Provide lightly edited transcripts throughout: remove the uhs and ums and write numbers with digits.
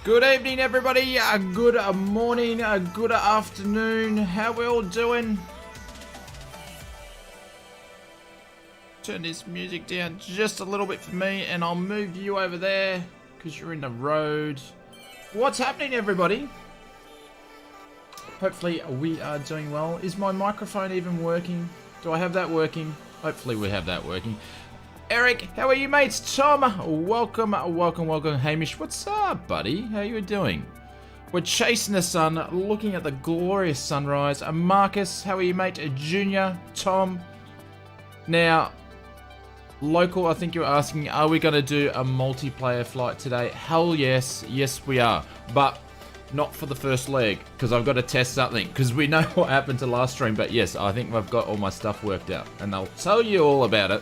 Good evening, everybody. Good morning. Good afternoon. How we all doing? Turn this music down just a little bit for me, and I'll move you over there because you're in the road. What's happening, everybody? Hopefully we are doing well. Is my microphone even working? Do I have that working? Hopefully we have that working. Eric, how are you, mates? Tom, welcome. Hamish, what's up, buddy? How you doing? We're chasing the sun, looking at the glorious sunrise. Marcus, how are you, mate? Junior, Tom. Now, local, I think you're asking, are we going to do a multiplayer flight today? Hell yes. Yes, we are. But not for the first leg, because I've got to test something, because we know what happened to last stream. But yes, I think I've got all my stuff worked out, and I'll tell you all about it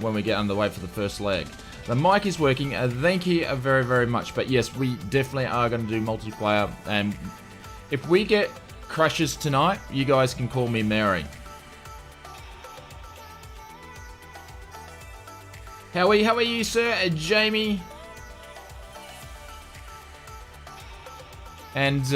when we get underway for the first leg. The mic is working. Thank you very, very much. But yes, we definitely are going to do multiplayer. And if we get crashes tonight, you guys can call me Mary. How are you, sir? Jamie. And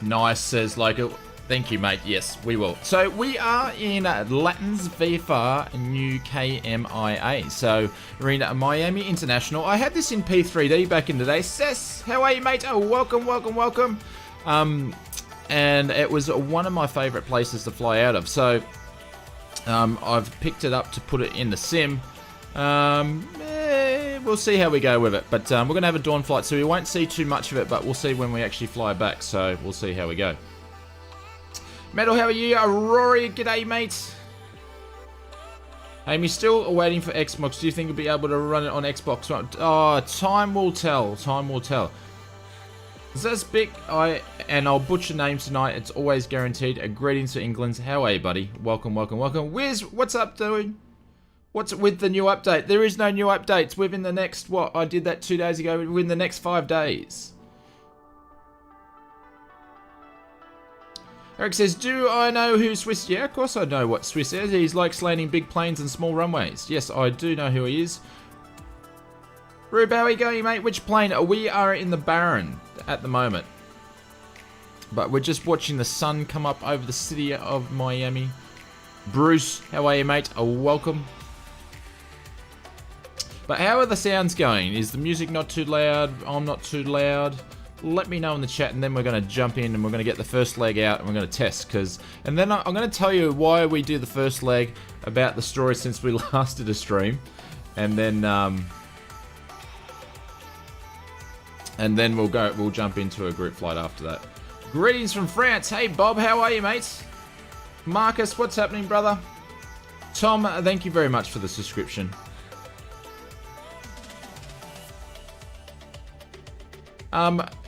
nice says like it. Thank you, mate. Yes, we will. So we are in Latins VFR New KMIA. So we're in Miami International. I had this in P3D back in the day. Sess, how are you, mate? Oh, welcome. And it was one of my favorite places to fly out of. So I've picked it up to put it in the sim. We'll see how we go with it. But we're going to have a dawn flight, so we won't see too much of it, but we'll see when we actually fly back. So we'll see how we go. Metal, how are you? Rory, g'day, mate. Amy, still waiting for Xbox. Do you think you'll be able to run it on Xbox? Oh, time will tell. Time will tell. Zazbik, I'll butcher names tonight. It's always guaranteed. Greetings to England. How are you, buddy? Welcome. Wiz, what's up, dude? What's with the new update? There is no new updates within the next, what? I did that 2 days ago. Within the next 5 days. Eric says, do I know who Swiss? Yeah, of course I know what Swiss is. He's like landing big planes and small runways. Yes, I do know who he is. Rube, how are you going, mate? Which plane? We are in the Baron at the moment. But we're just watching the sun come up over the city of Miami. Bruce, how are you, mate? Welcome. But how are the sounds going? Is the music not too loud? I'm not too loud? Let me know in the chat, and then we're going to jump in and we're going to get the first leg out and we're going to test. And then I'm going to tell you why we do the first leg, about the story since we last did a stream. And then we'll jump into a group flight after that. Greetings from France. Hey Bob, how are you, mates? Marcus, what's happening, brother? Tom, thank you very much for the subscription.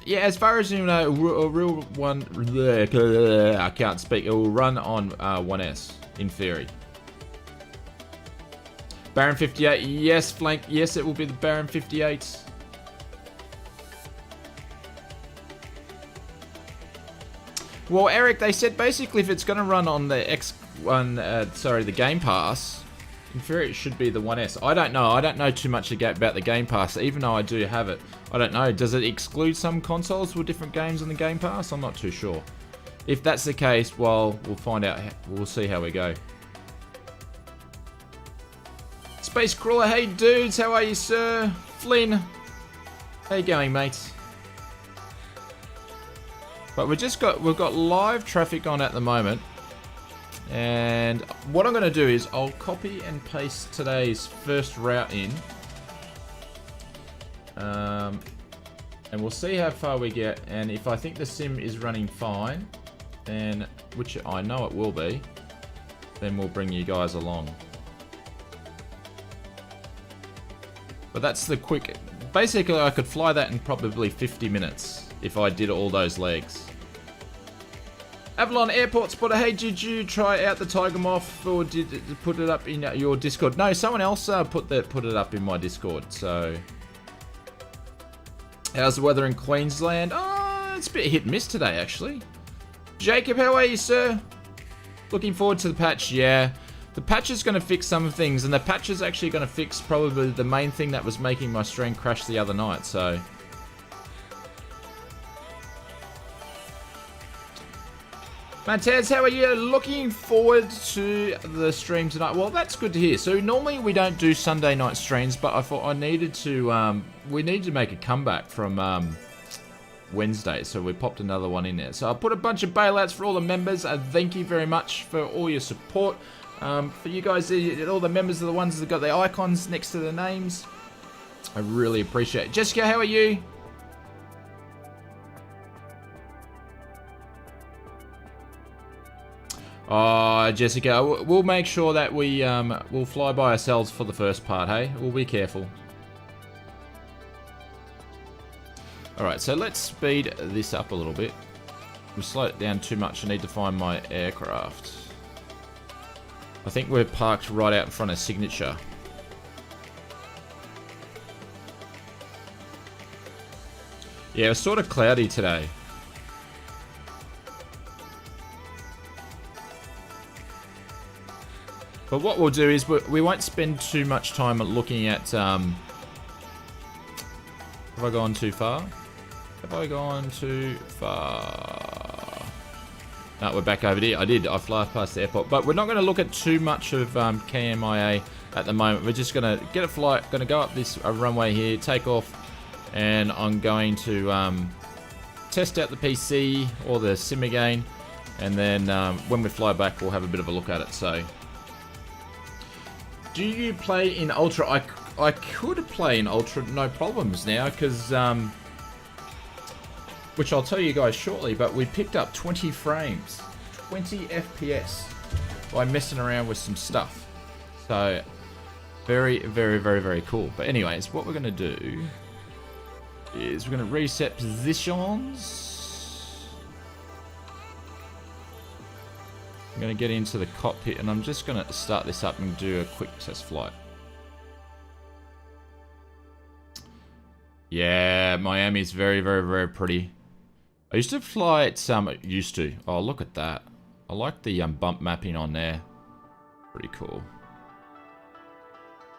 Yeah, as far as you know, a real one, I can't speak. It will run on 1S in theory. Baron 58, yes, flank, yes, it will be the Baron 58. Well, Eric, they said basically if it's going to run on the the Game Pass, in theory it should be the 1S. I don't know. I don't know too much about the Game Pass, even though I do have it. I don't know. Does it exclude some consoles with different games on the Game Pass? I'm not too sure. If that's the case, well, we'll find out. We'll see how we go. Space Crawler, hey dudes, how are you, sir? Flynn, how you going, mates? But we've got live traffic on at the moment. And what I'm going to do is I'll copy and paste today's first route in. And we'll see how far we get. And if I think the sim is running fine, then, which I know it will be, then we'll bring you guys along. But that's the quick... Basically, I could fly that in probably 50 minutes if I did all those legs. Avalon Airport Spotter, hey, did you try out the Tiger Moth or did it put it up in your Discord? No, someone else put it up in my Discord. So, how's the weather in Queensland? Oh, it's a bit hit and miss today, actually. Jacob, how are you, sir? Looking forward to the patch, yeah. The patch is going to fix some things, and the patch is actually going to fix probably the main thing that was making my stream crash the other night, so... Montez, how are you? Looking forward to the stream tonight. Well, that's good to hear. So normally we don't do Sunday night streams, but I thought I needed to, we need to make a comeback from Wednesday, so we popped another one in there. So I put a bunch of bailouts for all the members. Thank you very much for all your support. For you guys, all the members are the ones that got the icons next to their names. I really appreciate it. Jessica, how are you? Oh, Jessica, we'll make sure that we'll fly by ourselves for the first part, hey? We'll be careful. Alright, so let's speed this up a little bit. We slow it down too much. I need to find my aircraft. I think we're parked right out in front of Signature. Yeah, it's sort of cloudy today. But what we'll do is we won't spend too much time looking at... have I gone too far? Have I gone too far? No, we're back over here. I fly past the airport. But we're not going to look at too much of KMIA at the moment. We're just going to get a flight, going to go up this runway here, take off, and I'm going to test out the PC or the sim again. And then when we fly back, we'll have a bit of a look at it. So, do you play in Ultra? I could play in Ultra, no problems now, because... which I'll tell you guys shortly, but we picked up 20 frames, 20 FPS by messing around with some stuff. So, very, very, very, very cool. But anyways, what we're going to do is we're going to reset positions. I'm going to get into the cockpit, and I'm just going to start this up and do a quick test flight. Yeah, Miami's very, very, very pretty. I used to fly at used to. Oh, look at that. I like the bump mapping on there. Pretty cool.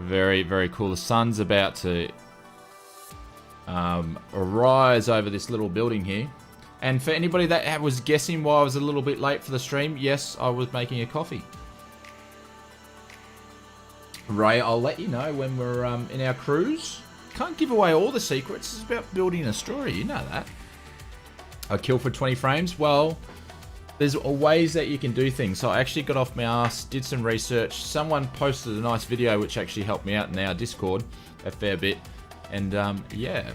Very, very cool. The sun's about to rise over this little building here. And for anybody that was guessing why I was a little bit late for the stream, yes, I was making a coffee. Ray, I'll let you know when we're in our cruise. Can't give away all the secrets. It's about building a story. You know that. I kill for 20 frames. Well, there's ways that you can do things. So I actually got off my ass, did some research. Someone posted a nice video which actually helped me out in our Discord a fair bit. And yeah,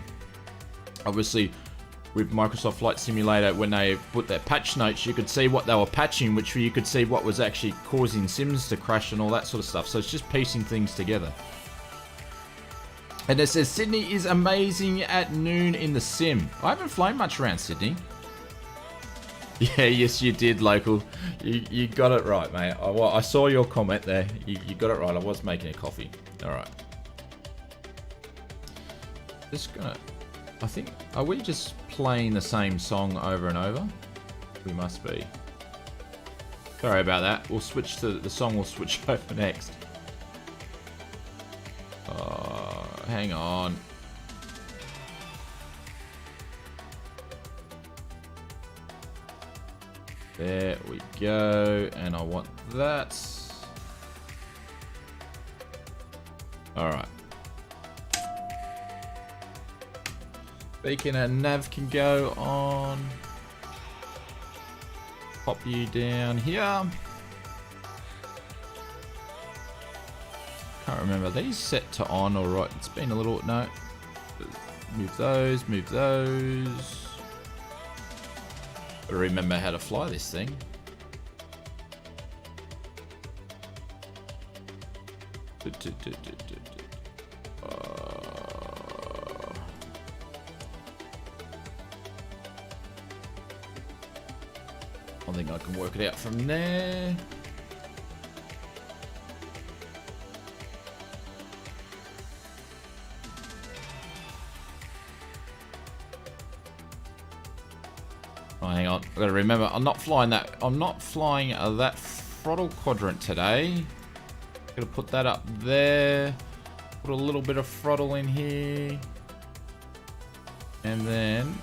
obviously with Microsoft Flight Simulator, when they put their patch notes, you could see what they were patching, which you could see what was actually causing sims to crash and all that sort of stuff. So it's just piecing things together. And it says, Sydney is amazing at noon in the sim. I haven't flown much around Sydney. Yeah, yes you did, local. You got it right, mate. I saw your comment there. You got it right. I was making a coffee. Alright. Just gonna... I think... Are we just playing the same song over and over? We must be. Sorry about that. We'll switch to... The song will switch over next. Hang on. There we go. And I want that. Alright. Beacon and nav can go on. Pop you down here. Can't remember. Are these set to on or right? It's been a little... No. Move those. Move those. Gotta remember how to fly this thing. I think I can work it out from there. Oh, hang on. I've got to remember, I'm not flying that. I'm not flying that throttle quadrant today. Gonna put that up there. Put a little bit of throttle in here. And then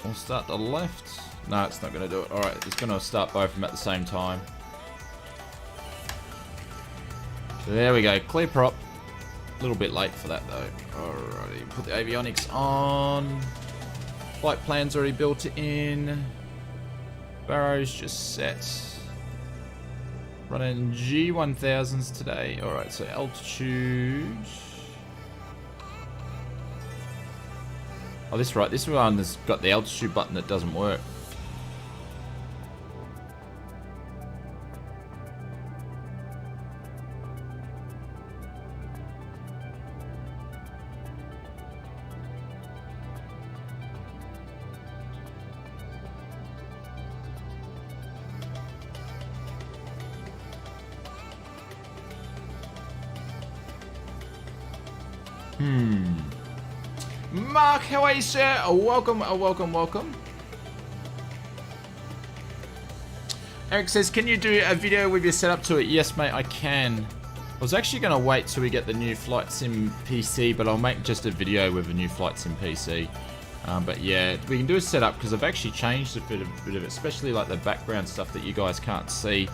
we'll start the left. No, it's not gonna do it. Alright, it's gonna start both of them at the same time. So there we go, clear prop. A little bit late for that though. Alrighty, put the avionics on. Flight plan's already built in. Barrow's just set. Running G1000s today. Alright, so altitude. Oh, this right. This one has got the altitude button that doesn't work. Mark, how are you, sir? Welcome, welcome. Eric says, can you do a video with your setup to it? Yes, mate, I can. I was actually going to wait till we get the new Flight Sim PC, but I'll make just a video with a new Flight Sim PC. But yeah, we can do a setup because I've actually changed a bit of it, especially like the background stuff that you guys can't see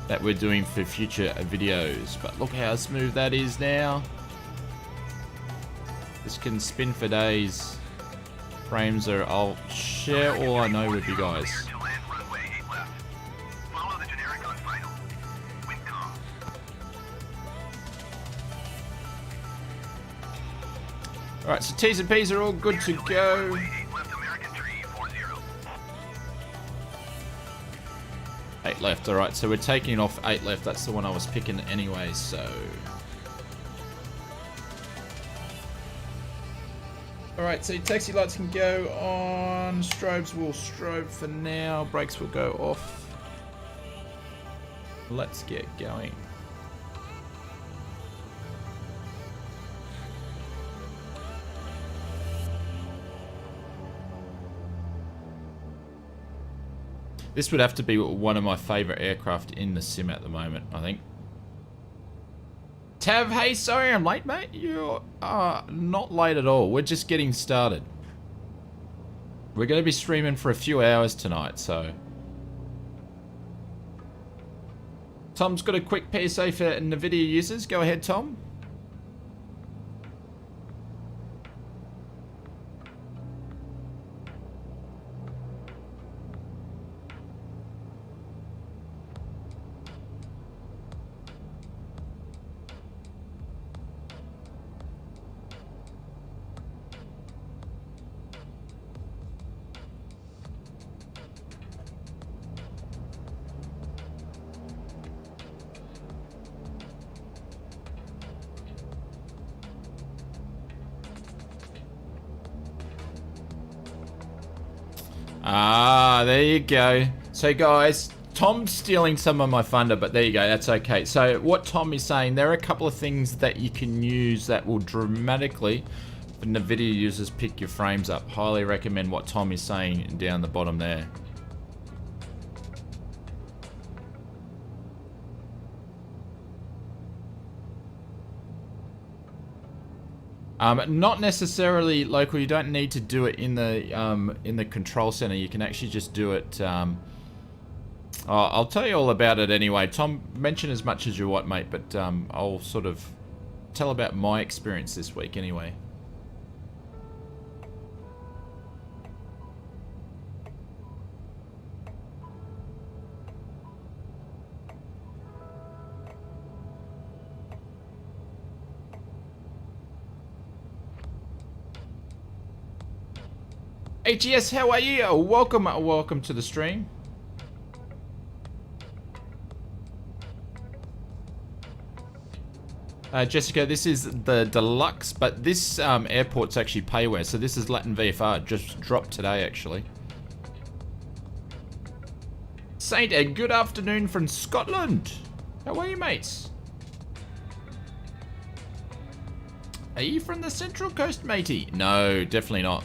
that we're doing for future videos. But look how smooth that is now. This can spin for days. Frames are... I'll share all I know with you guys. Alright, so T's and P's are all good to go. Eight left, alright, so we're taking off 8 left. That's the one I was picking anyway, so... Alright, so taxi lights can go on, strobes will strobe for now, brakes will go off. Let's get going. This would have to be one of my favourite aircraft in the sim at the moment, I think. Tav, hey, sorry I'm late, mate. You are not late at all. We're just getting started. We're going to be streaming for a few hours tonight, so... Tom's got a quick PSA for NVIDIA users. Go ahead, Tom. Ah, there you go. So guys, Tom's stealing some of my thunder, but there you go, that's okay. So what Tom is saying, there are a couple of things that you can use that will dramatically, for NVIDIA users, pick your frames up. Highly recommend what Tom is saying down the bottom there. Not necessarily local. You don't need to do it in the control center. You can actually just do it. I'll tell you all about it anyway. Tom, mention as much as you want, mate. But I'll sort of tell about my experience this week anyway. HES, how are you? Welcome to the stream. Jessica, this is the deluxe, but this airport's actually payware, so this is Latin VFR, just dropped today actually. Saint, a good afternoon from Scotland. How are you, mates? Are you from the Central Coast, matey? No, definitely not.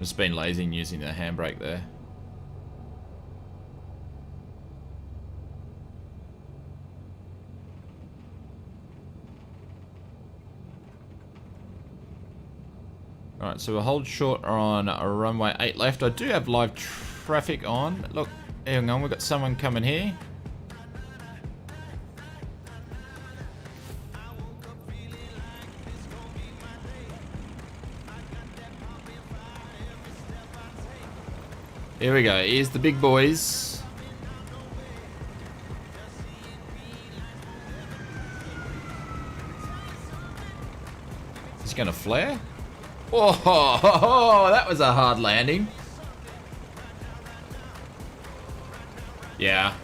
Just been lazy in using the handbrake there. Alright, so we'll hold short on a runway 8 left. I do have live traffic on. Look, hang on, we've got someone coming here. Here we go, here's the big boys. Is he gonna flare? Oh, that was a hard landing. Yeah.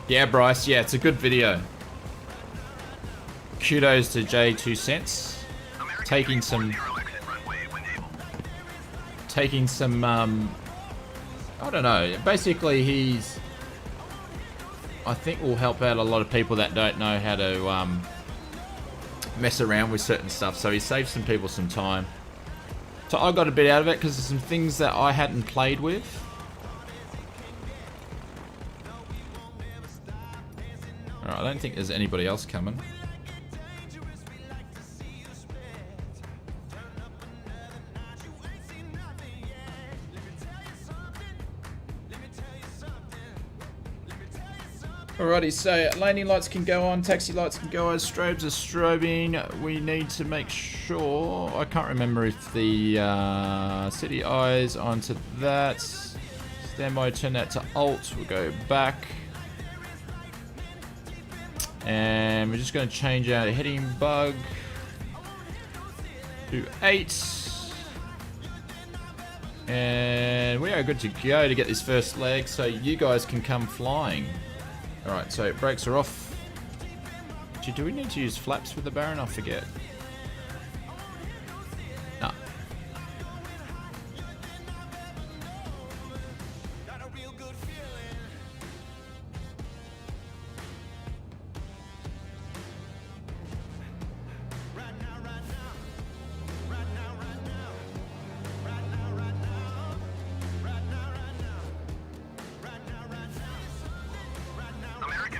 Yeah, Bryce, yeah, it's a good video. Kudos to J2 Cents. Taking some, I don't know. Basically, he's, I think, will help out a lot of people that don't know how to mess around with certain stuff. So he saved some people some time. So I got a bit out of it because there's some things that I hadn't played with. Alright, I don't think there's anybody else coming. Alrighty, so landing lights can go on, taxi lights can go on, strobes are strobing. We need to make sure, I can't remember if the city eyes onto that. Standby, turn that to alt, we'll go back. And we're just going to change our heading bug to 8. And we are good to go to get this first leg, so you guys can come flying. Alright, so brakes are off. Do we need to use flaps with the Baron? I forget. No.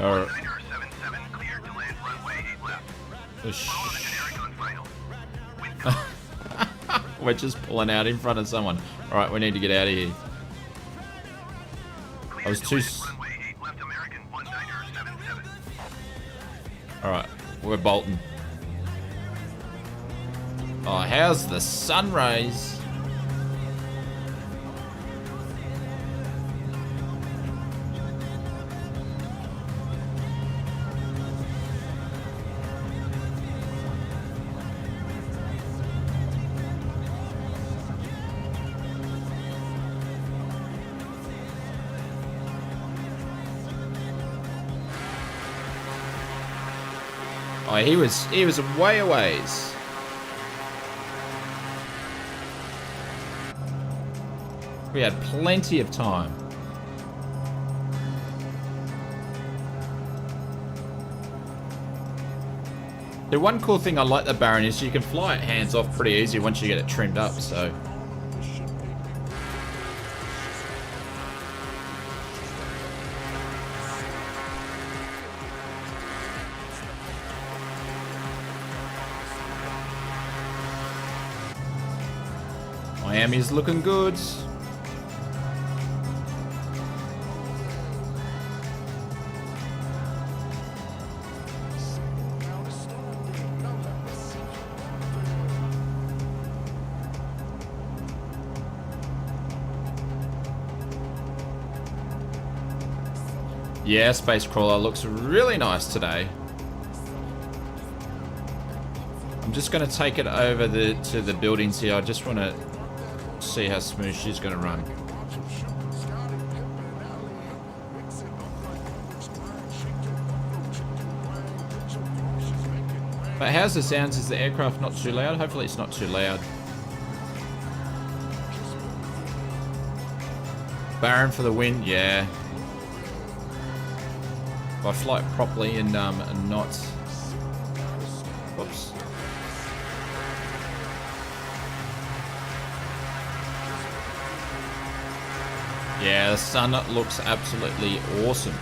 Alright. We're just pulling out in front of someone. Alright, we need to get out of here. I was too... Alright, we're bolting. Oh, how's the sun rays? Oh, he was way a ways. We had plenty of time. The one cool thing I like the Baron is you can fly it hands off pretty easy once you get it trimmed up, so. Miami's looking good. Yeah, Space Crawler looks really nice today. I'm just going to take it over to the buildings here. I just want to see how smooth she's going to run. But how's the sounds? Is the aircraft not too loud? Hopefully it's not too loud. Baron for the win, yeah. If I fly it properly and not... Whoops. Yeah, the sun looks absolutely awesome.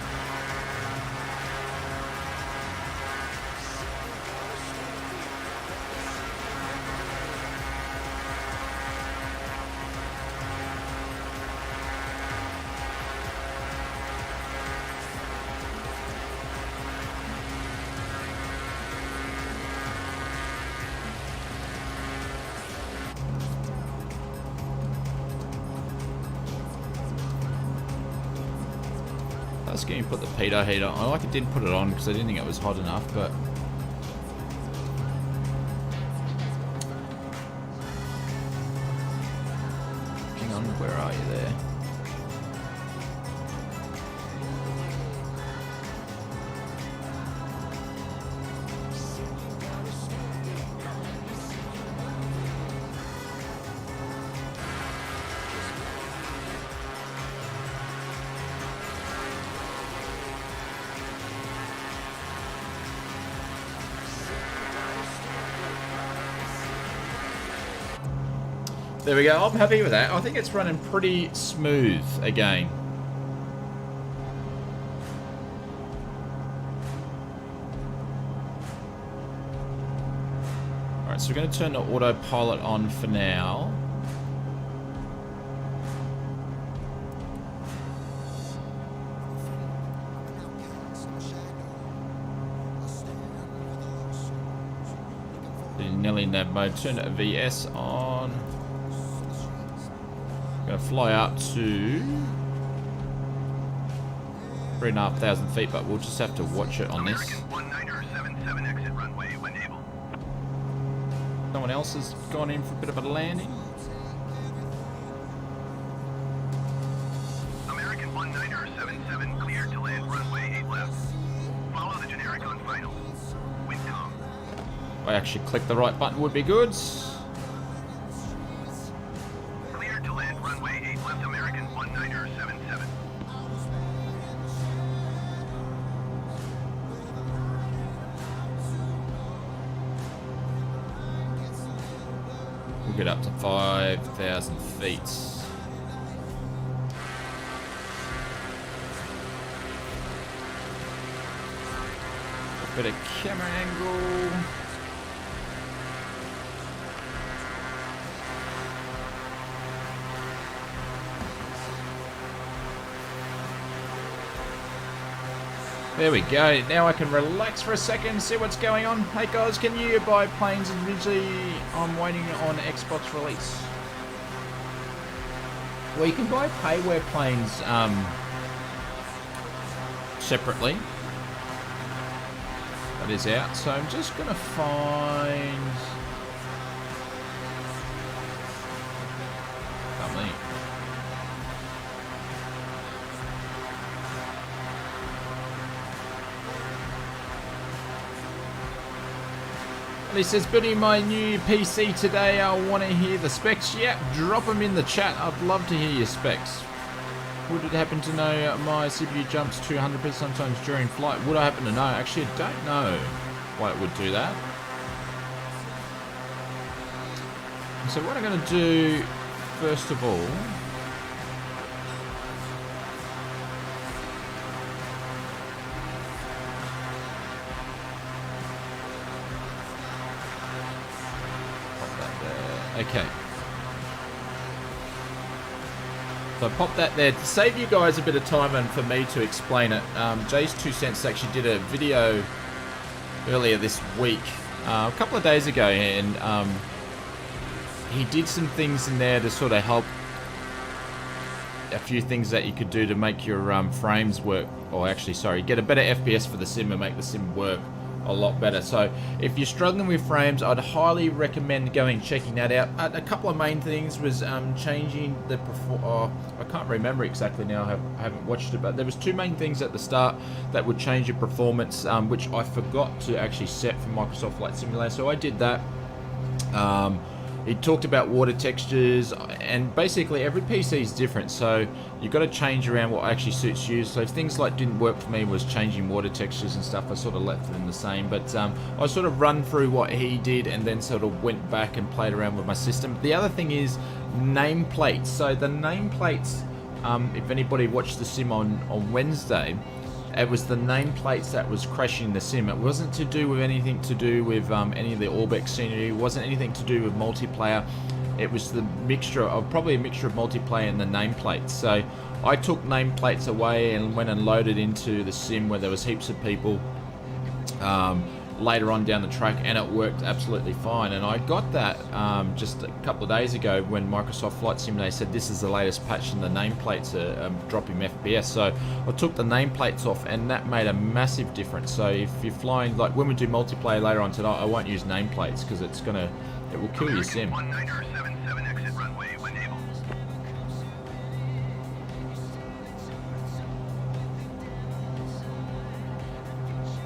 I was going to put the pitot heater on. I like it didn't put it on because I didn't think it was hot enough, but hang on, where are you there? There we go. I'm happy with that. I think it's running pretty smooth again. Alright, so we're going to turn the autopilot on for now. Nearly in that mode. Turn the VS on. Going to fly up to 3,500 feet, but we'll just have to watch it on this. Someone else has gone in for a bit of a landing. American 1977 cleared to land runway 8 left. Follow the generic on final. Wind calm. If I actually click the right button would be good. We'll get up to 5,000 feet. A bit of camera angle. There we go. Now I can relax for a second, see what's going on. Hey guys, can you buy planes individually? I'm waiting on Xbox release. Well, you can buy payware planes separately. That is out. So I'm just gonna find something. He says, building my new PC today, I want to hear the specs. Yep, drop them in the chat. I'd love to hear your specs. Would it happen to know my CPU jumps 200% sometimes during flight? Would I happen to know? Actually, I don't know why it would do that. So what I'm going to do, first of all, okay. So I popped that there to save you guys a bit of time and for me to explain it. Jay's 2 Cents actually did a video earlier this week, a couple of days ago, and he did some things in there to sort of help a few things that you could do to make your frames work, or actually, sorry, get a better FPS for the sim and make the sim work a lot better. So if you're struggling with frames, I'd highly recommend going and checking that out. A couple of main things was changing the I can't remember exactly now, I haven't watched it, but there was two main things at the start that would change your performance, which I forgot to actually set for Microsoft Flight Simulator, so I did that. He talked about water textures, and basically every PC is different, so you've got to change around what actually suits you. So if things like didn't work for me was changing water textures and stuff, I sort of left them the same. But I sort of run through what he did and then sort of went back and played around with my system. The other thing is nameplates. So the nameplates if anybody watched the sim on Wednesday, it was the nameplates that was crashing the sim. It wasn't to do with anything to do with any of the Orbex scenery. It wasn't anything to do with multiplayer. It was the mixture of, probably a mixture of multiplayer and the nameplates. So I took nameplates away and went and loaded into the sim where there was heaps of people later on down the track, and it worked absolutely fine. And I got that just a couple of days ago when Microsoft Flight Simulator said this is the latest patch and the nameplates are dropping FPS. So I took the nameplates off, and that made a massive difference. So if you're flying, like when we do multiplayer later on tonight, I won't use nameplates because it will kill your sim. 1977 exit runway when able.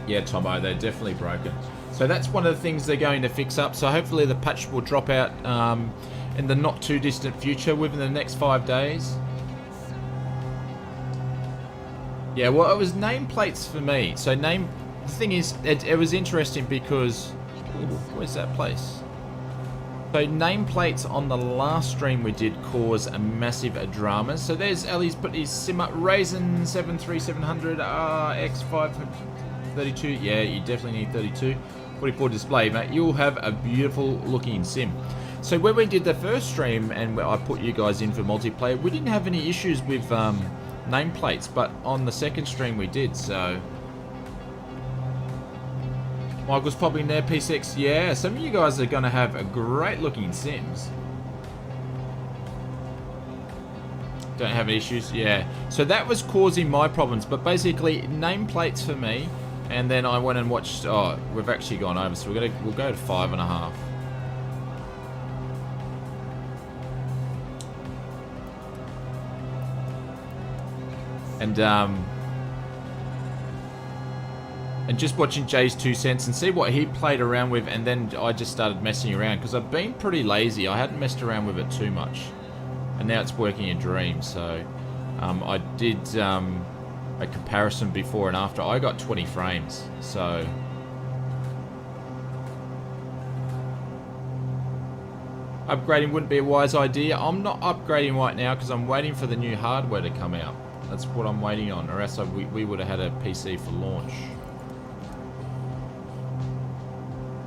Yeah, Tomo, they're definitely broken. So that's one of the things they're going to fix up. So hopefully the patch will drop out in the not too distant future, within the next 5 days. Yeah, well, it was nameplates for me. So the thing is, it was interesting because, ooh, where's that place? So nameplates on the last stream we did cause a massive drama. So there's Ellie's put his sim up, Ryzen 7 3700 RX 532. Yeah, you definitely need 32. 44 display, mate. You'll have a beautiful looking sim. So when we did the first stream and I put you guys in for multiplayer, we didn't have any issues with nameplates, but on the second stream we did. So Michael's popping there, P6. Yeah, some of you guys are going to have a great looking sims. Don't have issues, yeah. So that was causing my problems, but basically nameplates for me. And then I went and watched. Oh, we've actually gone over, so we'll go to 5.5. And just watching Jay's 2 cents and see what he played around with, and then I just started messing around because I've been pretty lazy. I hadn't messed around with it too much, and now it's working in Dream. So I did a comparison before and after. I got 20 frames, so upgrading wouldn't be a wise idea. I'm not upgrading right now because I'm waiting for the new hardware to come out. That's what I'm waiting on, or else we would have had a PC for launch.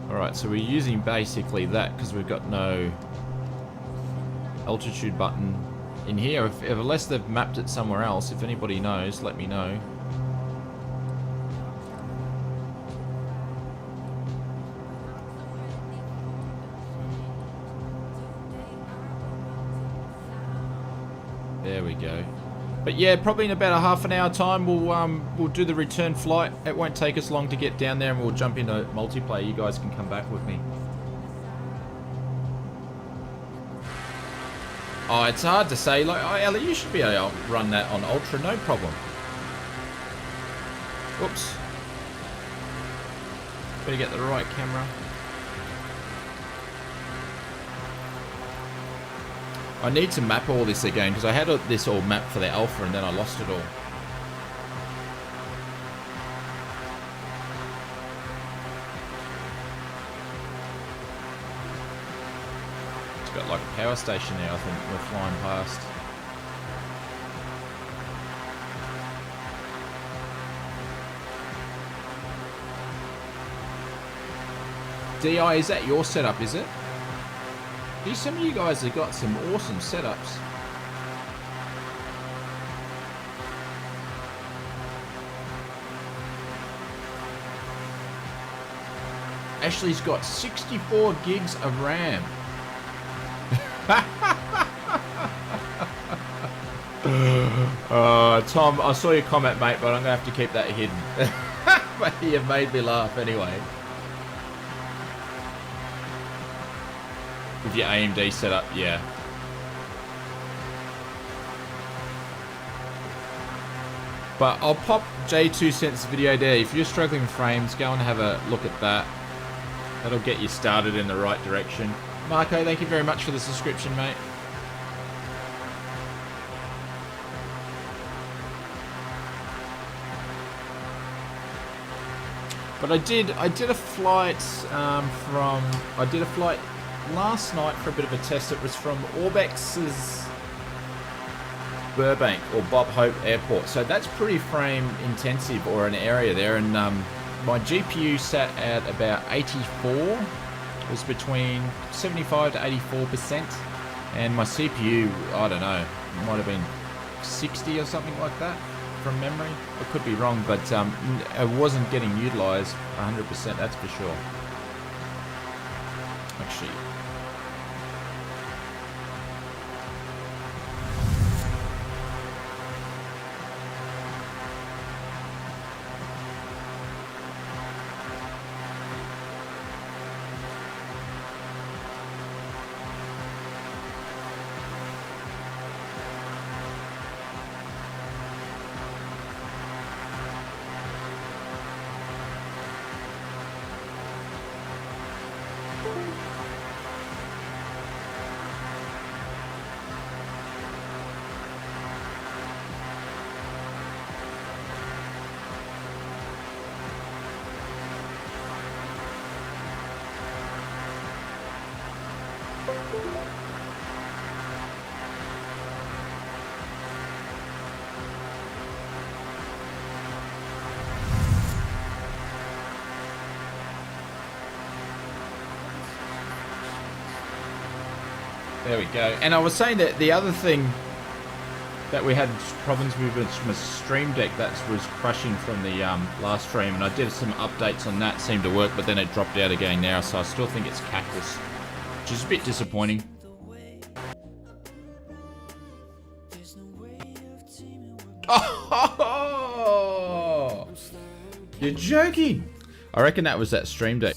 Alright, so we're using basically that because we've got no altitude button in here. Unless they've mapped it somewhere else. If anybody knows, let me know. There we go. But yeah, probably in about a half an hour time we'll do the return flight. It won't take us long to get down there, and we'll jump into multiplayer. You guys can come back with me. Oh, it's hard to say. Like, oh, Ellie, you should be able to run that on Ultra, no problem. Oops. Better get the right camera. I need to map all this again because I had this all mapped for the alpha and then I lost it all. It's got like a power station there, I think we're flying past. DI, is that your setup, is it? Some of you guys have got some awesome setups. Ashley's got 64 gigs of RAM. Tom, I saw your comment, mate, but I'm going to have to keep that hidden. But you made me laugh anyway. With your AMD setup, yeah. But I'll pop J2 Cents video there. If you're struggling with frames, go and have a look at that. That'll get you started in the right direction. Marco, thank you very much for the subscription, mate. But I did a flight last night for a bit of a test. It was from Orbex's Burbank or Bob Hope Airport. So that's pretty frame intensive, or an area there. And my GPU sat at about 84. It was between 75 to 84%. And my CPU, I don't know, might have been 60 or something like that from memory. I could be wrong, but it wasn't getting utilized 100%, that's for sure. Actually, there we go. And I was saying that the other thing that we had problems with was from a Stream Deck that was crashing from the last stream, and I did some updates on that, seemed to work, but then it dropped out again now, so I still think it's Cactus, which is a bit disappointing. Oh, you're joking. I reckon that was that Stream Deck.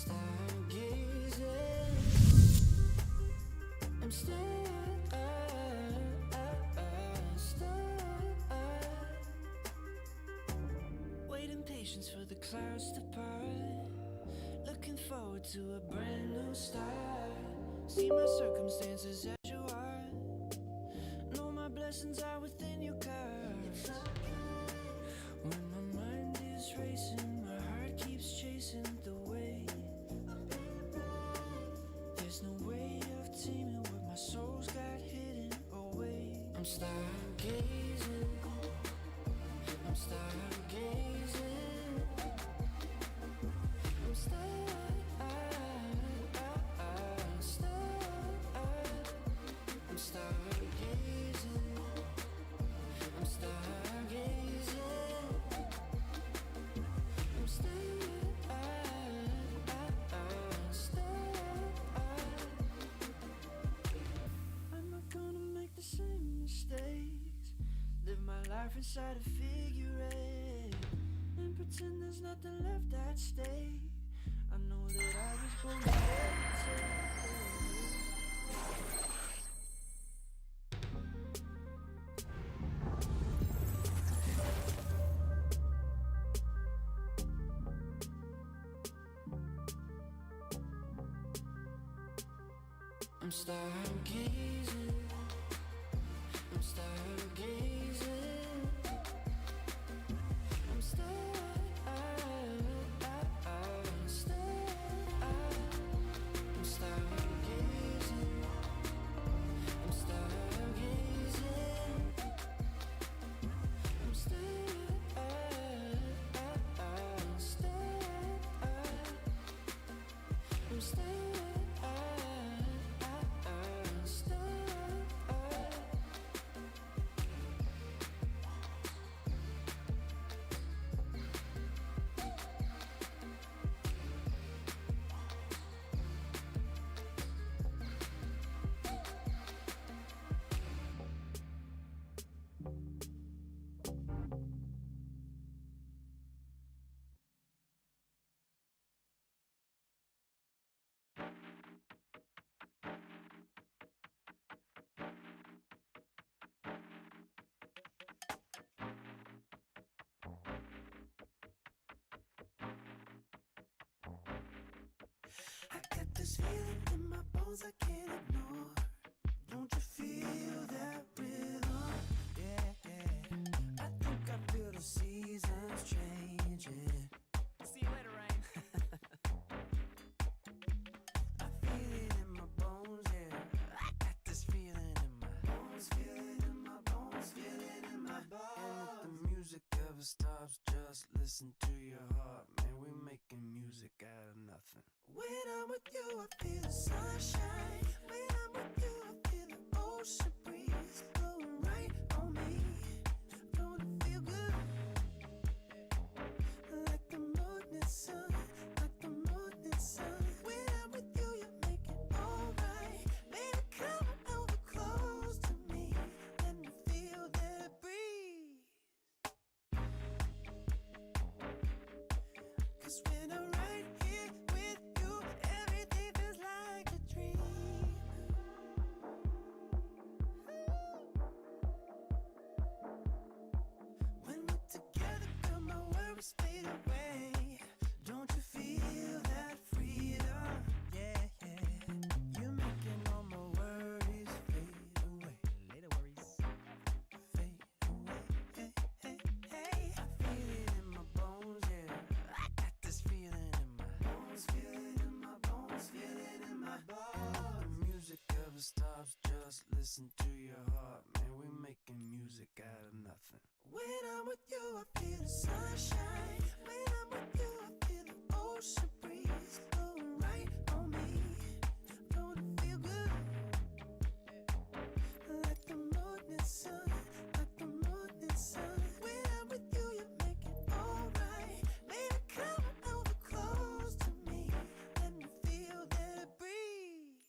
Inside a figure eight and pretend there's nothing left at stake. I know that I was born to I'm stargazing. I'm stargazing. I got this feeling in my bones I can't ignore. Don't you feel that rhythm? Yeah, yeah. I think I feel the seasons changing. See you later, Rain. I feel it in my bones, yeah. I got this feeling in my bones, feel it in my bones, feel it listen to your heart, man. We making music out of nothing. When I'm with you, I feel the sunshine. When I'm with you, I feel the ocean breeze blowing right on me. Don't it feel good? Like the morning sun, like the morning sun. When I'm with you, you make it alright. Baby, come over close to me. Let me feel that breeze. 'Cause when I'm right here with you, everything feels like a dream. When we're together, girl, my worries fade away. Don't you feel that freedom? Yeah, yeah. You're making all my worries fade away. Later worries. Fade away. Hey, hey, hey. I feel it in my bones, yeah. I got this feeling in my bones, feel it in my bones, feel it in my bones. The music ever stops, just listen to your heart, man. We making music out of nothing. When I'm with you, I feel the sunshine. When I'm with you, I feel the ocean breeze blowing right on me. Don't it feel good? Like the morning sun, like the morning sun. When I'm with you, you make it alright. Baby, come over close to me. Let me feel that breeze.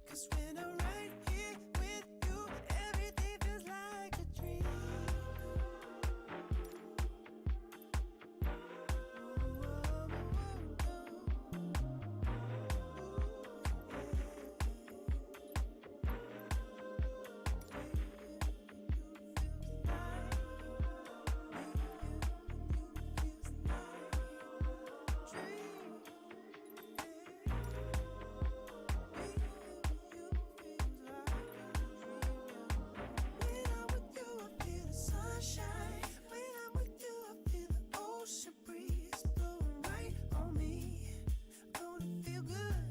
'Cause when I'm right here with you, everything feels like a dream. When I'm with you, I feel the sunshine. When I'm with you, I feel the ocean breeze blowing right on me. Don't it feel good?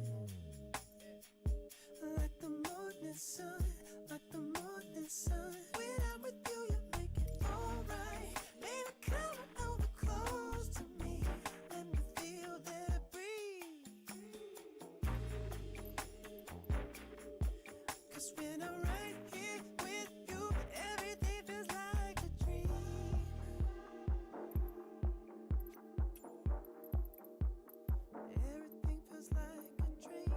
Like the morning sun, like the morning sun. When I'm with you, you make it alright. Baby, come over close to me. Let me feel that breeze. 'Cause when I'm right here with you, everything feels like a dream. Everything feels like a dream.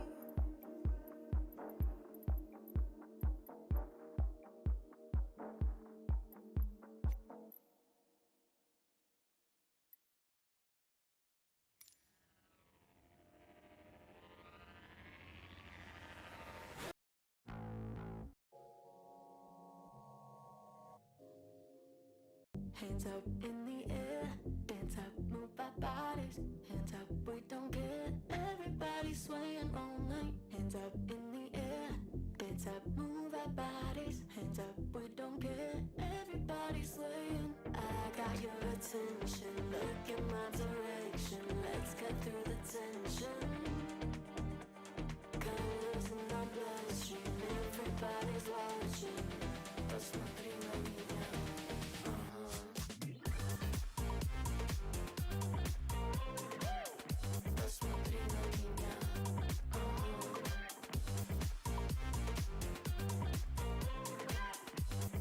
Hands up in the air, dance up, move our bodies. Hands up, we don't care. Everybody swaying all night. Hands up in the air, dance up, move our bodies. Hands up, we don't care. Everybody swaying. I got your attention, look in my direction. Let's cut through the tension. Colors in our bloodstream, everybody's watching. Посмотри на меня. Посмотри на меня.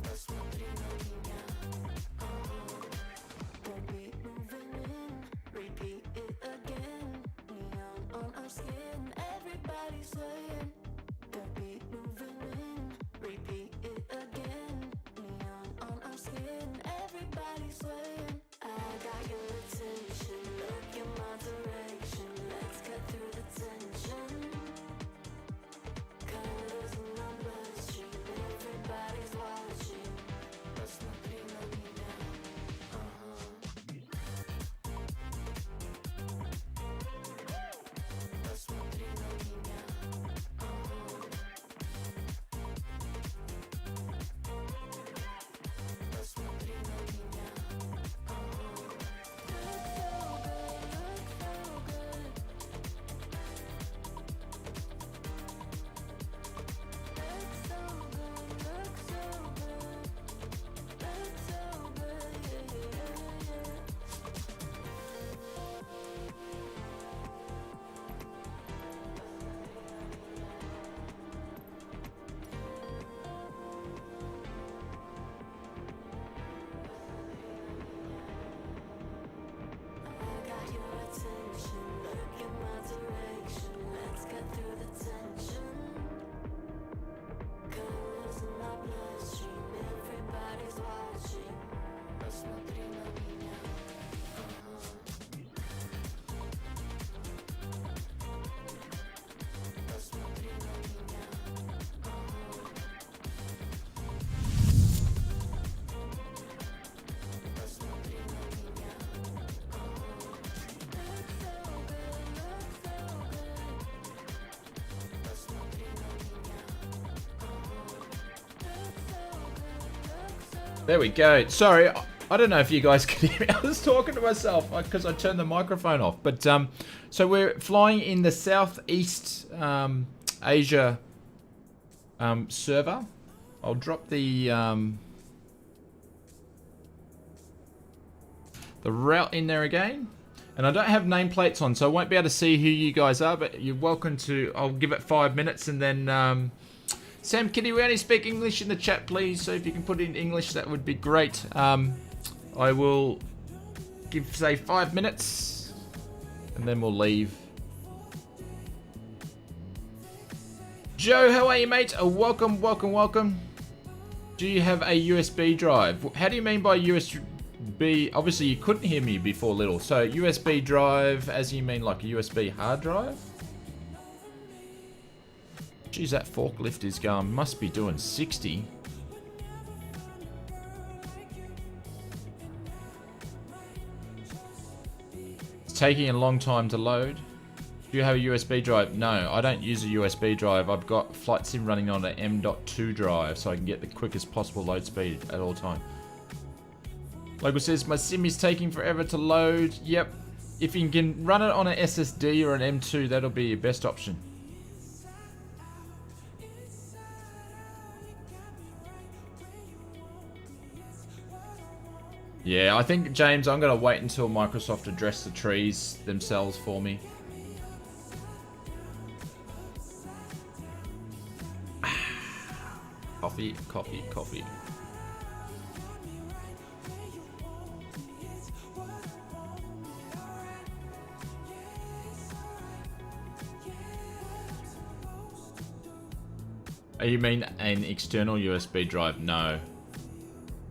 Посмотри на меня. Baby, moving in, repeat it again. Neon on our skin, everybody swaying. The beat moving in, repeat it again. Neon on our skin, everybody swaying. I got your attention, look in my direction. Let's cut through the tension. Colors in my bloodstream, everybody's watching. Посмотри на меня. Посмотри на меня. There we go. Sorry, I don't know if you guys can hear me. I was talking to myself because I turned the microphone off. But so we're flying in the Southeast Asia server. I'll drop the route in there again. And I don't have nameplates on, so I won't be able to see who you guys are, but you're welcome to. I'll give it 5 minutes and then Sam Kitty, we only speak English in the chat, please. So if you can put it in English, that would be great. I will give, say, 5 minutes, and then we'll leave. Joe, how are you, mate? Welcome, welcome, welcome. Do you have a USB drive? How do you mean by USB? Obviously, you couldn't hear me before, little. So USB drive, as you mean like a USB hard drive? Geez, that forklift is going, must be doing 60. It's taking a long time to load. Do you have a USB drive? No, I don't use a USB drive. I've got Flight Sim running on an M.2 drive so I can get the quickest possible load speed at all time. Local says, my sim is taking forever to load. Yep, if you can run it on an SSD or an M.2, that'll be your best option. Yeah, I think, James, I'm going to wait until Microsoft address the trees themselves for me. Coffee, coffee, coffee. Oh, you mean an external USB drive? No.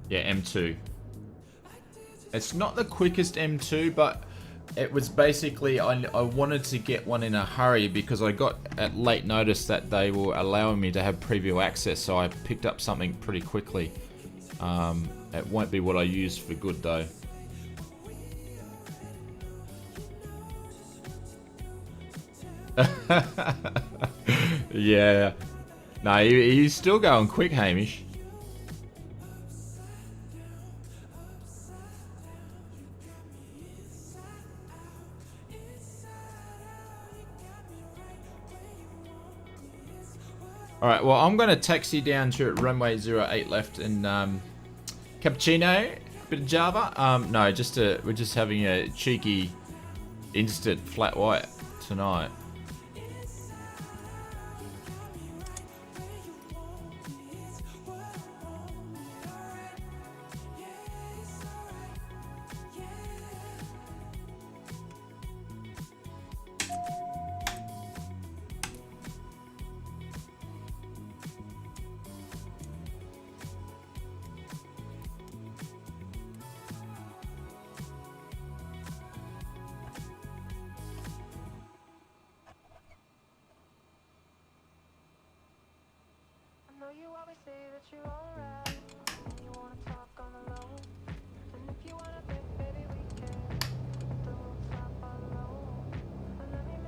Yeah, M2. It's not the quickest M2, but it was basically, I wanted to get one in a hurry because I got at late notice that they were allowing me to have preview access, so I picked up something pretty quickly. It won't be what I use for good though. Yeah. No, he's still going quick, Hamish. Alright, well, I'm going to taxi down to runway 08 left and cappuccino, bit of Java. No, we're just having a cheeky instant flat white tonight.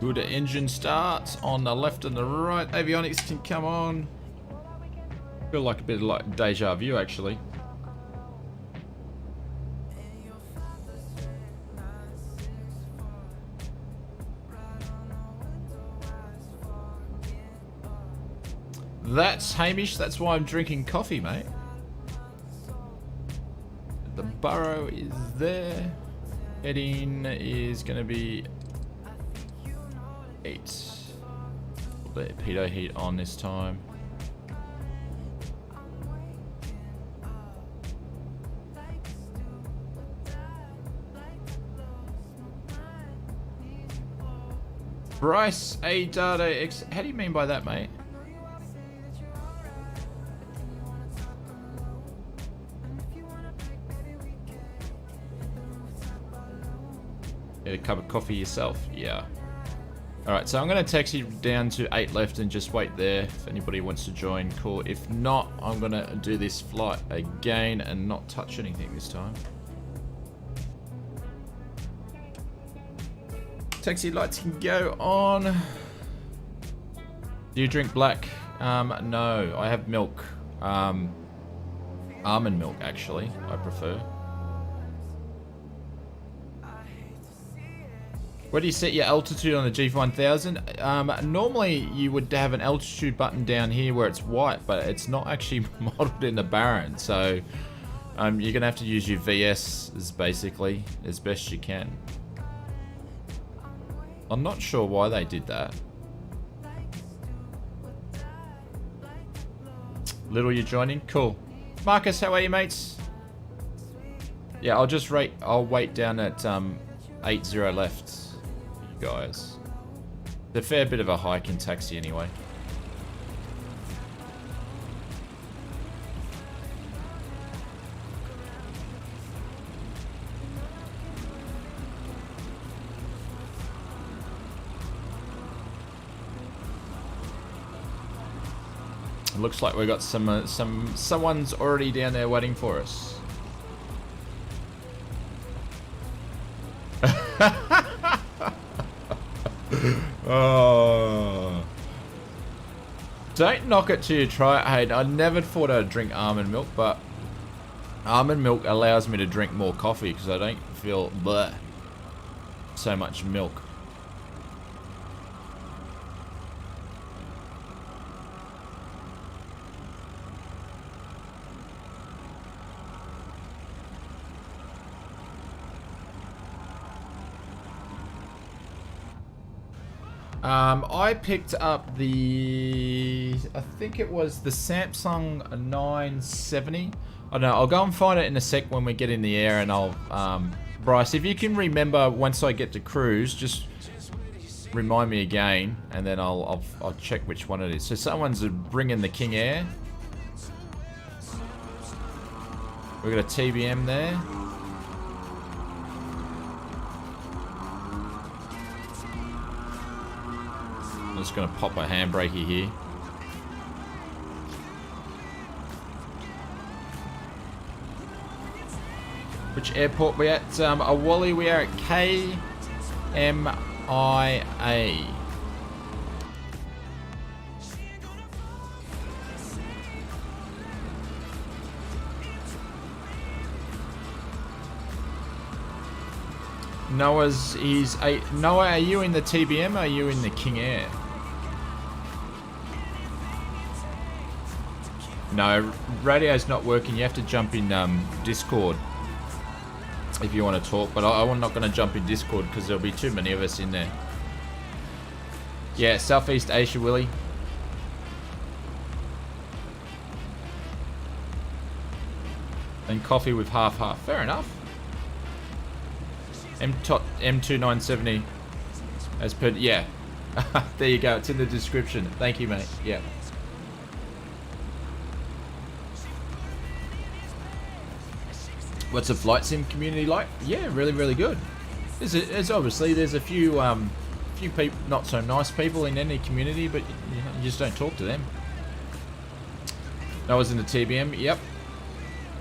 Good engine starts on the left and the right. Avionics can come on. Feel like a bit of like deja vu actually. That's Hamish, that's why I'm drinking coffee, mate. The burrow is there. Heading is gonna be 8. We'll let pitot heat on this time. Bryce, A data X. How do you mean by that, mate? Get a cup of coffee yourself? Yeah. Alright, so I'm going to taxi down to 8 left and just wait there. If anybody wants to join, cool. If not, I'm going to do this flight again and not touch anything this time. Taxi lights can go on. Do you drink black? No, I have milk. Almond milk, actually, I prefer. Where do you set your altitude on the G1000? Normally, you would have an altitude button down here where it's white, but it's not actually modeled in the Baron. So, you're going to have to use your VS basically as best you can. I'm not sure why they did that. Little, you joining? Cool. Marcus, how are you, mates? Yeah, I'll wait down at 80 left. Guys, it's a fair bit of a hike in taxi anyway. Looks like we got someone's already down there waiting for us. Oh. Don't knock it till you try it, Hayden. I never thought I'd drink almond milk, but almond milk allows me to drink more coffee because I don't feel bleh, so much milk. I picked up I think it was the Samsung 970. I don't know, I'll go and find it in a sec when we get in the air, and I'll, Bryce, if you can remember once I get to cruise, just remind me again, and then I'll check which one it is. So someone's bringing the King Air. We've got a TBM there. I'm just going to pop a handbrake here. Which airport we at? Wally, we are at KMIA. Noah, are you in the TBM or are you in the King Air? No, radio's not working. You have to jump in Discord if you want to talk, but I'm not going to jump in Discord because there'll be too many of us in there. Yeah, Southeast Asia, Willie. And coffee with half-half. Fair enough. M2970 as per, yeah. There you go, it's in the description. Thank you, mate. Yeah. What's the flight sim community like? Yeah, really, really good. There's obviously a few people, not so nice people in any community, but you just don't talk to them. That was in the TBM. Yep.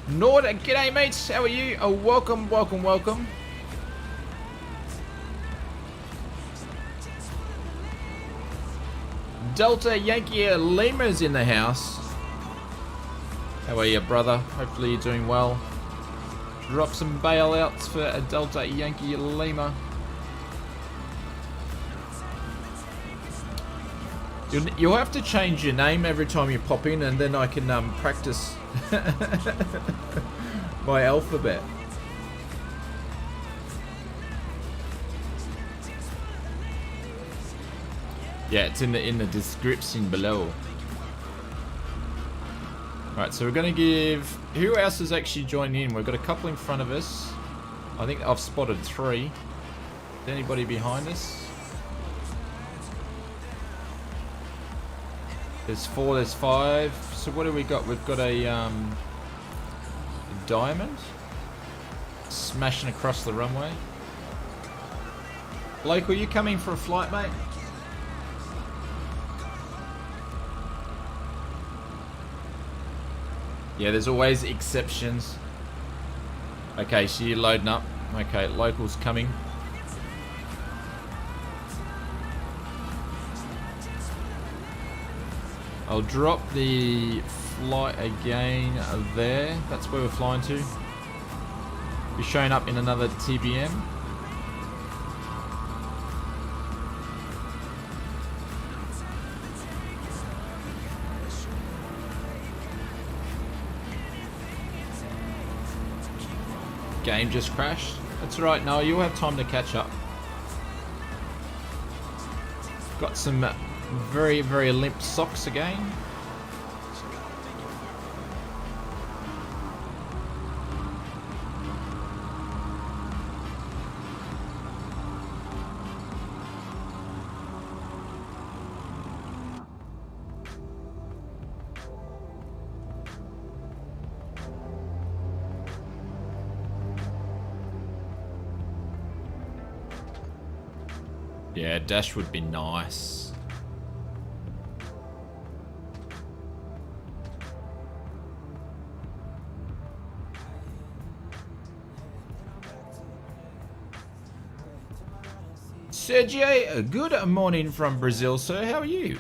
Nord, g'day mates. How are you? Oh, welcome, welcome, welcome. Delta Yankee Lima's in the house. How are you, brother? Hopefully you're doing well. Drop some bailouts for a Delta Yankee Lima. You'll have to change your name every time you pop in, and then I can practice my alphabet. Yeah, it's in the description below. Alright, so we're going to give... Who else is actually joining in? We've got a couple in front of us. I think I've spotted 3. Is there anybody behind us? There's 4, there's 5. So what do we got? We've got a diamond. Smashing across the runway. Local, you coming for a flight, mate? Yeah, there's always exceptions. Okay, so you're loading up. Okay, local's coming. I'll drop the flight again there. That's where we're flying to. Be showing up in another TBM. Game just crashed. That's right, Noah, you'll have time to catch up. Got some very, very limp socks again. Yeah, dash would be nice. Sergio, good morning from Brazil, sir. How are you?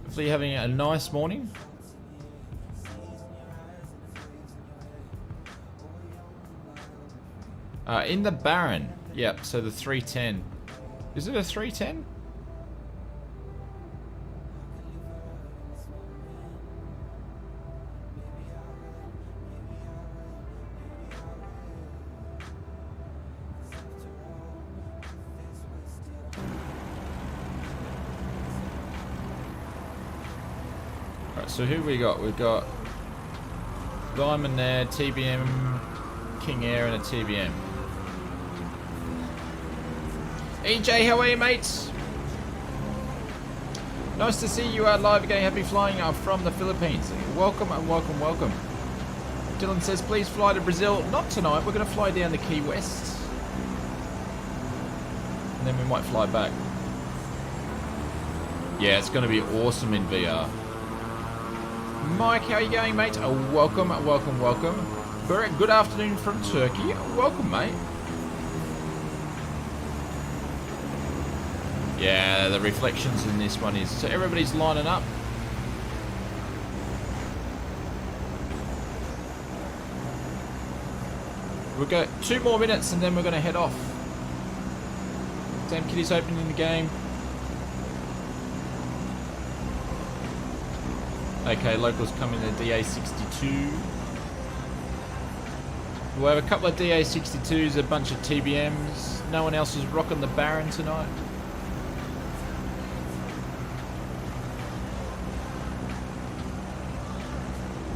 Hopefully you're having a nice morning. In the Baron. Yep, so the 310. Is it a 310? Alright, so who we got? We've got Diamond there, TBM, King Air, and a TBM. EJ, how are you, mates? Nice to see you out live again. Happy flying from the Philippines. Welcome and welcome, welcome. Dylan says, please fly to Brazil. Not tonight. We're going to fly down to Key West. And then we might fly back. Yeah, it's going to be awesome in VR. Mike, how are you going, mate? Welcome, welcome, welcome. Barrett, good afternoon from Turkey. Welcome, mate. Yeah, the reflections in this one is... So everybody's lining up. We'll go 2 more minutes and then we're going to head off. Sam Kitty's opening the game. Okay, locals coming to DA62. We'll have a couple of DA62s, a bunch of TBMs. No one else is rocking the Baron tonight.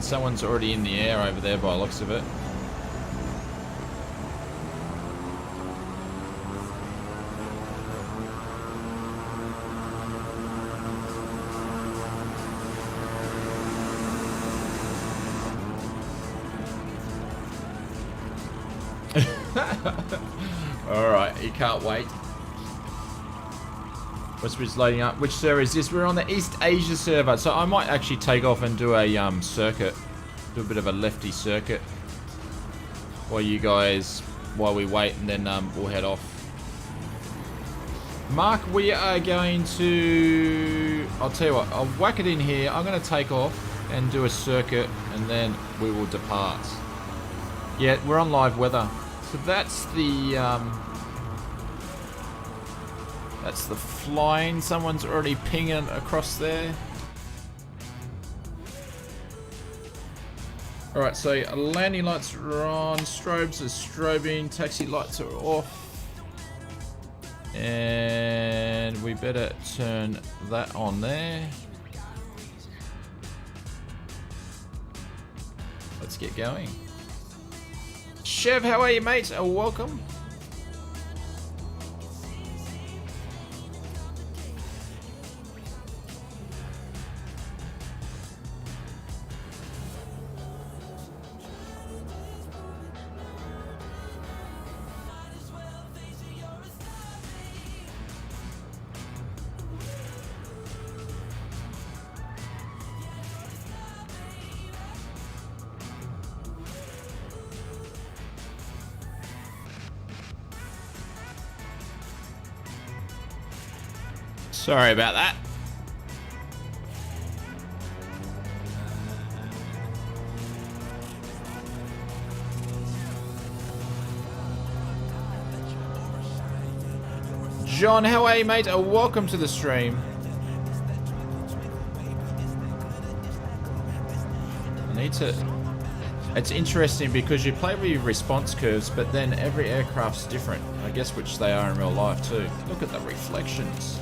Someone's already in the air over there by the looks of it. Alright, you can't wait. Westbridge loading up. Which server is this? We're on the East Asia server, so I might actually take off and do a circuit. Do a bit of a lefty circuit while we wait, and then we'll head off. Mark, we are going to... I'll tell you what, I'll whack it in here. I'm going to take off and do a circuit, and then we will depart. Yeah, we're on live weather. So that's the flying. Someone's already pinging across there. Alright, so landing lights are on, strobes are strobing, taxi lights are off. And we better turn that on there. Let's get going. Chev, how are you, mate? Welcome. Sorry about that. John, how are you, mate? Welcome to the stream. I need to... It's interesting because you play with your response curves, but then every aircraft's different. I guess which they are in real life too. Look at the reflections.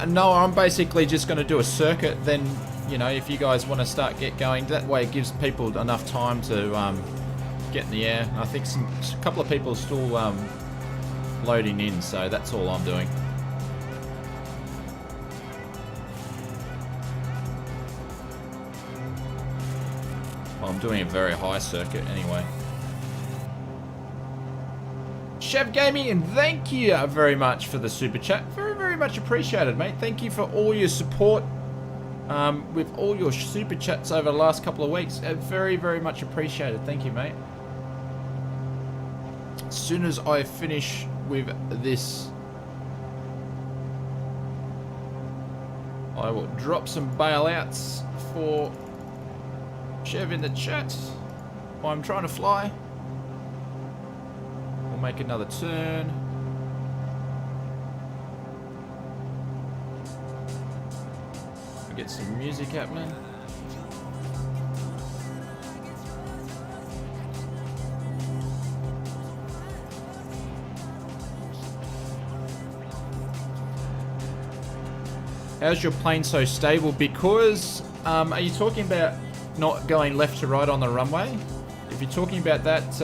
No, I'm basically just going to do a circuit. Then, you know, if you guys want to get going, that way it gives people enough time to get in the air. I think a couple of people are still loading in, so that's all I'm doing. Well, I'm doing a very high circuit anyway. Chef Gaming, and thank you very much for the super chat. Very much appreciated, mate. Thank you for all your support with all your super chats over the last couple of weeks. Very much appreciated. Thank you, mate. As soon as I finish with this, I will drop some bailouts for Chev in the chat. I'm trying to fly. We'll make another turn. Get some music happening. How's your plane so stable? Because, are you talking about not going left to right on the runway? If you're talking about that,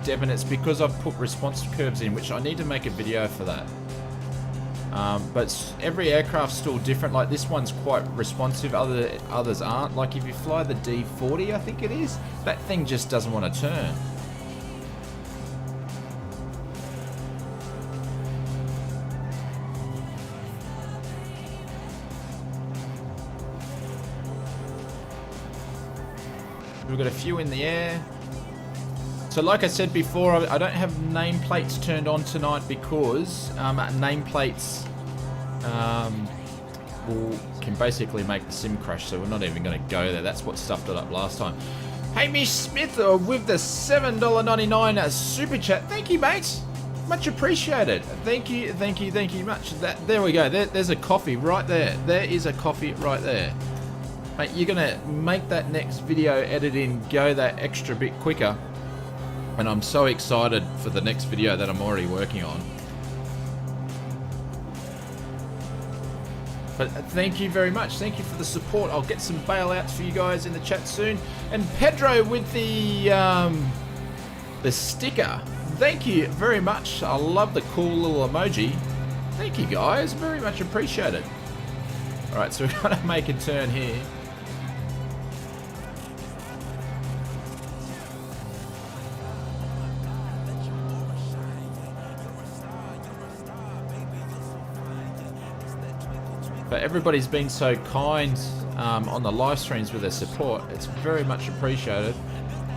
Devin, it's because I've put response curves in, which I need to make a video for that. But every aircraft's still different. Like this one's quite responsive, others aren't. Like if you fly the D40, I think it is, that thing just doesn't want to turn. We've got a few in the air. So like I said before, I don't have nameplates turned on tonight because nameplates can basically make the sim crash, so we're not even going to go there. That's what stuffed it up last time. Hamish Smith with the $7.99 super chat. Thank you, mate. Much appreciated. Thank you much. There we go. There's a coffee right there. There is a coffee right there. Mate, you're going to make that next video editing go that extra bit quicker. And I'm so excited for the next video that I'm already working on. But thank you very much. Thank you for the support. I'll get some bailouts for you guys in the chat soon. And Pedro with the sticker. Thank you very much. I love the cool little emoji. Thank you guys. Very much appreciated. Alright, so we're going to make a turn here. But everybody's been so kind on the live streams with their support. It's very much appreciated.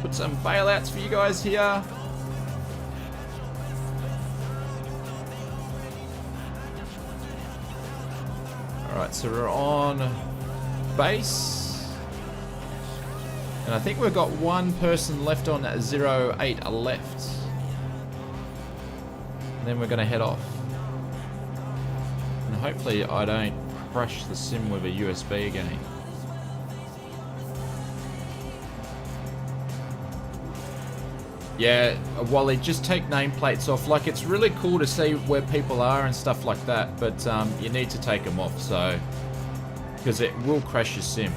Put some bailouts for you guys here. Alright, so we're on base. And I think we've got one person left on 08 left. And then we're going to head off. And hopefully I don't crush the sim with a USB again. Yeah, Wally, just take nameplates off. Like, it's really cool to see where people are and stuff like that, but you need to take them off, so because it will crash your sim.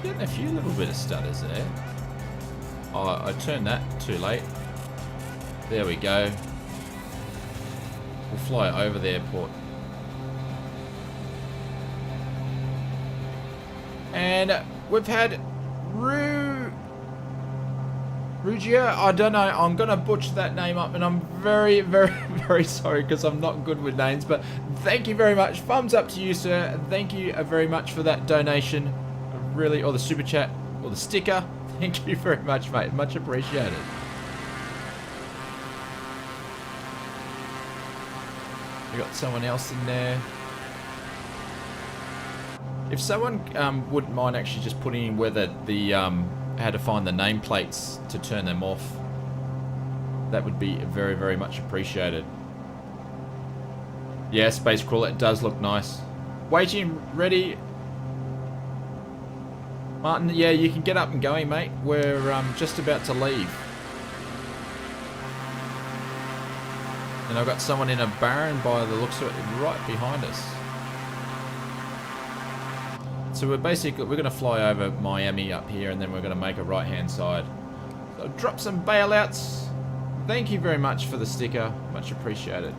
Getting a few little bit of stutters there. Oh, I turned that too late. There we go. We'll fly over the airport. And we've had Rugia, I don't know. I'm going to butcher that name up, and I'm very, very, very sorry because I'm not good with names. But thank you very much. Thumbs up to you, sir. Thank you very much for that donation. Really, or the super chat, or the sticker. Thank you very much, mate. Much appreciated. We got someone else in there. If someone wouldn't mind actually just putting in whether the how to find the nameplates to turn them off, that would be very, very much appreciated. Yeah, Space Crawler, it does look nice. Waiting, ready. Martin, yeah, you can get up and going, mate. We're just about to leave. And I've got someone in a barren by the looks of it right behind us. So we're going to fly over Miami up here, and then we're going to make a right-hand side. So drop some bailouts. Thank you very much for the sticker. Much appreciated.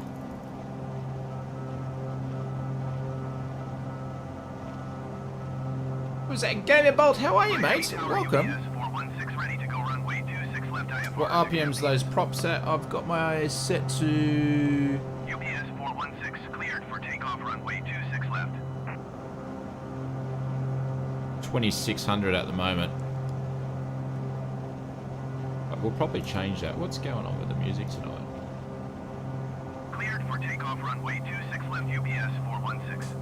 Who's that? Gamer Bolt, how are you, mate? Welcome. What RPMs are those props at? I've got my set to... UPS 416 cleared for takeoff runway 26 left. 2600 at the moment. But we'll probably change that. What's going on with the music tonight? Cleared for takeoff runway 26 left, UPS 416.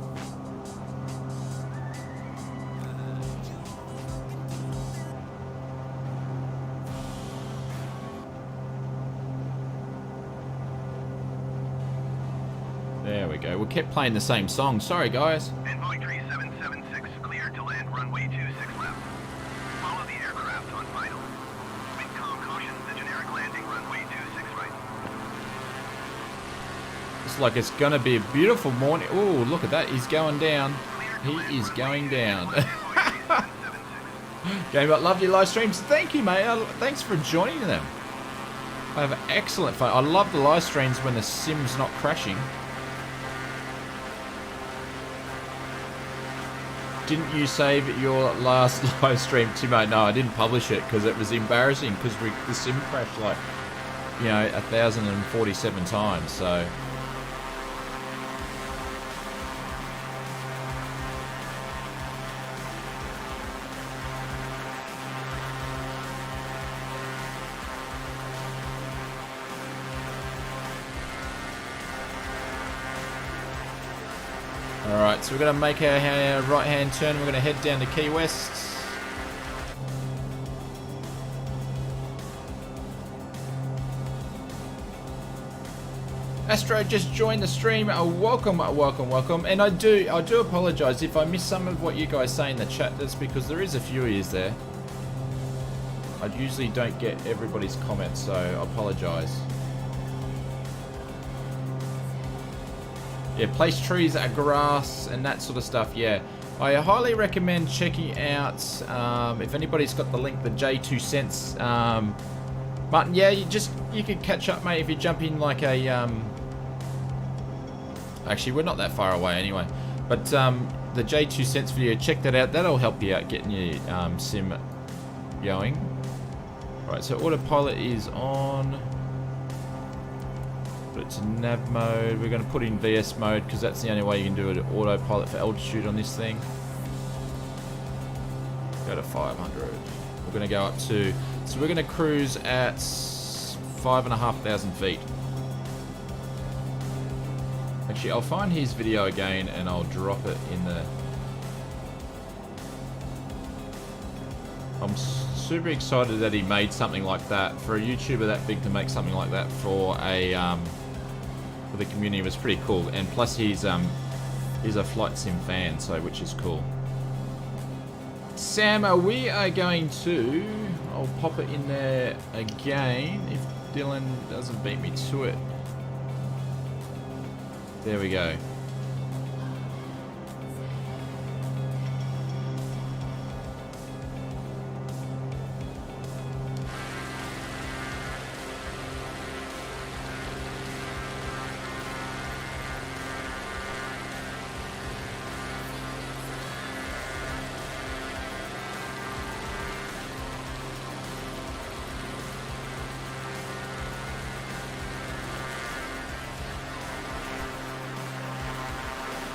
There we go. We kept playing the same song. Sorry, guys. Envoy 3776 cleared to land runway 26 left. Follow the aircraft on final. Windcom cautions the generic landing runway 26 right. It's like it's going to be a beautiful morning. Oh, look at that. He's going down. He is going down. Gamebot, love your live streams. Thank you, mate. Thanks for joining them. I have excellent fun. I love the live streams when the sim's not crashing. Didn't you save your last live stream, Timo? No, I didn't publish it because it was embarrassing because the sim crashed like, 1,047 times, so... Alright, so we're going to make our right-hand turn. We're going to head down to Key West. Astro just joined the stream. Welcome, welcome, welcome. And I do apologise if I miss some of what you guys say in the chat. That's because there is a few ears there. I usually don't get everybody's comments, so I apologise. Yeah, place trees, grass, and that sort of stuff, yeah. I highly recommend checking out, if anybody's got the link, the J2 Cents. Martin, yeah, you could catch up, mate, if you jump in like a... Actually, we're not that far away anyway. But the J2 Cents video, check that out. That'll help you out getting your sim going. Right, so autopilot is on. Put it to nav mode. We're going to put in VS mode because that's the only way you can do it. Autopilot for altitude on this thing. Go to 500. We're going to go up to... So we're going to cruise at 5,500 feet. Actually, I'll find his video again and I'll drop it in the... I'm super excited that he made something like that. For a YouTuber that big to make something like that for a for the community was pretty cool. And plus he's a flight sim fan, so which is cool. Sam, we are going to... I'll pop it in there again if Dylan doesn't beat me to it. There we go.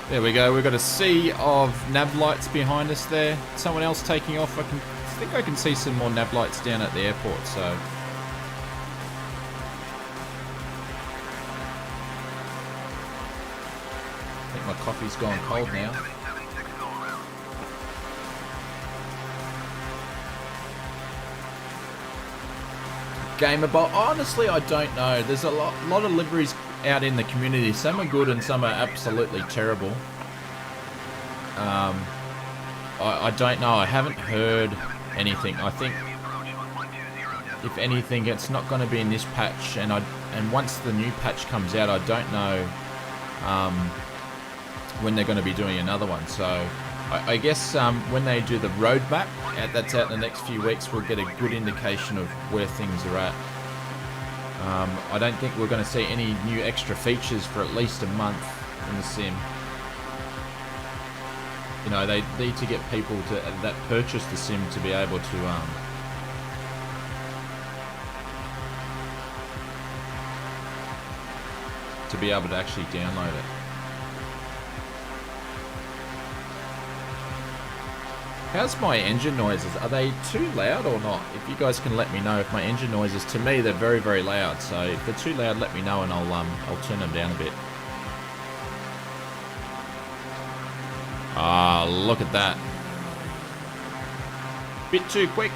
There we go. We've got a sea of nav lights behind us there. Someone else taking off. I think I can see some more nav lights down at the airport. So I think my coffee's gone cold now. Gamerbot. Honestly, I don't know. There's a lot of liveries out in the community. Some are good and some are absolutely terrible. I don't know. I haven't heard anything. I think if anything, it's not going to be in this patch. And once the new patch comes out, I don't know when they're going to be doing another one. So I guess when they do the roadmap that's out in the next few weeks, we'll get a good indication of where things are at. I don't think we're going to see any new extra features for at least a month in the sim. You know, they need to get people that purchase the sim to be able to actually download it. How's my engine noises? Are they too loud or not? If you guys can let me know if my engine noises, to me they're very, very loud. So if they're too loud, let me know and I'll turn them down a bit. Ah, look at that. Bit too quick.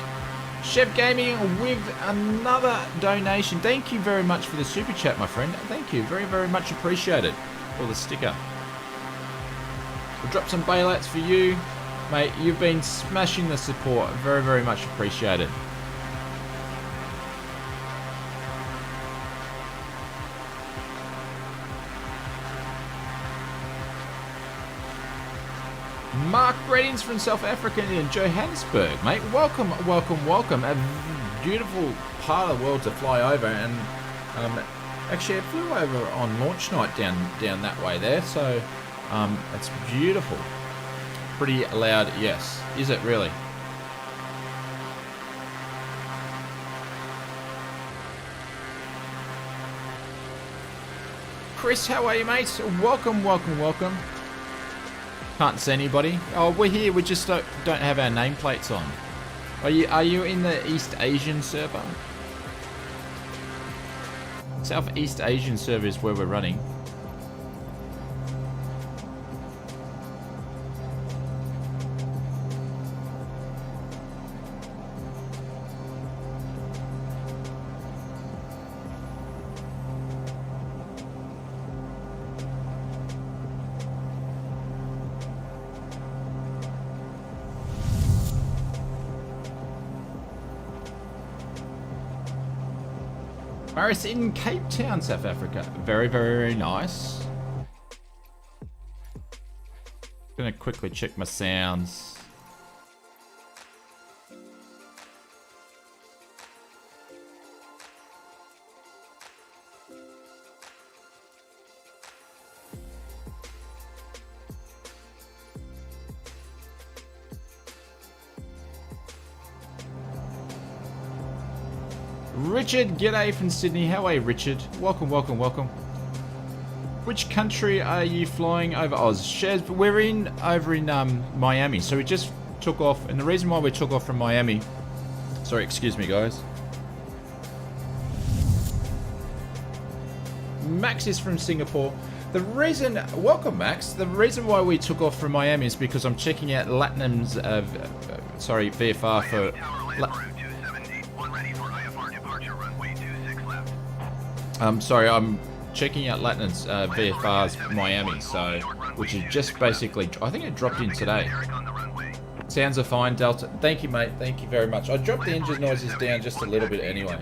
Chef Gaming with another donation. Thank you very much for the super chat, my friend. Thank you. Very, very much appreciated for the sticker. We'll drop some bailouts for you. Mate, you've been smashing the support. Very, very much appreciated. Mark, greetings from South Africa in Johannesburg, mate. Welcome, welcome, welcome. A beautiful part of the world to fly over, and actually I flew over on launch night down that way there, so it's beautiful. Pretty loud, yes. Is it really? Chris, how are you, mate? Welcome, welcome, welcome. Can't see anybody. Oh, we're here. We just don't have our nameplates on. Are you in the East Asian server? Southeast Asian server is where we're running. Paris in Cape Town, South Africa. Very, very, very nice. Gonna quickly check my sounds. Richard, g'day from Sydney. How are you, Richard? Welcome, welcome, welcome. Which country are you flying over? Oz. Shez, we're over in Miami. So we just took off, and the reason why we took off from Miami, sorry, excuse me, guys. Max is from Singapore. The reason, welcome, Max. The reason why we took off from Miami is because I'm checking out Latinum's, VFR for. I'm checking out Latinum's VFR's Miami, so which is just basically, I think it dropped in today. Sounds are fine, Delta. Thank you, mate. Thank you very much. I dropped the engine noises down just a little bit anyway.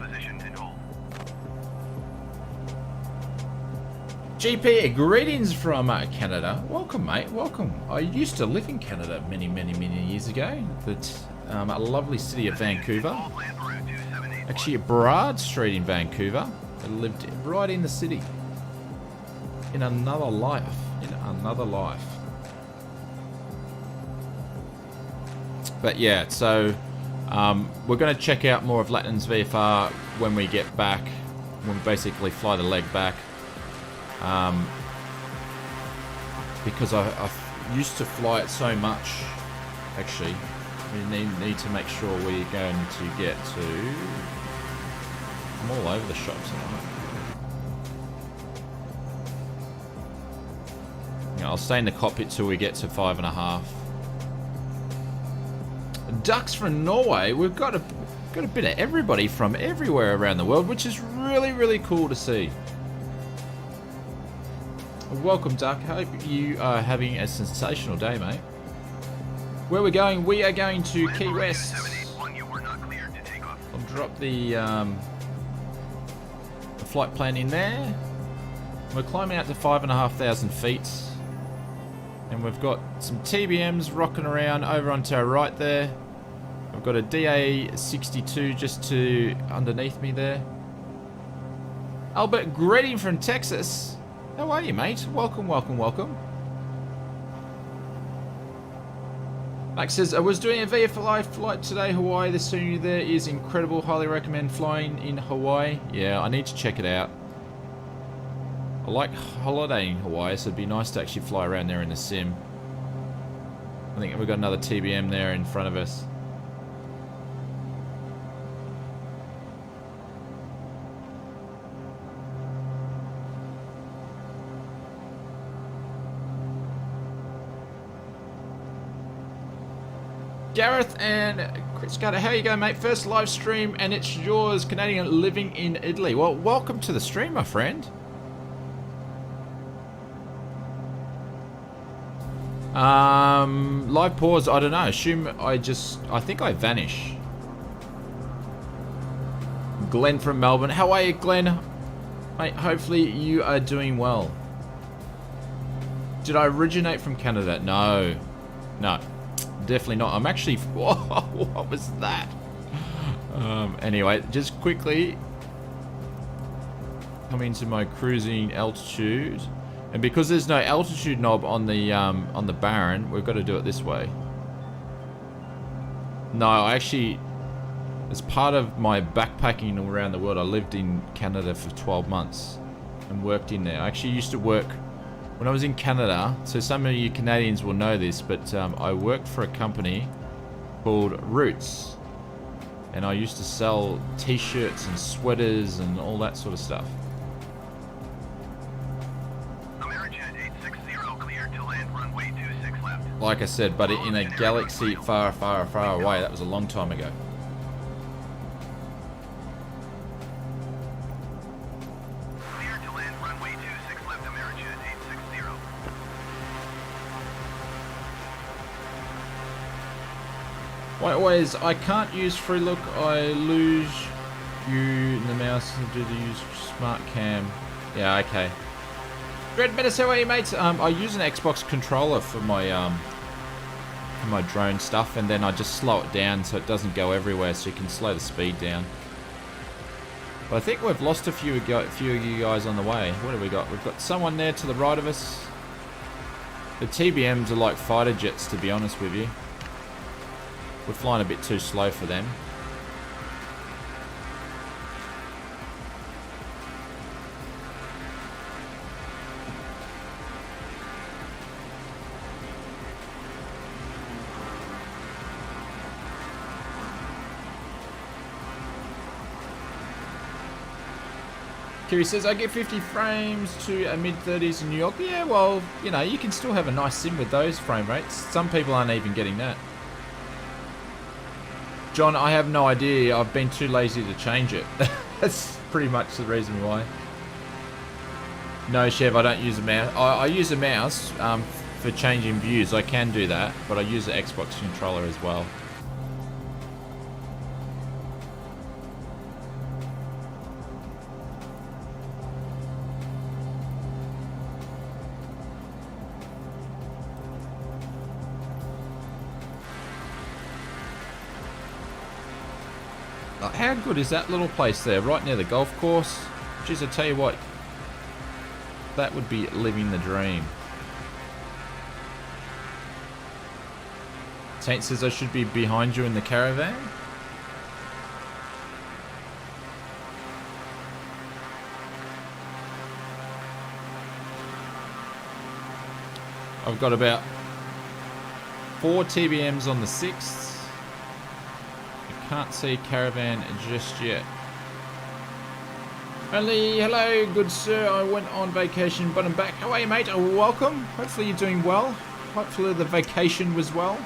GP, greetings from Canada. Welcome, mate. Welcome. I used to live in Canada many, many, many years ago. That's a lovely city of Vancouver. Actually, at Burrard Street in Vancouver. I lived right in the city. In another life. In another life. But yeah, so we're going to check out more of Latinum's VFR when we get back. When we basically fly the leg back. because I used to fly it so much. Actually, we need to make sure we're going to get to... I'm all over the shop tonight. Yeah, I'll stay in the cockpit till we get to 5.5. Ducks from Norway. We've got a bit of everybody from everywhere around the world, which is really, really cool to see. Welcome, Duck. Hope you are having a sensational day, mate. Where we're going, we are going to Key West. I'll drop the flight plan in there. We're climbing out to 5,500 feet. And we've got some TBMs rocking around over onto our right there. I've got a DA62 just to underneath me there. Albert, greeting from Texas. How are you, mate? Welcome, welcome, welcome. Max says, I was doing a VFLI flight today, Hawaii. The scenery there is incredible. Highly recommend flying in Hawaii. Yeah, I need to check it out. I like holidaying in Hawaii, so it'd be nice to actually fly around there in the sim. I think we've got another TBM there in front of us. Gareth and Chris Carter, how you going, mate? First live stream, and it's yours, Canadian living in Italy. Well, welcome to the stream, my friend. Live pause, I don't know. Assume I think I vanish. Glenn from Melbourne. How are you, Glenn? Mate, hopefully you are doing well. Did I originate from Canada? No. No. Definitely not. I'm actually... Whoa, what was that? Anyway, just quickly come into my cruising altitude. And because there's no altitude knob on the Baron, we've got to do it this way. No, I actually, as part of my backpacking around the world, I lived in Canada for 12 months and worked in there. I actually used to work when I was in Canada. So some of you Canadians will know this, but I worked for a company called Roots. And I used to sell t-shirts and sweaters and all that sort of stuff. Like I said, but in a galaxy far, far, far away. That was a long time ago. Clear to land runway 26 left, Amerijet 860. Why always? I can't use free look. I lose you in the mouse and do the use smart cam. Yeah, okay. Red Menace, how are you, mates? I use an Xbox controller for my drone stuff, and then I just slow it down so it doesn't go everywhere, so you can slow the speed down. But I think we've lost a few of you guys on the way. What have we got? We've got someone there to the right of us. The TBMs are like fighter jets, to be honest with you. We're flying a bit too slow for them. Kiri says, I get 50 frames to a mid-30s in New York. Yeah, well, you know, you can still have a nice sim with those frame rates. Some people aren't even getting that. John, I have no idea. I've been too lazy to change it. That's pretty much the reason why. No, Chev, I don't use a mouse. I use a mouse for changing views. I can do that, but I use the Xbox controller as well. How good is that little place there, right near the golf course? Jeez, I tell you what, that would be living the dream. Saint says I should be behind you in the caravan. I've got about 4 TBMs on the 6th. I can't see Caravan just yet. Only, hello, good sir. I went on vacation, but I'm back. How are you, mate? Welcome. Hopefully you're doing well. Hopefully the vacation was well.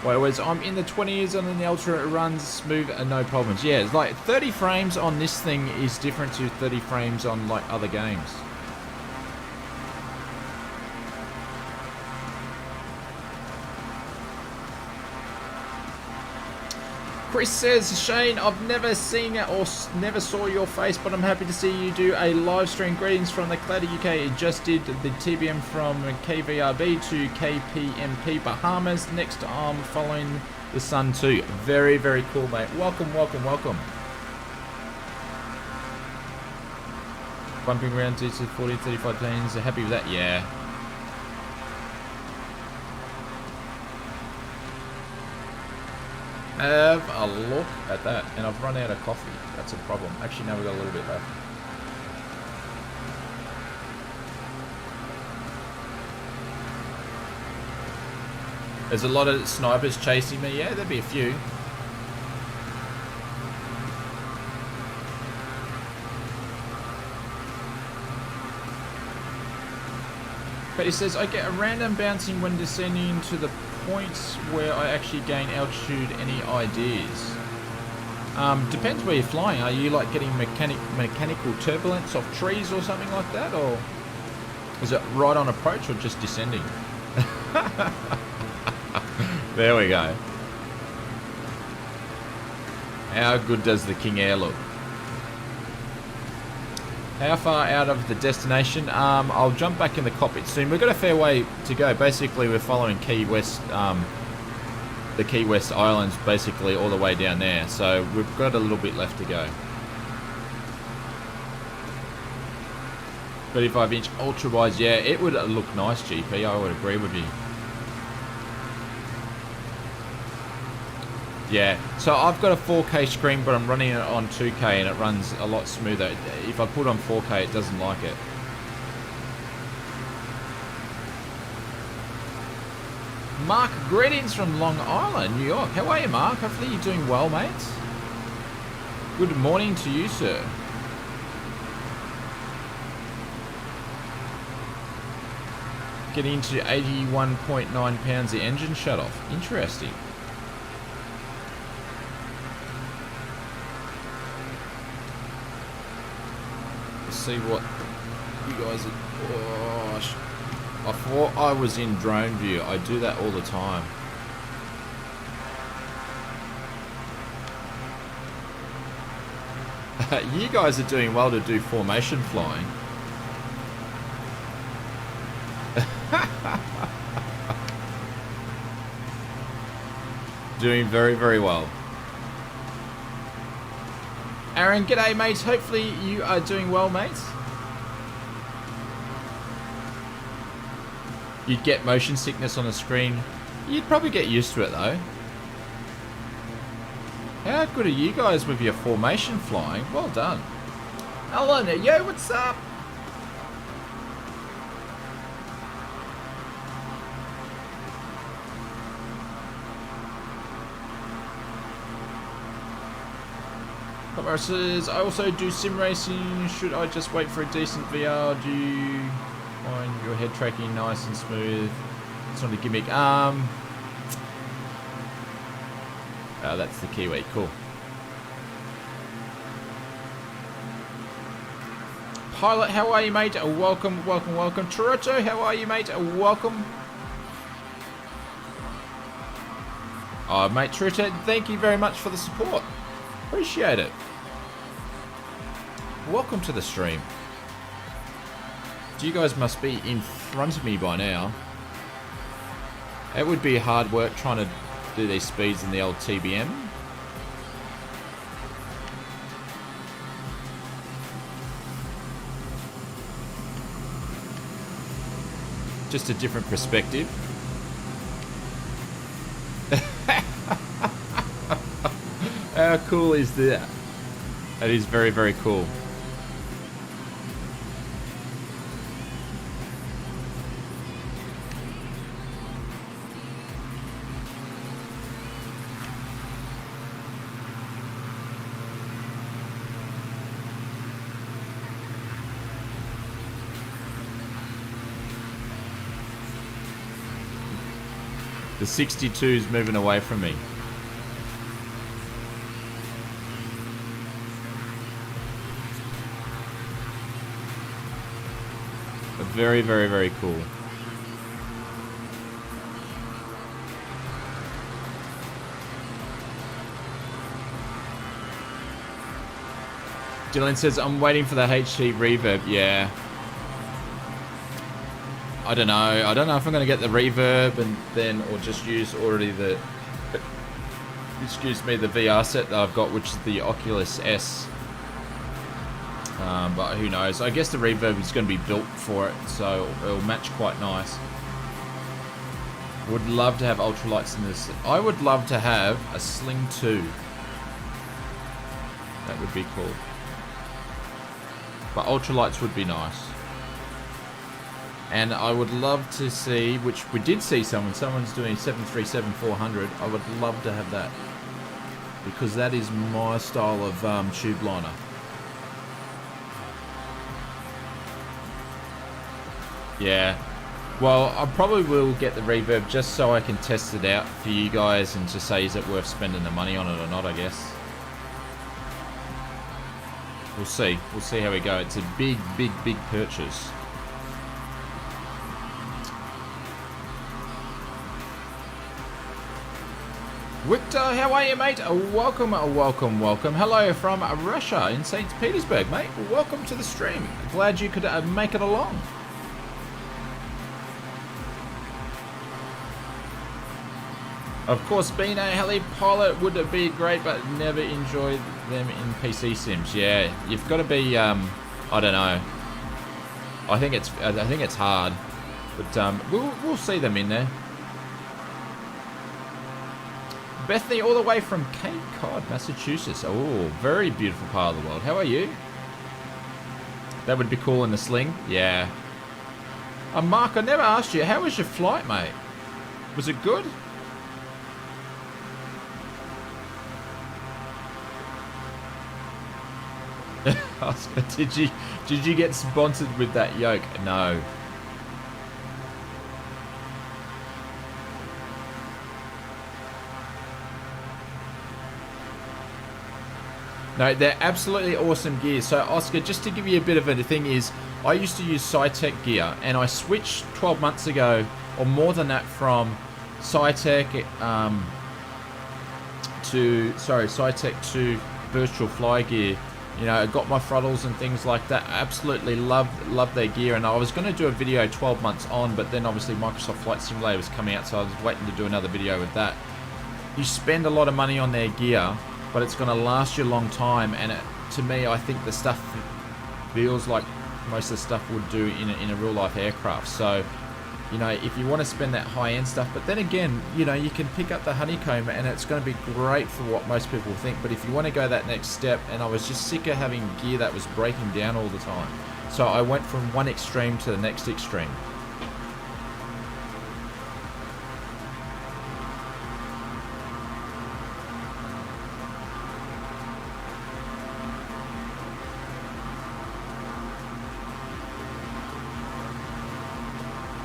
Whereas I'm in the 20s and in the Ultra it runs smooth and no problems. Yeah, it's like 30 frames on this thing is different to 30 frames on like other games. Chris says, Shane, I've never seen it or never saw your face, but I'm happy to see you do a live stream. Greetings from the Cladder UK. It just did the TBM from KVRB to KPMP Bahamas. Next, I'm following the sun too. Very, very cool, mate. Welcome, welcome, welcome. Bumping around to 40, 35 planes. Happy with that? Yeah. Have a look at that, and I've run out of coffee. That's a problem. Actually, now we've got a little bit left. There's a lot of snipers chasing me. Yeah, there'd be a few. But he says, I get a random bouncing when descending to the points where I actually gain altitude. Any ideas? Depends where you're flying. Are you like getting mechanical turbulence off trees or something like that? Or is it right on approach or just descending? There we go. How good does the King Air look? How far out of the destination? I'll jump back in the cockpit soon. We've got a fair way to go. Basically, we're following Key West, the Key West Islands, basically all the way down there. So we've got a little bit left to go. 35-inch ultra wide, yeah, it would look nice, GP. I would agree with you. Yeah, so I've got a 4K screen, but I'm running it on 2K and it runs a lot smoother. If I put on 4K, it doesn't like it. Mark, greetings from Long Island, New York. How are you, Mark? Hopefully you're doing well, mate. Good morning to you, sir. Getting to 81.9 pounds the engine shut off. Interesting. See what you guys are. Oh, I thought I was in drone view. I do that all the time. You guys are doing well to do formation flying. Doing very, very well. Aaron, g'day, mates. Hopefully you are doing well, mates. You'd get motion sickness on a screen. You'd probably get used to it, though. How good are you guys with your formation flying? Well done. Alan, yo, what's up? Says, I also do sim racing. Should I just wait for a decent VR? Do you find your head tracking nice and smooth? It's not a gimmick. That's the Kiwi. Cool. Pilot, how are you, mate? Welcome, welcome, welcome. Toronto, how are you, mate? Welcome. Oh, mate, Toronto, thank you very much for the support. Appreciate it. Welcome to the stream. You guys must be in front of me by now. It would be hard work trying to do these speeds in the old TBM. Just a different perspective. How cool is that? That is very, very cool. The 62 is moving away from me. But very, very, very cool. Dylan says, I'm waiting for the HT reverb. Yeah. I don't know. I don't know if I'm going to get the reverb and then, or just use already the, excuse me, the VR set that I've got, which is the Oculus S. But who knows? I guess the reverb is going to be built for it, so it'll match quite nice. Would love to have ultralights in this. I would love to have a Sling 2. That would be cool. But ultralights would be nice. And I would love to see, which we did see someone's doing 737-400. I would love to have that. Because that is my style of tube liner. Yeah. Well, I probably will get the reverb just so I can test it out for you guys and to say is it worth spending the money on it or not, I guess. We'll see. We'll see how we go. It's a big, big, big purchase. Victor, how are you, mate? Welcome, welcome, welcome. Hello from Russia in St. Petersburg, mate. Welcome to the stream. Glad you could make it along. Of course, being a heli pilot would be great, but never enjoyed them in PC sims. Yeah, you've got to be. I don't know. I think it's hard, but we'll see them in there. Bethany, all the way from Cape Cod, Massachusetts. Oh, very beautiful part of the world. How are you? That would be cool in the Sling. Yeah. Mark, I never asked you. How was your flight, mate? Was it good? Oscar, did you get sponsored with that yoke? No. No, they're absolutely awesome gear. So, Oscar, just to give you a bit of a thing is, I used to use Cytec gear, and I switched 12 months ago, or more than that, from Cytec Cytec to Virtual Fly gear. You know, I got my throttles and things like that. I absolutely love their gear, and I was going to do a video 12 months on, but then obviously Microsoft Flight Simulator was coming out, so I was waiting to do another video with that. You spend a lot of money on their gear, but it's going to last you a long time, and to me, I think the stuff feels like most of the stuff would do in a real life aircraft. So, you know, if you want to spend that high end stuff, but then again, you know, you can pick up the Honeycomb, and it's going to be great for what most people think. But if you want to go that next step, and I was just sick of having gear that was breaking down all the time, so I went from one extreme to the next extreme.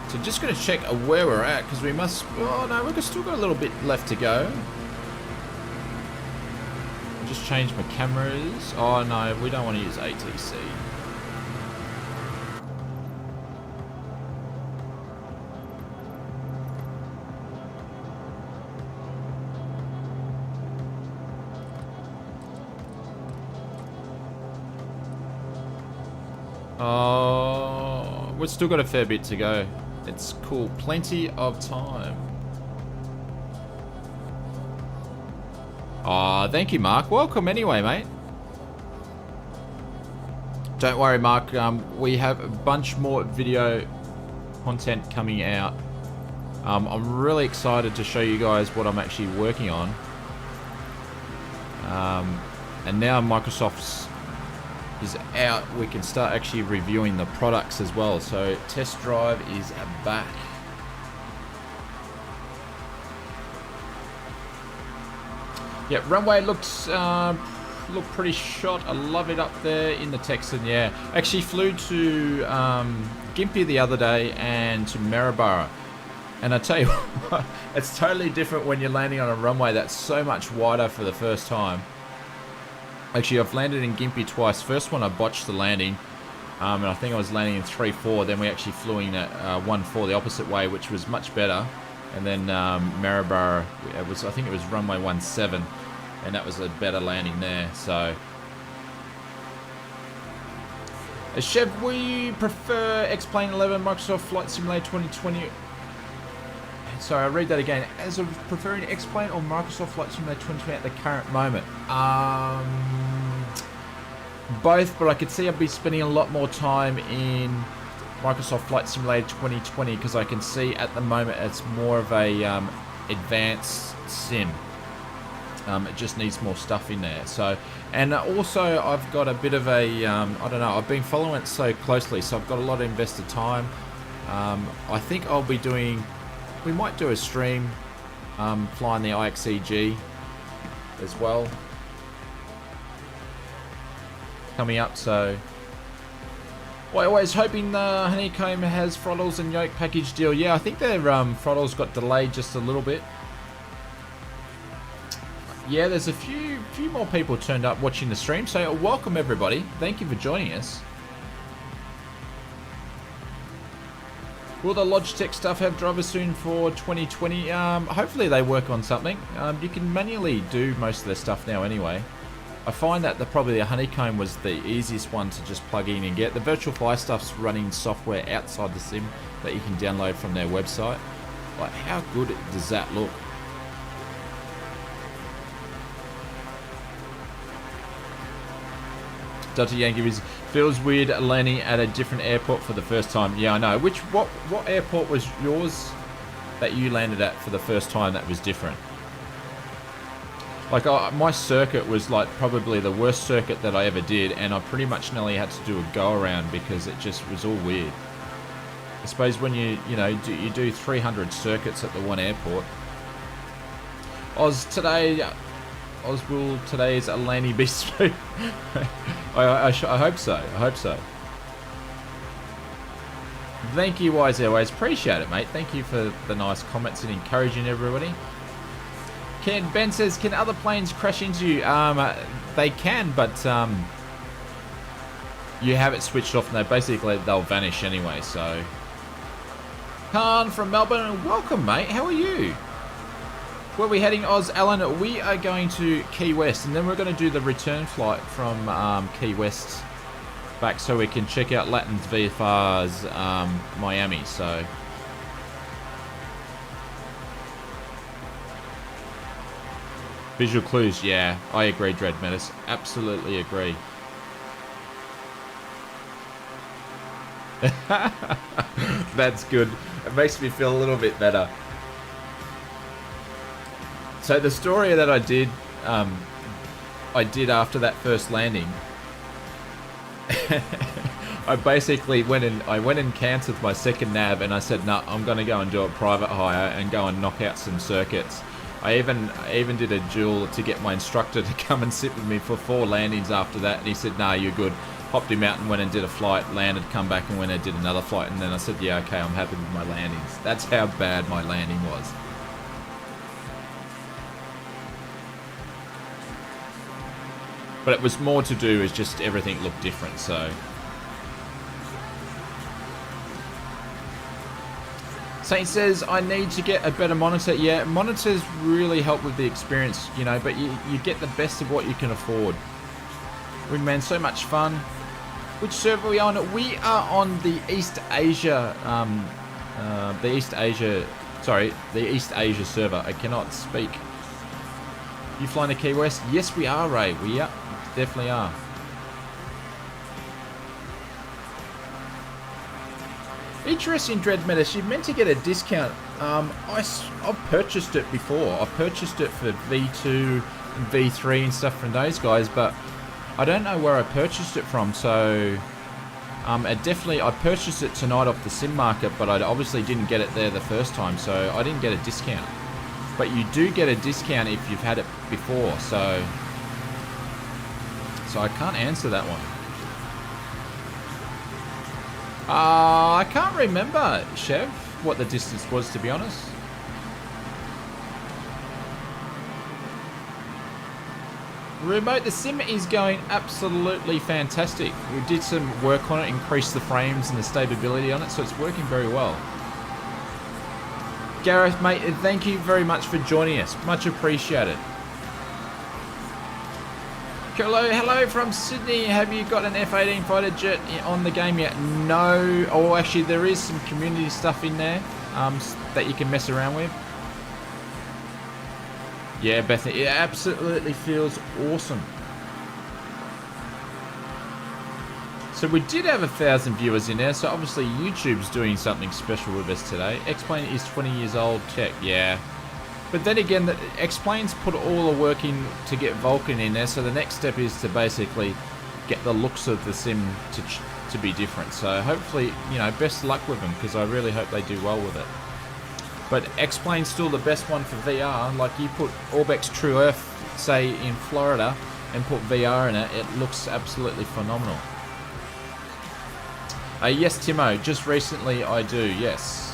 So just going to check where we're at, because we must... Oh no, we've still got a little bit left to go. I'll just change my cameras. Oh no, we don't want to use ATC. Oh, we've still got a fair bit to go. It's cool. Plenty of time. Aw, thank you, Mark. Welcome anyway, mate. Don't worry, Mark. We have a bunch more video content coming out. I'm really excited to show you guys what I'm actually working on. And now Microsoft's is out, we can start actually reviewing the products as well. So test drive is back. Yeah, runway looks look pretty shot. I love it up there in the Texan. Yeah, actually flew to Gympie the other day and to Maryborough, and I tell you what, it's totally different when you're landing on a runway that's so much wider for the first time. Actually, I've landed in Gympie twice. First one I botched the landing, and I think I was landing in 3-4. Then we actually flew in at 1-4 the opposite way, which was much better. And then Maryborough, I think it was runway 17, and that was a better landing there. So, Chev, we prefer X-Plane 11 Microsoft Flight Simulator 2020. Sorry, I'll read that again. As of preferring X-Plane or Microsoft Flight Simulator 2020 at the current moment? Both, but I could see I'd be spending a lot more time in Microsoft Flight Simulator 2020 because I can see at the moment it's more of a advanced sim. It just needs more stuff in there. So, and also I've got a bit of a, I don't know, I've been following it so closely, so I've got a lot of invested time. I think I'll be doing, we might do a stream flying the IXEG as well coming up. So well, always hoping the Honeycomb has throttles and yoke package deal. Yeah, I think their throttles got delayed just a little bit. Yeah, there's a few more people turned up watching the stream, so welcome everybody. Thank you for joining us. Will the Logitech stuff have drivers soon for 2020? Hopefully they work on something. You can manually do most of their stuff now anyway. I find that probably the Honeycomb was the easiest one to just plug in and get. The Virtual Fly stuff's running software outside the sim that you can download from their website. Like, how good does that look? Dr. Yankee feels weird landing at a different airport for the first time. Yeah, I know. What airport was yours that you landed at for the first time that was different? Like, my circuit was like probably the worst circuit that I ever did, and I pretty much nearly had to do a go around because it just was all weird. I suppose when you do 300 circuits at the one airport. Oswald today's a landing be smooth. I hope so. I hope so. Thank you, Wise Airways. Appreciate it, mate. Thank you for the nice comments and encouraging everybody. Ben says, can other planes crash into you? They can, but you have it switched off and they'll vanish anyway. So, Khan from Melbourne, welcome, mate. How are you? Where are we heading, Oz Alan? We are going to Key West, and then we're going to do the return flight from Key West back so we can check out Latin's VFR's Miami. So, visual clues, yeah, I agree, Dread Menace. Absolutely agree. That's good. It makes me feel a little bit better. So the story that I did after that first landing, I basically went and cancelled my second nav, and I said, no, I'm going to go and do a private hire and go and knock out some circuits. I even did a duel to get my instructor to come and sit with me for 4 landings after that, and he said, nah, you're good. Hopped him out and went and did a flight, landed, come back and went and did another flight, and then I said, yeah, okay, I'm happy with my landings. That's how bad my landing was. But it was more to do as just everything looked different, so. Saint says, I need to get a better monitor. Yeah, monitors really help with the experience, but you get the best of what you can afford. Wingman, so much fun. Which server are we on? We are on the East Asia, the East Asia server. I cannot speak. You flying to Key West? Yes, we are, Ray. We definitely are. Interesting, Dread Menace. You meant to get a discount. I've purchased it before. I've purchased it for V2 and V3 and stuff from those guys, but I don't know where I purchased it from. So I purchased it tonight off the sim market, but I obviously didn't get it there the first time, so I didn't get a discount. But you do get a discount if you've had it before, so I can't answer that one. I can't remember, Chev, what the distance was, to be honest. Remote, the sim is going absolutely fantastic. We did some work on it, increased the frames and the stability on it, so it's working very well. Gareth, mate, thank you very much for joining us. Much appreciated. Hello from Sydney. Have you got an F-18 fighter jet on the game yet? No. Oh, actually, there is some community stuff in there that you can mess around with. Yeah, Bethany, it absolutely feels awesome. So we did have 1,000 viewers in there, so obviously YouTube's doing something special with us today. X-Plane is 20 years old tech, yeah. But then again, X-Plane's put all the work in to get Vulcan in there, so the next step is to basically get the looks of the sim to be different. So hopefully, you know, best luck with them, because I really hope they do well with it. But X-Plane's still the best one for VR. Like, you put Orbex True Earth, say, in Florida, and put VR in it, it looks absolutely phenomenal. Yes, Timo, just recently I do, yes.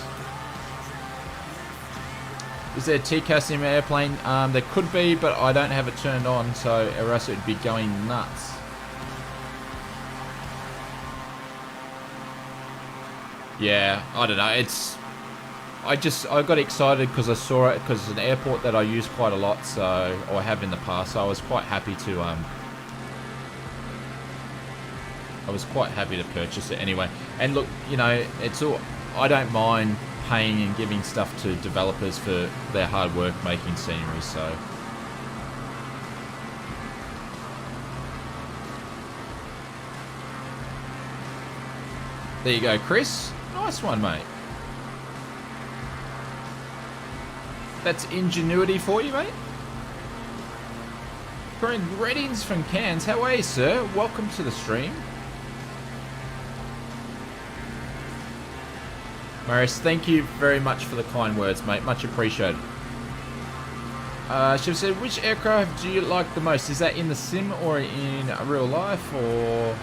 Is there TCAS in my airplane? There could be, but I don't have it turned on, so or else it would be going nuts. Yeah, I don't know. I got excited because I saw it, because it's an airport that I use quite a lot, so, or have in the past, so I was quite happy to purchase it anyway. And look, you know, it's all, I don't mind paying and giving stuff to developers for their hard work making scenery, so. There you go, Chris. Nice one, mate. That's ingenuity for you, mate. Greetings from Cairns. How are you, sir? Welcome to the stream. Marius, thank you very much for the kind words, mate. Much appreciated. She said, which aircraft do you like the most? Is that in the sim or in real life, or...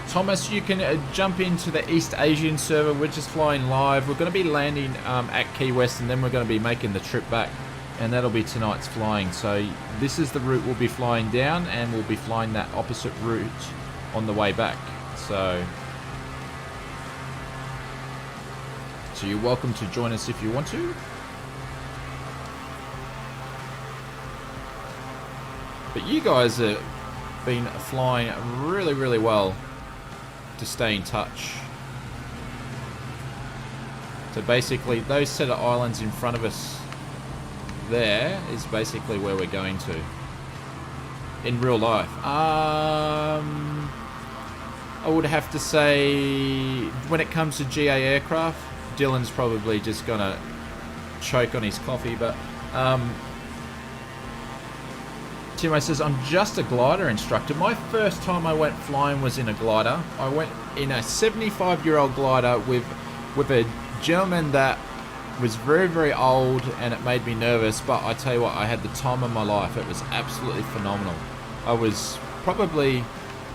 Thomas, you can jump into the East Asian server. We're just flying live. We're going to be landing at Key West, and then we're going to be making the trip back, and that'll be tonight's flying. So this is the route we'll be flying down, and we'll be flying that opposite route on the way back. So you're welcome to join us if you want to. But you guys have been flying really, really well to stay in touch. So basically, those set of islands in front of us there is basically where we're going to in real life. I would have to say, when it comes to GA aircraft, Dylan's probably just gonna choke on his coffee, but Timo says, I'm just a glider instructor. My first time I went flying was in a glider. I went in a 75-year-old glider with a gentleman that was very, very old, and it made me nervous, but I tell you what, I had the time of my life. It was absolutely phenomenal. I was probably,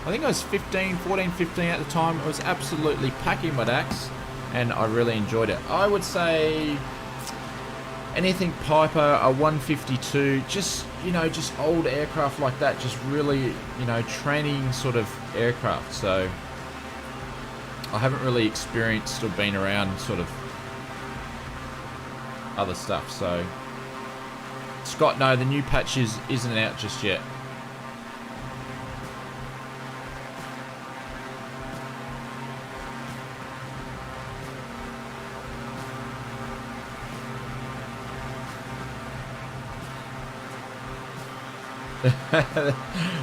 I think I was 14, 15 at the time. I was absolutely packing my dacks, and I really enjoyed it. I would say anything Piper, a 152, just, you know, just old aircraft like that, just really, you know, training sort of aircraft. So I haven't really experienced or been around sort of other stuff. So Scott, no, the new patch isn't out just yet.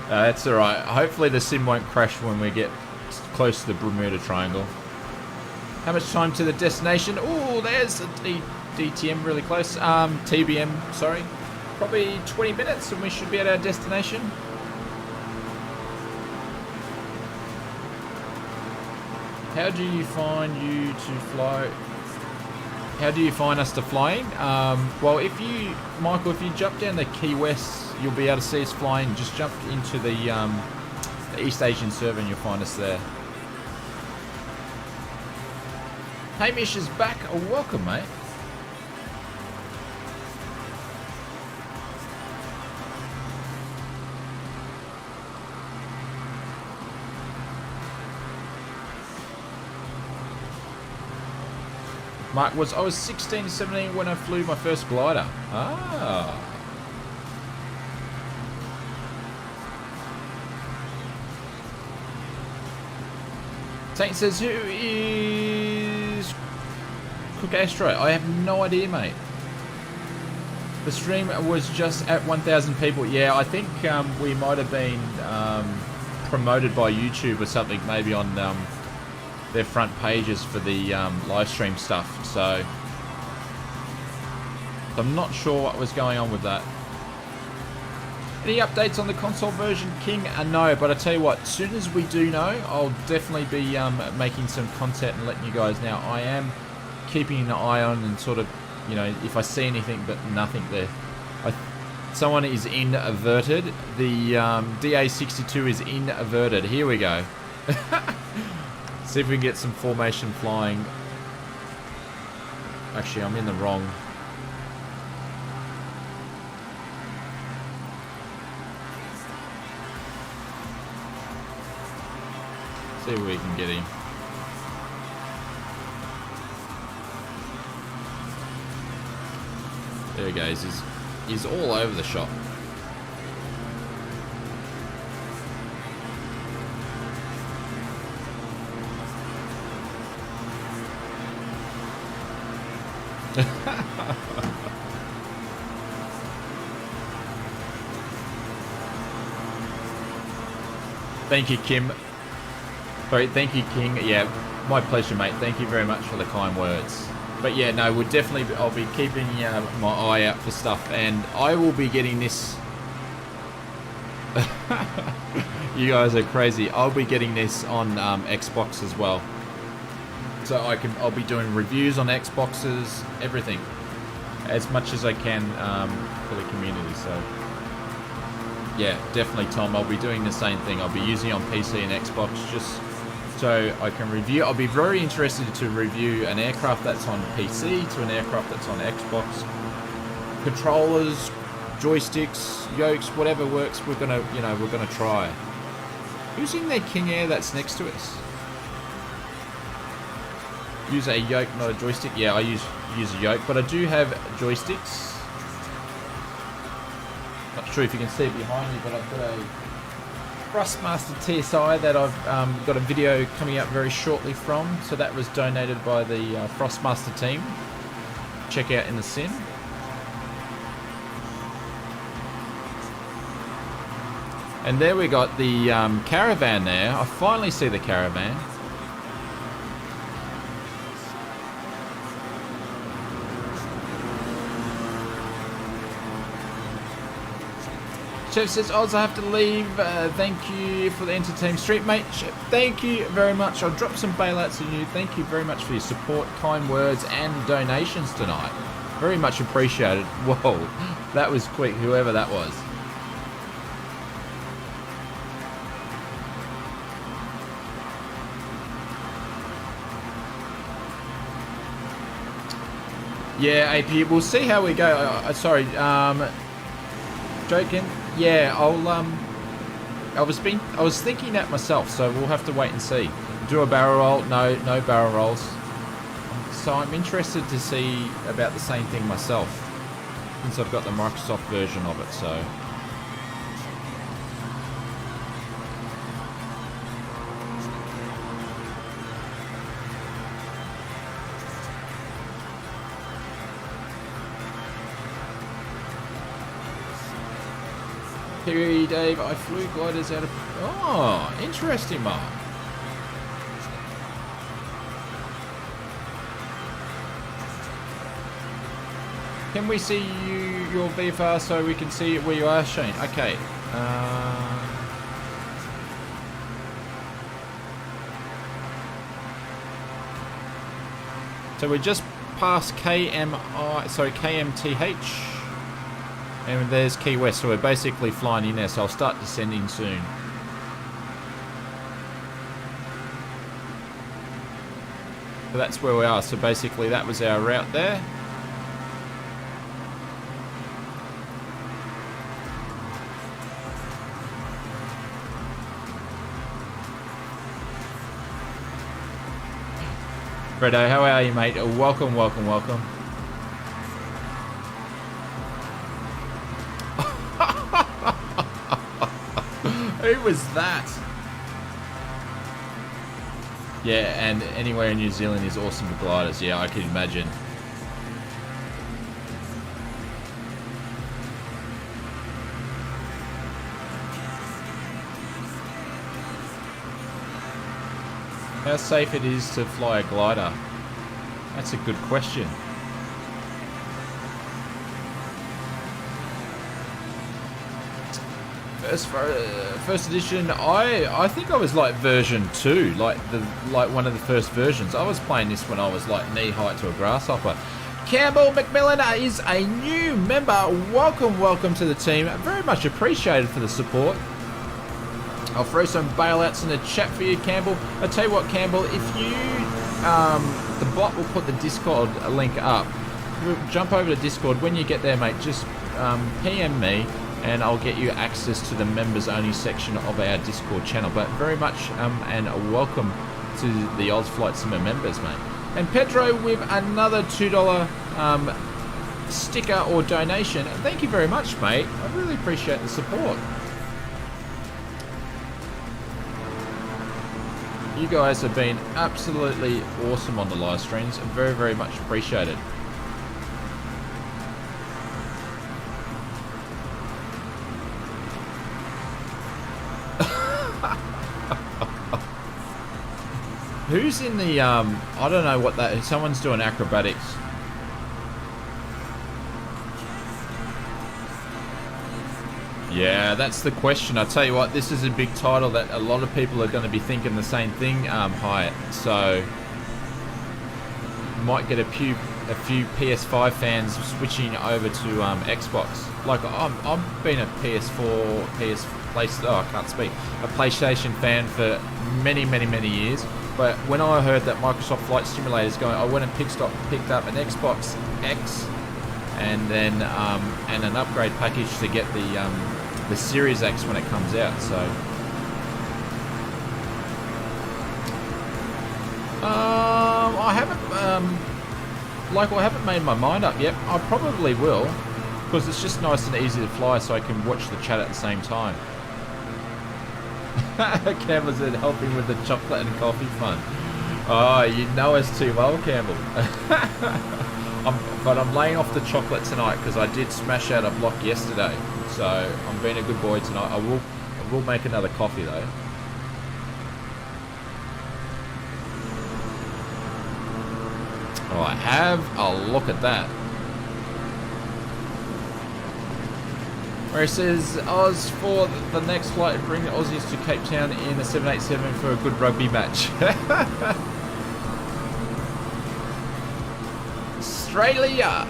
That's alright. Hopefully the sim won't crash when we get close to the Bermuda Triangle. How much time to the destination? Oh, there's a DTM really close. TBM, sorry. Probably 20 minutes and we should be at our destination. How do you find you to fly? How do you find us to flying? Well, if you, Michael, if you jump down the Key West, you'll be able to see us flying. Just jump into the East Asian server and you'll find us there. Hamish is back. Welcome, mate. Mark I was 16, 17 when I flew my first glider. Ah. Saint says, who is Cook Astro? I have no idea, mate. The stream was just at 1,000 people. Yeah, I think we might have been promoted by YouTube or something, maybe on their front pages for the live stream stuff. So I'm not sure what was going on with that. Any updates on the console version, King? No, but I tell you what, as soon as we do know, I'll definitely be making some content and letting you guys know. I am keeping an eye on and sort of, you know, if I see anything but nothing there. Someone is inverted. The DA62 is inverted. Here we go. See if we can get some formation flying. Actually, I'm in the wrong. See if we can get him. There he goes. He's all over the shop. Thank you, Kim. Sorry, thank you, King. Yeah, my pleasure, mate. Thank you very much for the kind words. But yeah, no, we'll definitely. I'll be keeping my eye out for stuff, and I will be getting this. You guys are crazy. I'll be getting this on Xbox as well. So I'll be doing reviews on Xboxes, everything, as much as I can for the community. So yeah, definitely, Tom. I'll be doing the same thing. I'll be using it on PC and Xbox just so I can review. I'll be very interested to review an aircraft that's on PC to an aircraft that's on Xbox. Controllers, joysticks, yokes, whatever works. We're gonna try. Who's in their King Air that's next to us? Use a yoke, not a joystick. Yeah, I use a yoke, but I do have joysticks. Not sure if you can see it behind me, but I've got a Thrustmaster TSI that I've got a video coming out very shortly from. So that was donated by the Thrustmaster team. Check out in the sin. And there we got the caravan there. I finally see the caravan. Chef says, Oz, I have to leave. Thank you for the entertainment stream, mate. Chef, thank you very much. I'll drop some bailouts on you. Thank you very much for your support, kind words, and donations tonight. Very much appreciated. Whoa, that was quick, whoever that was. Yeah, AP, we'll see how we go. Sorry, joking. Yeah, I was thinking that myself, so we'll have to wait and see. Do a barrel roll? No barrel rolls. So I'm interested to see about the same thing myself, since I've got the Microsoft version of it. So. Hey Dave, I flew gliders out of... Oh, interesting, Mark. Can we see your VFR so we can see where you are, Shane? Okay. So we just passed KMTH, and there's Key West. So we're basically flying in there. So I'll start descending soon. So that's where we are. So basically that was our route there. Fredo, how are you, mate? Welcome, welcome, welcome. Who was that? Yeah, and anywhere in New Zealand is awesome for gliders. Yeah, I can imagine. How safe it is to fly a glider? That's a good question. First edition, I think I was like version 2, like one of the first versions. I was playing this when I was like knee height to a grasshopper. Campbell McMillan is a new member. Welcome, welcome to the team. Very much appreciated for the support. I'll throw some bailouts in the chat for you, Campbell. I'll tell you what, Campbell, if you, the bot will put the Discord link up. Jump over to Discord. When you get there, mate, just PM me and I'll get you access to the members only section of our Discord channel. But very much and welcome to the Oz Flight Simmer members, mate. And Pedro with another $2 sticker or donation. Thank you very much, mate. I really appreciate the support. You guys have been absolutely awesome on the live streams. Very, very much appreciated. Who's in the, I don't know what that is. Someone's doing acrobatics. Yeah, that's the question. I tell you what, this is a big title that a lot of people are going to be thinking the same thing, Hyatt. So, might get a few PS5 fans switching over to Xbox. Like I've been a PS4, a PlayStation fan for many, many, many years. But when I heard that Microsoft Flight Simulator is going, I went and picked up an Xbox X, and then and an upgrade package to get the Series X when it comes out. So I haven't made my mind up yet. I probably will, because it's just nice and easy to fly, so I can watch the chat at the same time. Campbell said helping with the chocolate and coffee fun. Oh, you know us too well, Campbell. But I'm laying off the chocolate tonight because I did smash out a block yesterday. So I'm being a good boy tonight. I will make another coffee though. Oh, have a look at that. Where it says Oz for the next flight, bring the Aussies to Cape Town in a 787 for a good rugby match. Australia.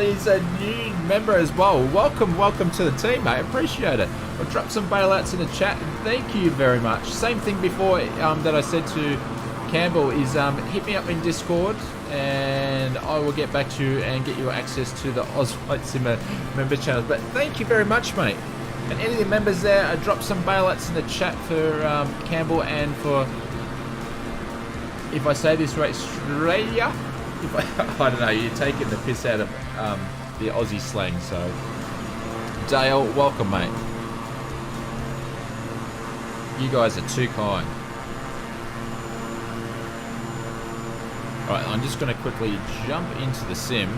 He's a new member as well. Welcome to the team, mate. Appreciate it. I'll drop some bailouts in the chat. Thank you very much. Same thing before that I said to Campbell is hit me up in Discord and I will get back to you and get you access to the Oz Flight Simmer member channels. But thank you very much, mate. And any of the members there, I dropped some bailouts in the chat for Campbell and for, if I say this right, Australia. I don't know, you're taking the piss out of the Aussie slang, so. Dale, welcome, mate. You guys are too kind. Alright, I'm just going to quickly jump into the sim.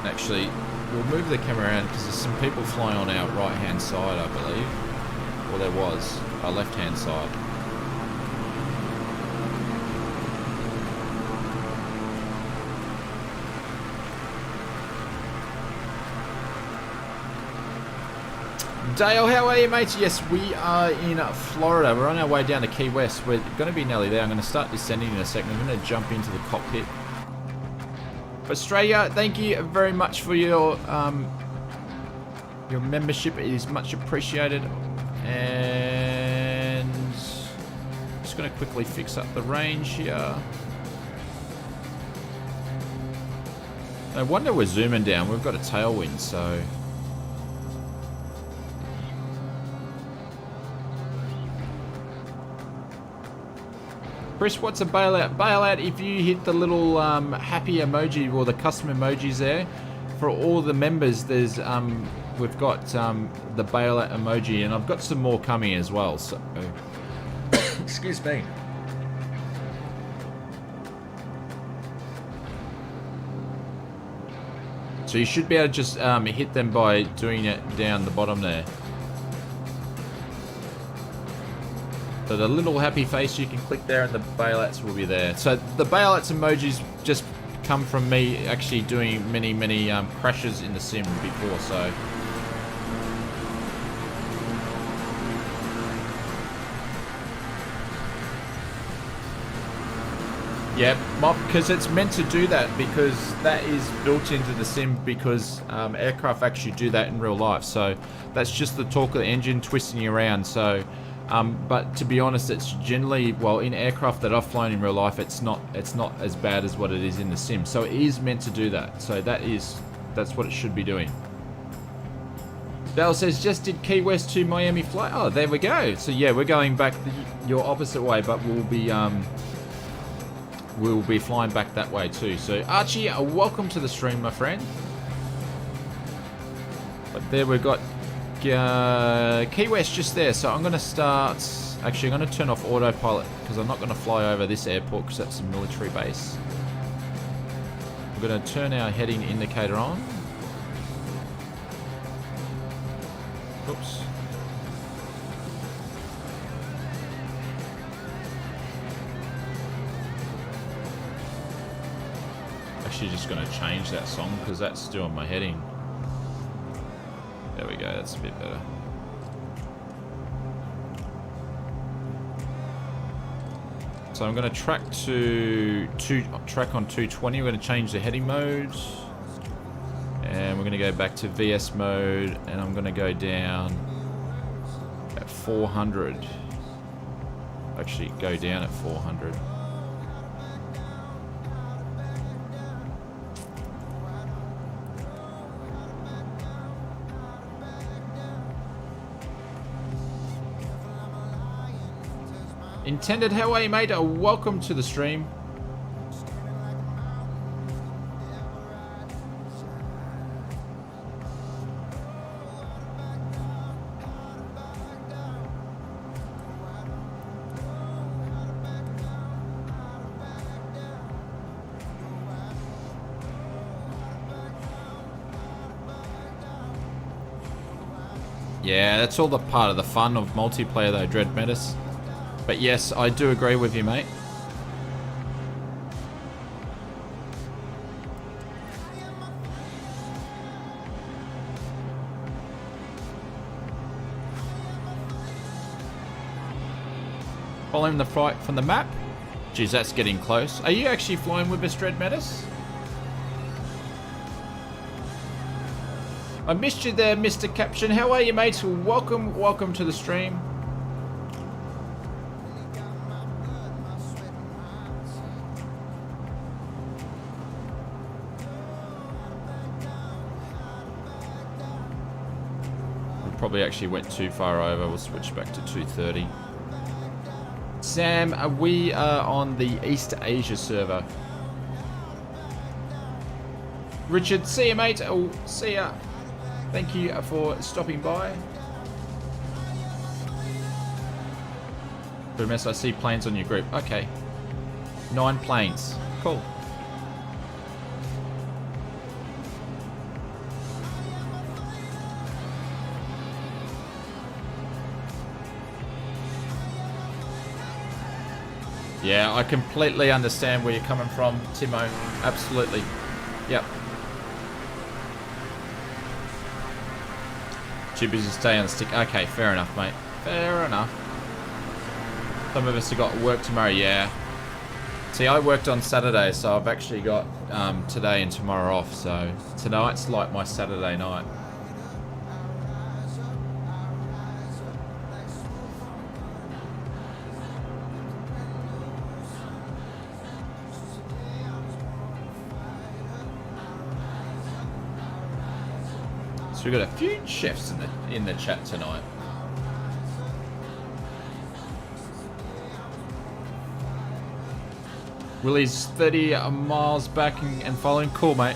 Actually, we'll move the camera around because there's some people flying on our right-hand side, I believe. Well, there was. Our left-hand side. Dale, how are you, mates? Yes, we are in Florida. We're on our way down to Key West. We're going to be nearly there. I'm going to start descending in a second. I'm going to jump into the cockpit. Australia, thank you very much for your membership. It is much appreciated. And just going to quickly fix up the range here. No wonder we're zooming down. We've got a tailwind, so... Chris, what's a bailout? Bailout, if you hit the little happy emoji or the custom emojis there, for all the members, there's we've got the bailout emoji, and I've got some more coming as well. So, excuse me. So you should be able to just hit them by doing it down the bottom there. So the little happy face, you can click there and the bailouts will be there. So the bailouts emojis just come from me actually doing many crashes in the sim before, so... Yeah, because it's meant to do that, because that is built into the sim, because aircraft actually do that in real life. So that's just the torque of the engine twisting you around. So, but to be honest, it's generally, well, in aircraft that I've flown in real life, it's not as bad as what it is in the sim. So it is meant to do that. So that's what it should be doing. Dale says, just did Key West to Miami flight. Oh, there we go. So yeah, we're going back your opposite way, but we'll be flying back that way too. So Archie, welcome to the stream, my friend. But there we've got Key West just there. So I'm going to start... Actually, I'm going to turn off autopilot because I'm not going to fly over this airport because that's a military base. We're going to turn our heading indicator on. Oops. Actually just going to change that song because that's doing my heading. There we go, that's a bit better. So I'm going to track on 220. We're going to change the heading mode. And we're going to go back to VS mode, and I'm going to go down at 400. Actually, go down at 400. Intended, how are you, mate? Welcome to the stream. Yeah, that's all the part of the fun of multiplayer though, Dread Metis. But yes, I do agree with you, mate. Following the flight from the map? Geez, that's getting close. Are you actually flying with us, Dread Metis? I missed you there, Mr. Caption. How are you, mate? Welcome to the stream. We probably actually went too far over. We'll switch back to 230. Sam, we are on the East Asia server. Richard, see you, mate. Oh, see ya. Thank you for stopping by. Good mess, I see planes on your group. Okay. 9 planes. Cool. Yeah, I completely understand where you're coming from, Timo. Absolutely. Yep. Too busy to stay on the stick. Okay, fair enough, mate. Fair enough. Some of us have got work tomorrow, yeah. See, I worked on Saturday, so I've actually got today and tomorrow off, so tonight's like my Saturday night. So we've got a few chefs in the chat tonight. Willie's 30 miles back and following. Cool, mate.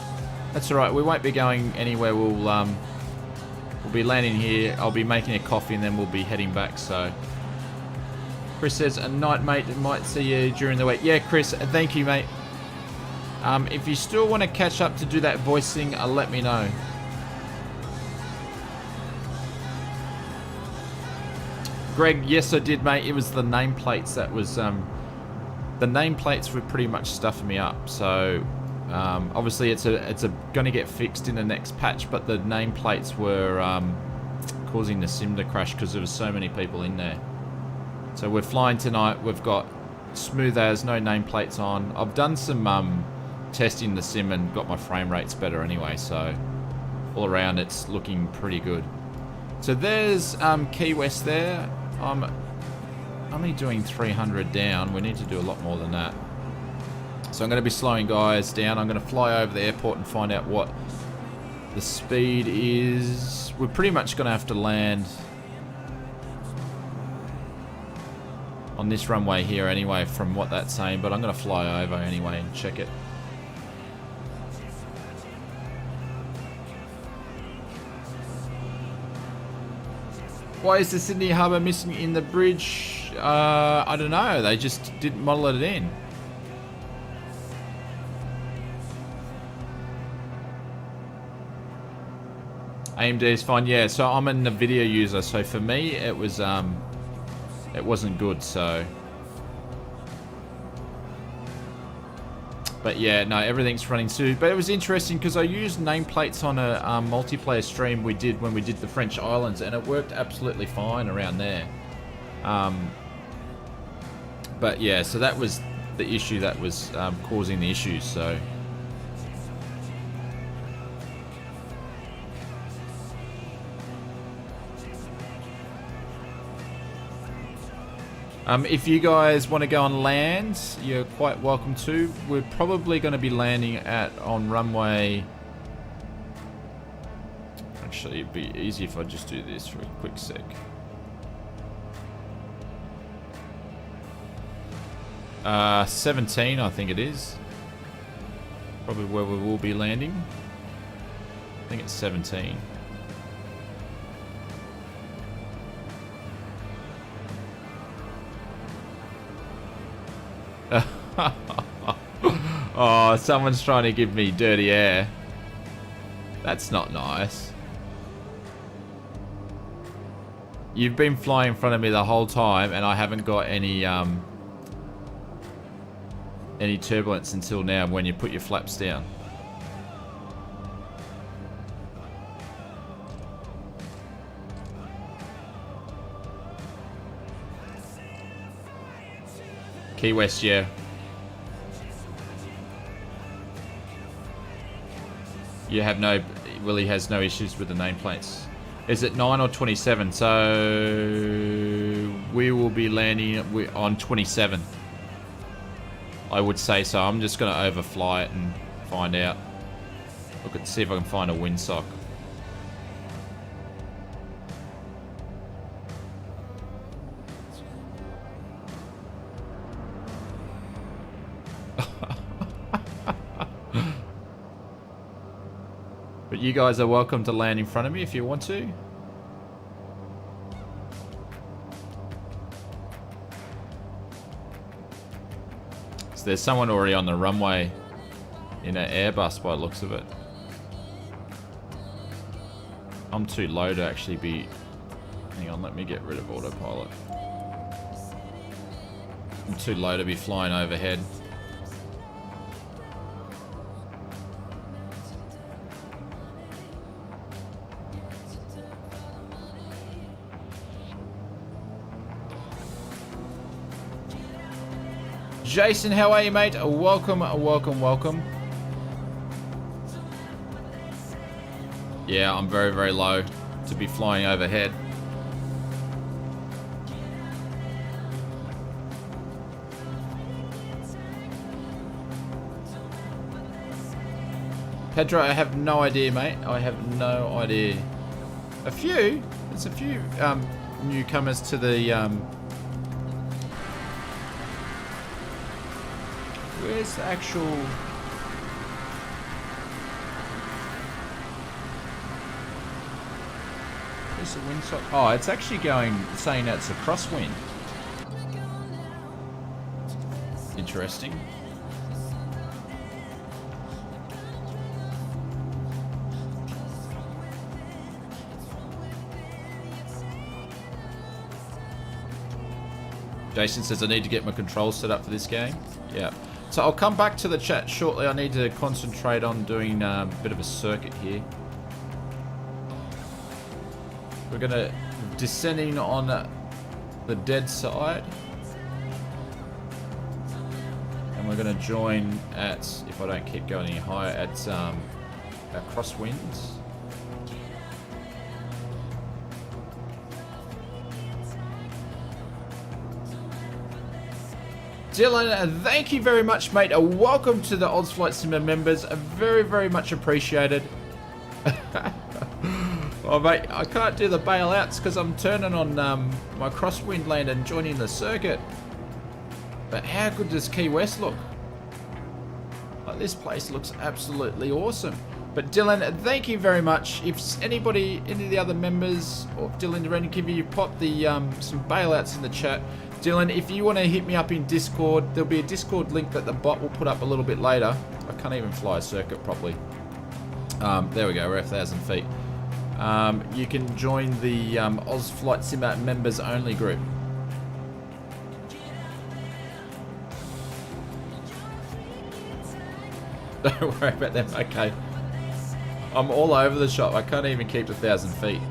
That's all right. We won't be going anywhere. We'll be landing here. I'll be making a coffee and then we'll be heading back. So Chris says, "A night, mate. Might see you during the week." Yeah, Chris. Thank you, mate. If you still want to catch up to do that voice thing, let me know. Greg, yes, I did, mate. It was the nameplates that was the nameplates were pretty much stuffing me up. So obviously it's going to get fixed in the next patch, but the nameplates were causing the sim to crash because there was so many people in there. So we're flying tonight. We've got smooth as, no nameplates on. I've done some testing the sim and got my frame rates better anyway. So all around it's looking pretty good. So there's Key West there. I'm only doing 300 down. We need to do a lot more than that. So I'm going to be slowing guys down. I'm going to fly over the airport and find out what the speed is. We're pretty much going to have to land on this runway here anyway from what that's saying, but I'm going to fly over anyway and check it. Why is the Sydney Harbour missing in the bridge? I don't know. They just didn't model it in. AMD is fine. Yeah, so I'm a NVIDIA user, so for me it was it wasn't good. So, but yeah, no, everything's running smooth. But it was interesting because I used nameplates on a multiplayer stream we did when we did the French Islands, and it worked absolutely fine around there. But yeah, so that was the issue that was causing the issues. So. If you guys want to go on land, you're quite welcome to. We're probably going to be landing on runway. Actually, it'd be easy if I just do this for a quick sec. Uh, 17, I think it is. Probably where we will be landing. I think it's 17. Oh, someone's trying to give me dirty air. That's not nice. You've been flying in front of me the whole time and I haven't got any turbulence until now when you put your flaps down. Key West, yeah. You have no... Willie has no issues with the nameplates. Is it 9 or 27? So... we will be landing on 27. I would say so. I'm just going to overfly it and find out. Look at see if I can find a windsock. But you guys are welcome to land in front of me if you want to. So there's someone already on the runway in an Airbus by the looks of it. I'm too low to actually be... Hang on, let me get rid of autopilot. I'm too low to be flying overhead. Jason, how are you, mate? Welcome, welcome, welcome. Yeah, I'm very, very low to be flying overhead. Pedro, I have no idea, mate. I have no idea. There's a few newcomers to the where's the actual where's the windsock? Oh, it's actually saying that's a crosswind. Interesting. Jason says I need to get my controls set up for this game. Yeah. So I'll come back to the chat shortly. I need to concentrate on doing a bit of a circuit here. We're going to descending on the dead side. And we're going to join at, if I don't keep going any higher, at our crosswinds. Dylan, thank you very much, mate. Welcome to the Odds Flight Simmer members. Very, very much appreciated. Oh, mate, I can't do the bailouts because I'm turning on my crosswind land and joining the circuit. But how good does Key West look? Like, this place looks absolutely awesome. But Dylan, thank you very much. If anybody, any of the other members, or Dylan, Ren, give you pop the some bailouts in the chat. Dylan, if you want to hit me up in Discord, there'll be a Discord link that the bot will put up a little bit later. I can't even fly a circuit properly. There we go, we're 1,000 feet. You can join the Oz Flight Simmer members only group. Don't worry about them, okay. I'm all over the shop, I can't even keep 1,000 feet.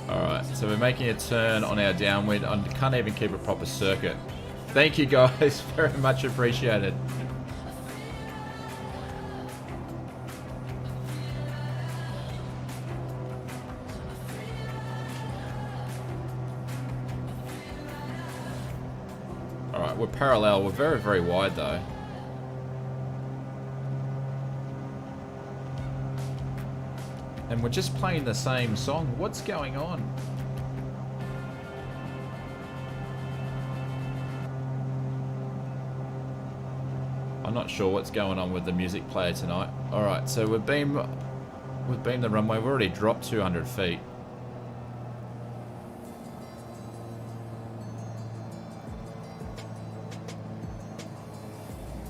Alright, so we're making a turn on our downwind. I can't even keep a proper circuit. Thank you guys, very much appreciated. Alright, we're parallel. We're very, very wide though. And we're just playing the same song. What's going on? I'm not sure what's going on with the music player tonight. Alright, so we've been the runway. We've already dropped 200 feet.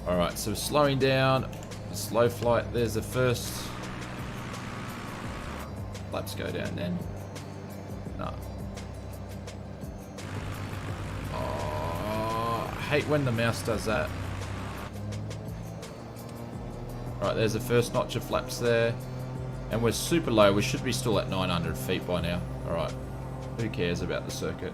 Alright, so we're slowing down. Slow flight. There's the first... Laps go down then. No. Oh, I hate when the mouse does that. Alright, there's the first notch of flaps there. And we're super low. We should be still at 900 feet by now. Alright. Who cares about the circuit?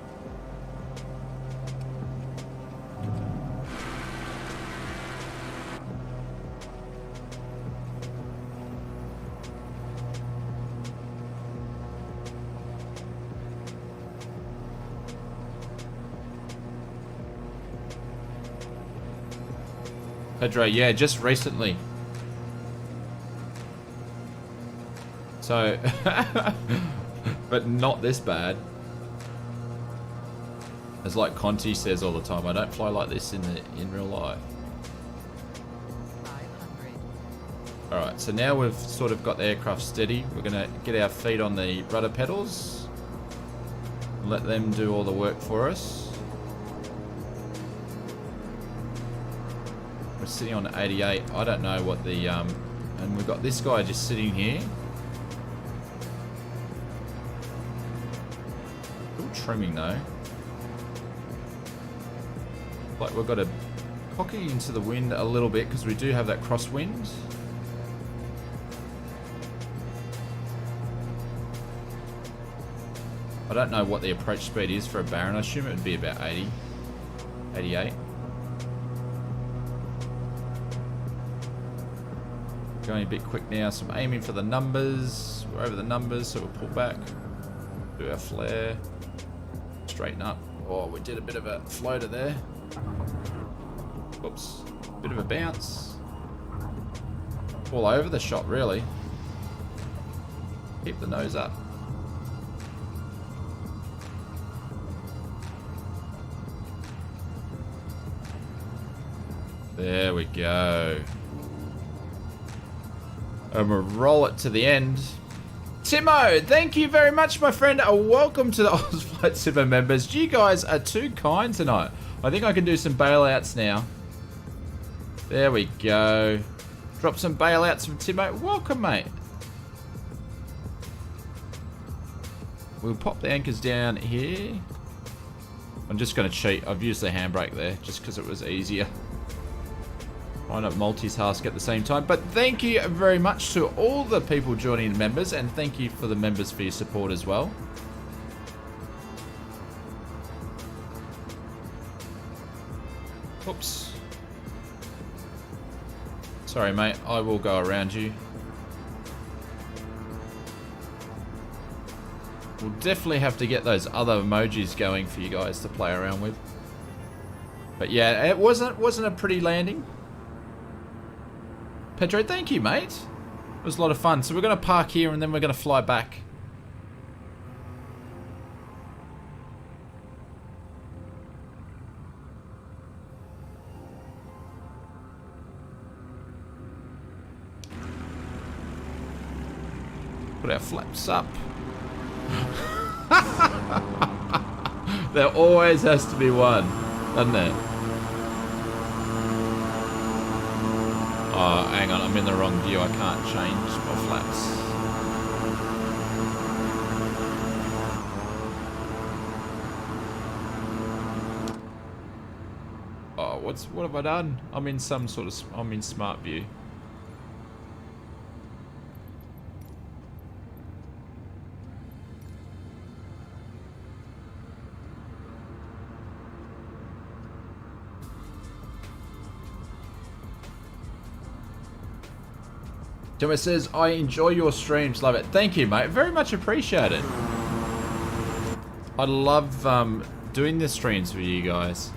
Pedro, yeah, just recently. So, but not this bad. As like Conti says all the time, I don't fly like this in real life. 500. Alright, so now we've sort of got the aircraft steady. We're going to get our feet on the rudder pedals. Let them do all the work for us. We're sitting on 88. I don't know what the... and we've got this guy just sitting here. Still trimming though. Like we've got to pocket into the wind a little bit because we do have that crosswind. I don't know what the approach speed is for a Baron. I assume it would be about 80, 88. Going a bit quick now, so I'm aiming for the numbers. We're over the numbers, so we'll pull back. Do our flare. Straighten up. Oh, we did a bit of a floater there. Oops. Bit of a bounce. All over the shot, really. Keep the nose up. There we go. And we'll roll it to the end. Timo, thank you very much, my friend. Welcome to the Flight Super members. You guys are too kind tonight. I think I can do some bailouts now. There we go. Drop some bailouts from Timo. Welcome, mate. We'll pop the anchors down here. I'm just going to cheat. I've used the handbrake there just because it was easier. Why not multitask at the same time? But thank you very much to all the people joining the members, and thank you for the members for your support as well. Oops. Sorry, mate. I will go around you. We'll definitely have to get those other emojis going for you guys to play around with. But yeah, it wasn't a pretty landing. Pedro, thank you, mate. It was a lot of fun. So we're going to park here and then we're going to fly back. Put our flaps up. There always has to be one, doesn't there? Oh, hang on, I'm in the wrong view. I can't change my flaps. Oh, what have I done? I'm in some sort of, I'm in smart view. Thomas says, I enjoy your streams, love it. Thank you, mate. Very much appreciated. I love doing the streams for you guys.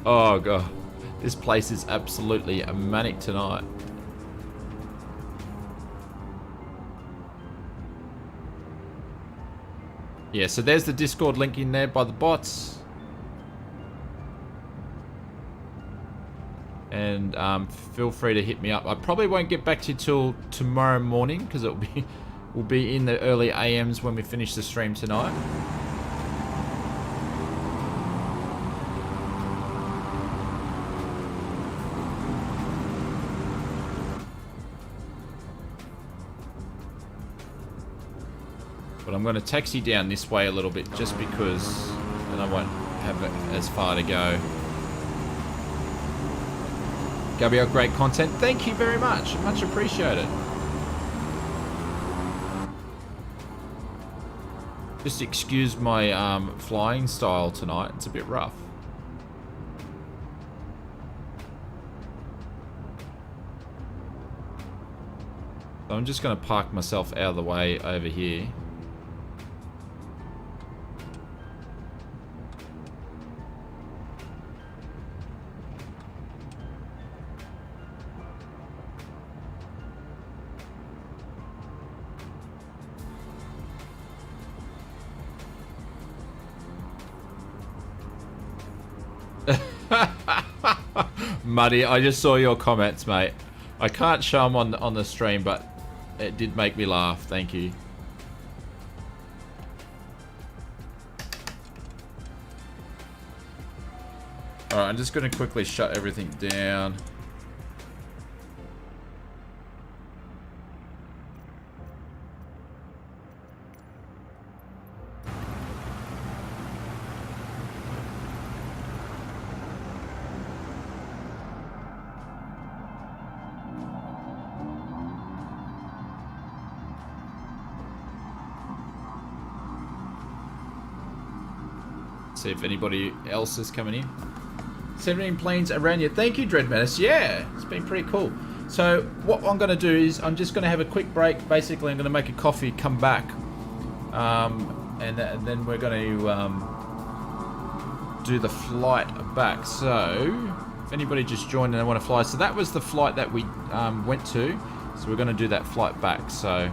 Oh, God. This place is absolutely manic tonight. Yeah, so there's the Discord link in there by the bots. And feel free to hit me up. I probably won't get back to you till tomorrow morning because we'll be in the early AMs when we finish the stream tonight. But I'm going to taxi down this way a little bit just because then I won't have it as far to go. Gabriel, great content. Thank you very much. Much appreciated. Just excuse my flying style tonight. It's a bit rough. So I'm just going to park myself out of the way over here. Muddy, I just saw your comments, mate. I can't show them on the stream, but it did make me laugh. Thank you. Alright, I'm just going to quickly shut everything down. See if anybody else is coming in. 17 planes around you. Thank you, Dread Menace. Yeah, it's been pretty cool. So what I'm going to do is I'm just going to have a quick break. Basically, I'm going to make a coffee, come back, and then we're going to do the flight back. So if anybody just joined and they want to fly, so that was the flight that we went to. So we're going to do that flight back. So.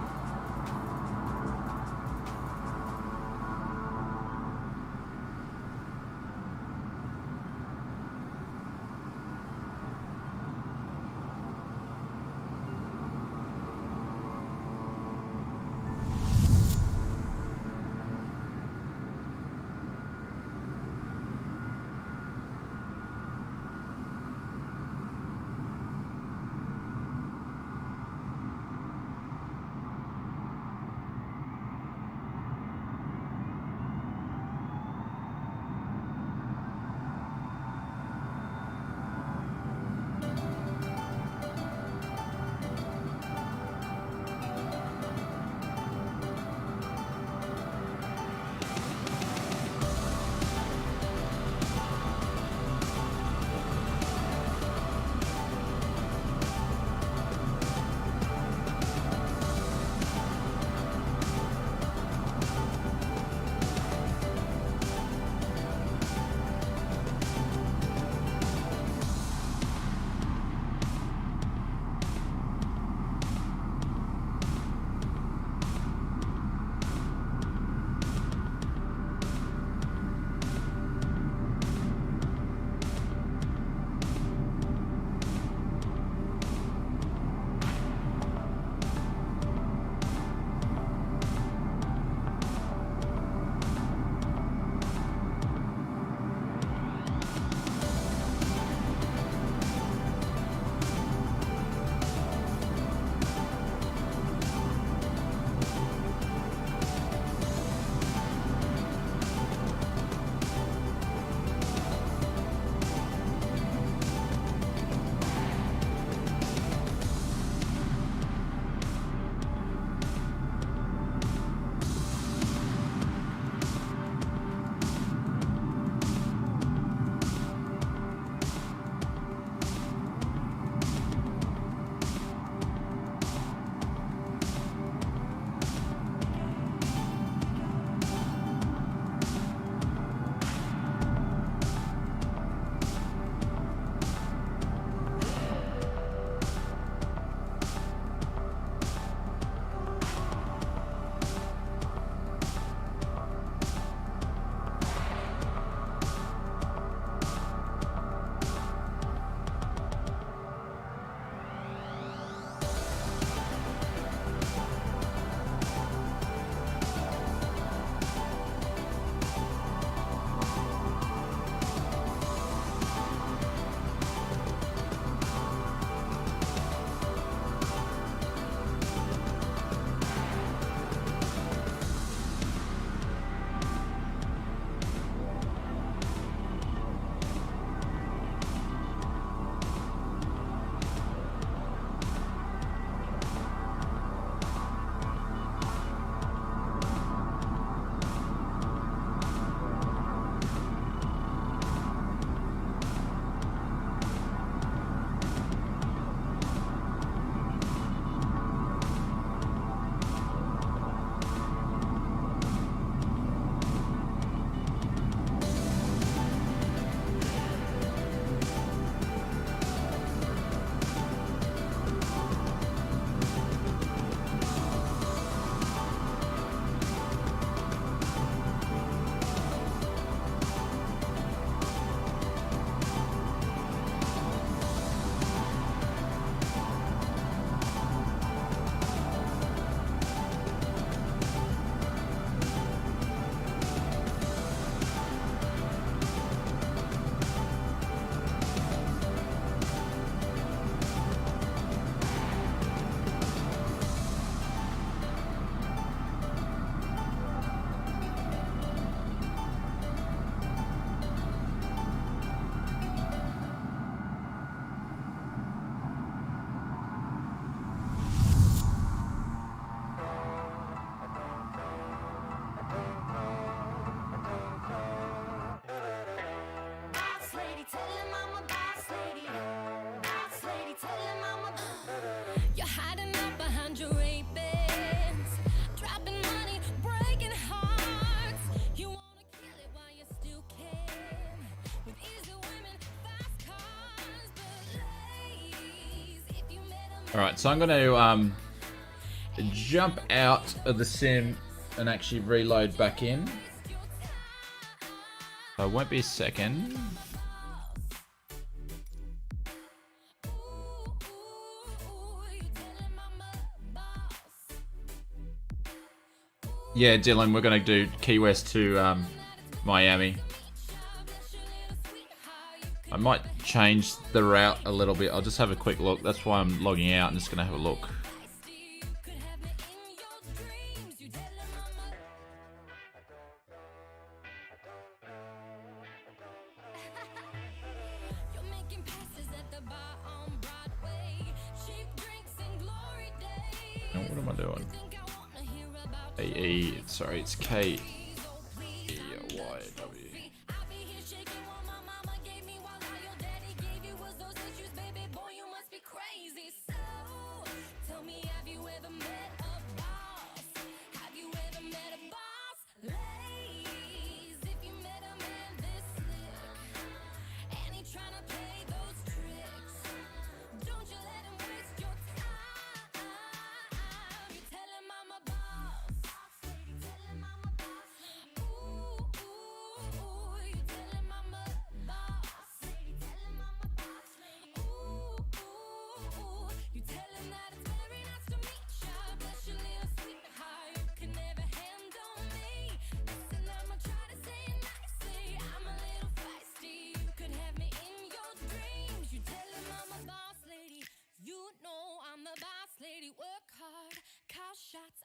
Alright, so I'm going to jump out of the sim and actually reload back in. So it won't be a second. Yeah, Dylan, we're going to do Key West to Miami. I might change the route a little bit. I'll just have a quick look. That's why I'm logging out and just going to have a look. Now, what am I doing? AE, sorry, it's K.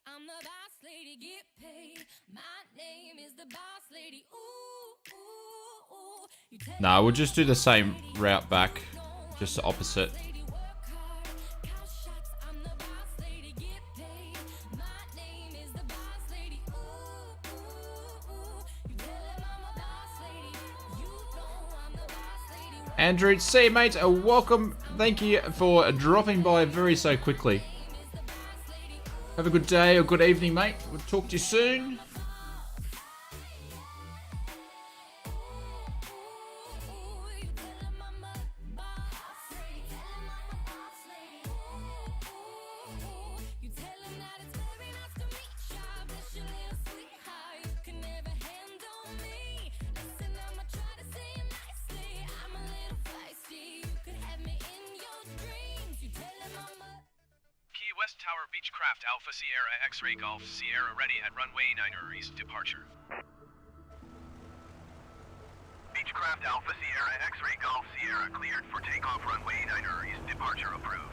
I'm the boss lady, get paid. My name is the boss lady. Ooh, ooh, ooh. Nah, we'll just do the same route back, just the opposite. Andrew, see you, mate. Welcome. Thank you for dropping by so quickly. Have a good day or good evening, mate. We'll talk to you soon. West Tower Beechcraft Alpha Sierra X-Ray Golf Sierra ready at runway 9 East departure. Beechcraft Alpha Sierra X-Ray Golf Sierra cleared for takeoff runway 9 East departure approved.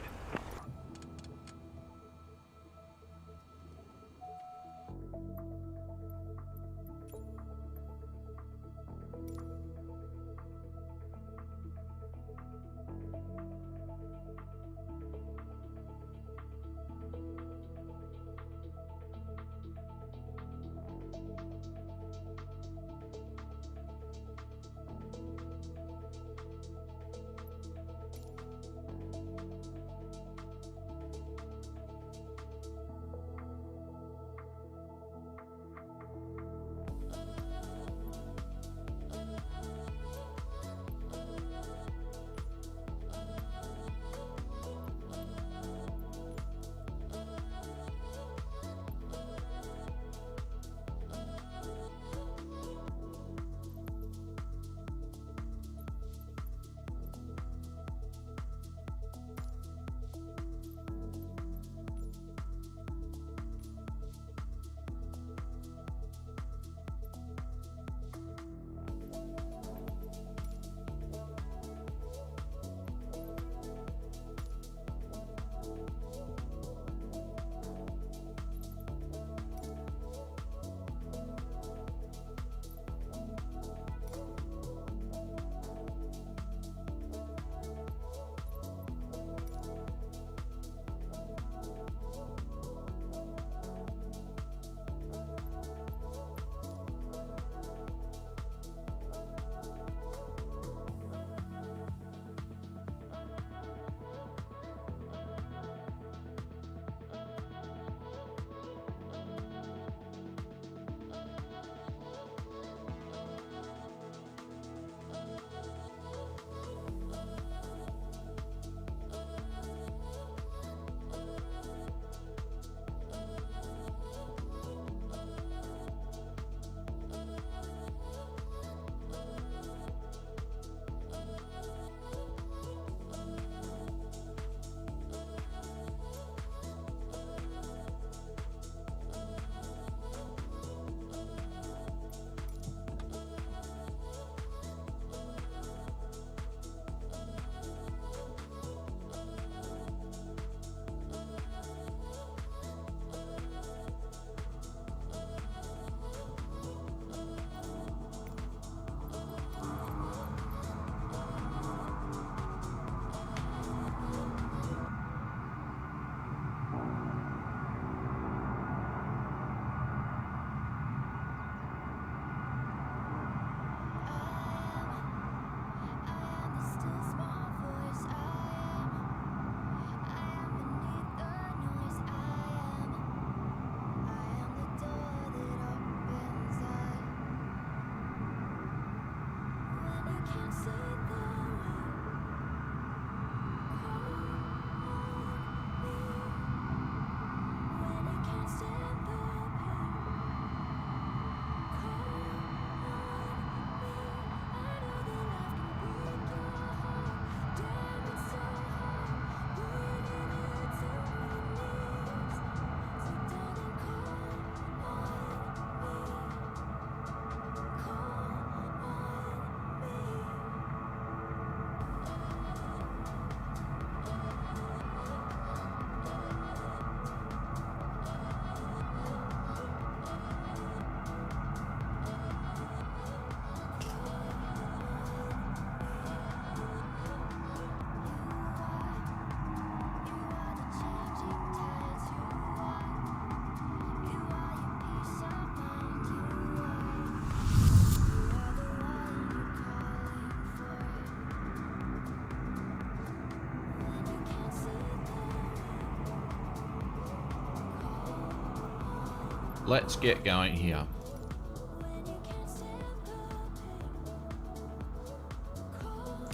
let's get going here.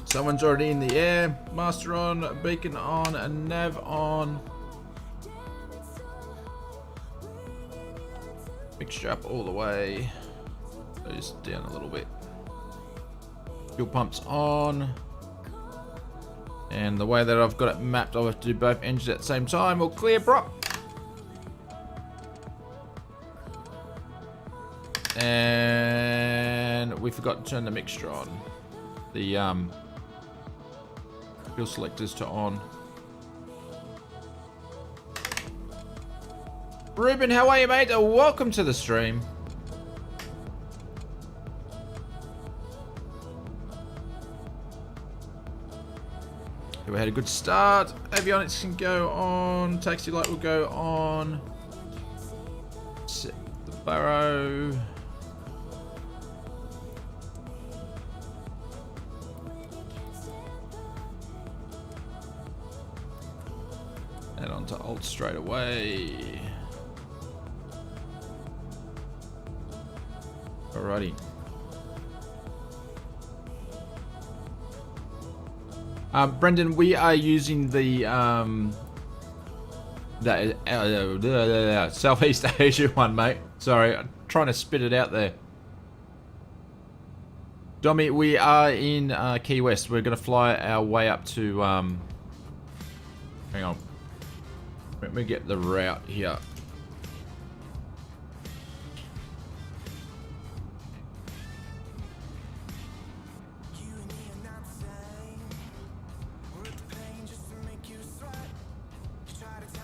Someone's already in the air. Master on, beacon on, and nav on. Big strap all the way. Goes down a little bit. Fuel pumps on. And the way that I've got it mapped, I'll have to do both engines at the same time. All clear, prop. And we forgot to turn the mixture on. The fuel selectors to on. Ruben, how are you, mate? Welcome to the stream. We had a good start. Avionics can go on. Taxi light will go on. Set the burrow. Add on to alt straight away. Alrighty. Brendan, we are using the Southeast Asia one, mate. Sorry, I'm trying to spit it out there. Domi, we are in Key West. We're going to fly our way up to... hang on. Let me get the route here.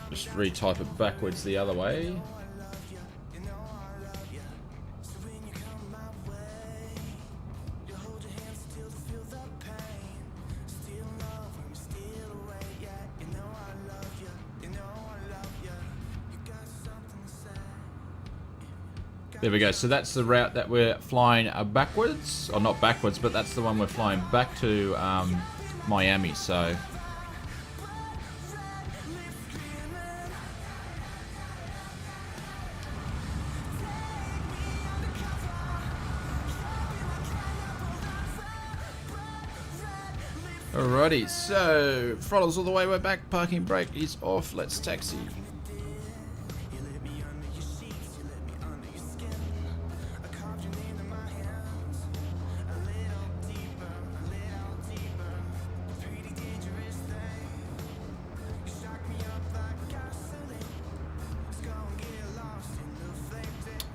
Just retype it backwards the other way. There we go. So that's the route that we're flying backwards. Or not backwards, but that's the one we're flying back to Miami. So... Alrighty, so throttle's all the way, we're back, parking brake is off, let's taxi.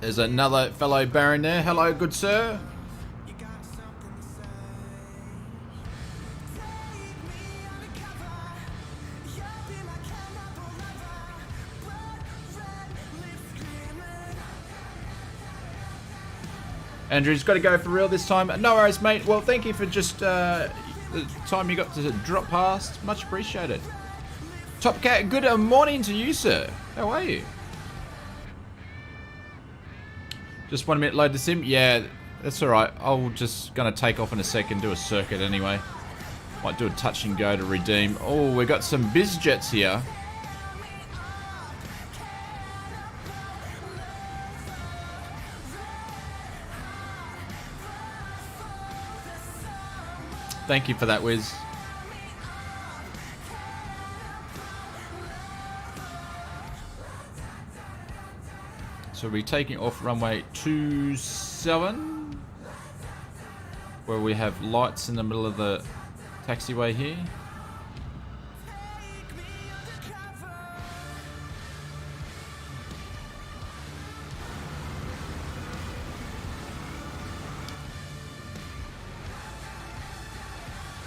There's another fellow Baron there, hello good sir. Andrew's got to go for real this time. No worries, mate. Well, thank you for just the time you got to drop past. Much appreciated. Top Cat, good morning to you, sir. How are you? Just 1 minute, load the sim. Yeah, that's all right. I'm just going to take off in a second, do a circuit anyway. Might do a touch and go to redeem. Oh, we got some biz jets here. Thank you for that, Wiz. So we're taking off runway 27, where we have lights in the middle of the taxiway here.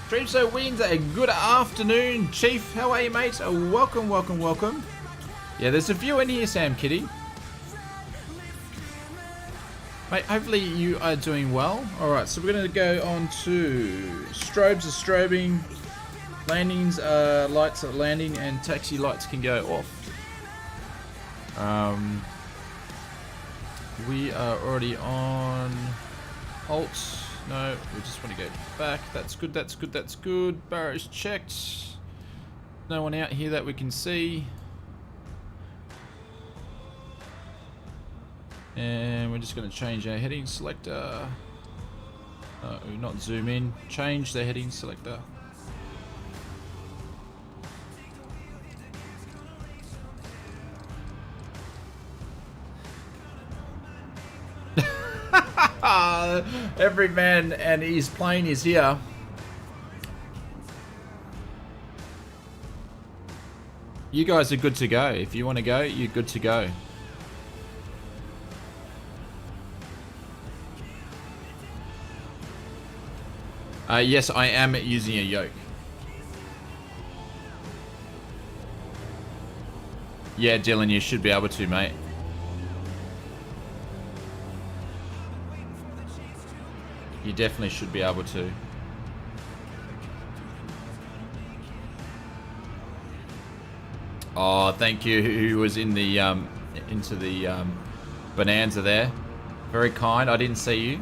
Stream So Wins, a good afternoon, Chief. How are you, mate? Welcome, welcome, welcome. Yeah, there's a few in here, Sam Kitty. Mate, hopefully you are doing well. Alright, so we're going to go on to strobes are strobing, landings are lights are landing, and taxi lights can go off. We are already on alt. No, we just want to go back. That's good, that's good, that's good. Barrow's checked. No one out here that we can see. And we're just going to change our heading selector. Not zoom in. Change the heading selector. Every man and his plane is here. You guys are good to go. If you want to go, you're good to go. Yes, I am using a yoke. Yeah, Dylan, you should be able to, mate. You definitely should be able to. Oh, thank you. Who was in the into the bonanza there? Very kind. I didn't see you.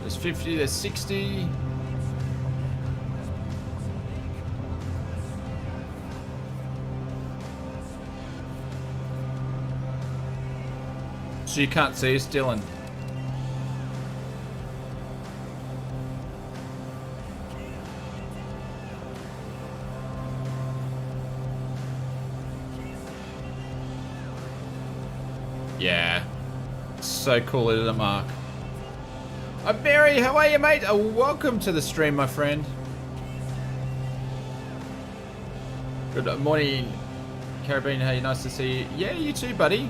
There's 50, there's 60. So you can't see us, Dylan. Yeah. So cool, isn't it, Mark? Barry, how are you, mate? Welcome to the stream, my friend. Good morning, Caribbean. Hey, nice to see you. Yeah, you too, buddy.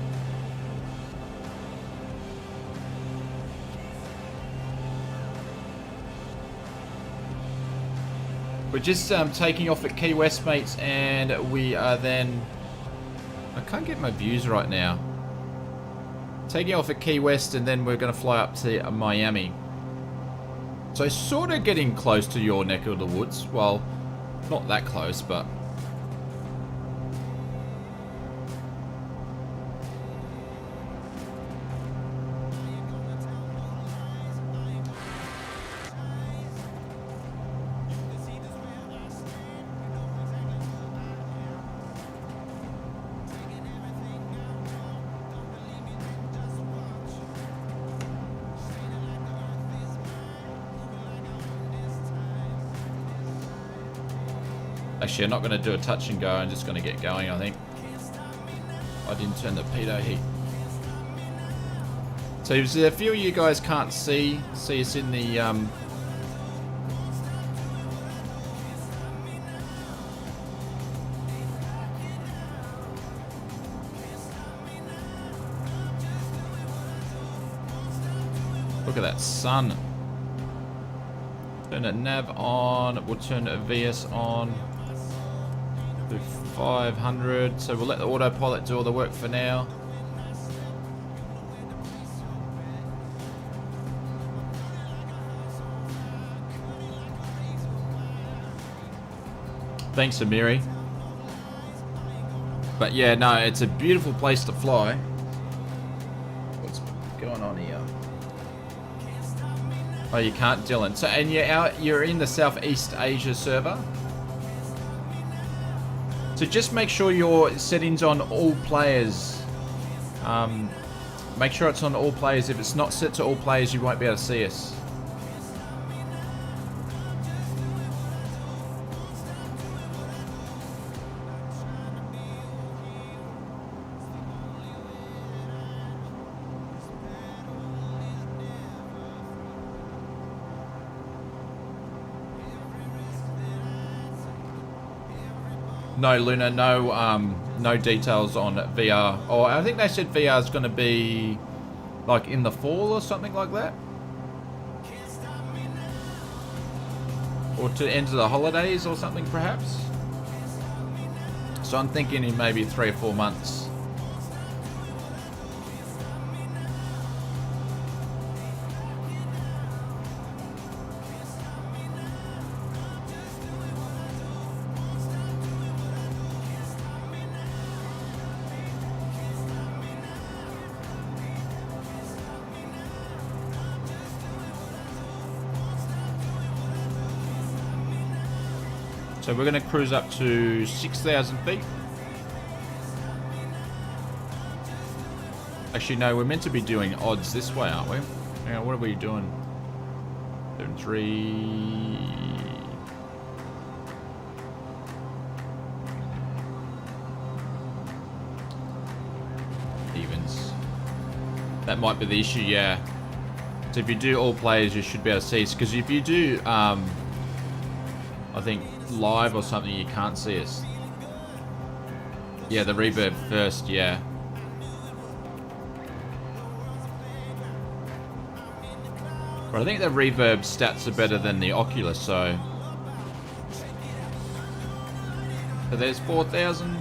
We're just taking off at Key West, mates, and we are then... I can't get my views right now. Taking off at Key West, and then we're going to fly up to Miami. So sort of getting close to your neck of the woods. Well, not that close, but... Actually, I'm not going to do a touch and go. I'm just going to get going, I think. I didn't turn the pitot heat. So if a few of you guys can't see us in the... Look at that sun. Turn the nav on. We'll turn the VS on. 500, so we'll let the autopilot do all the work for now. Thanks, Amiri. But yeah, no, it's a beautiful place to fly. What's going on here? Oh, you can't, Dylan. So, and you're in the Southeast Asia server. So just make sure your settings on all players. Make sure it's on all players. If it's not set to all players, you won't be able to see us. No, Luna, no details on VR. Oh, I think they said VR is going to be like in the fall or something like that. Or to end of the holidays or something, perhaps. So I'm thinking in maybe 3 or 4 months. So we're going to cruise up to 6,000 feet. Actually, no, we're meant to be doing odds this way, aren't we? Hang on, what are we doing? 3. Evens. That might be the issue, yeah. So if you do all players, you should be able to see us. Because if you do, I think, live or something, you can't see us. Yeah, the reverb first, yeah. But I think the reverb stats are better than the Oculus, so... So there's 4,000.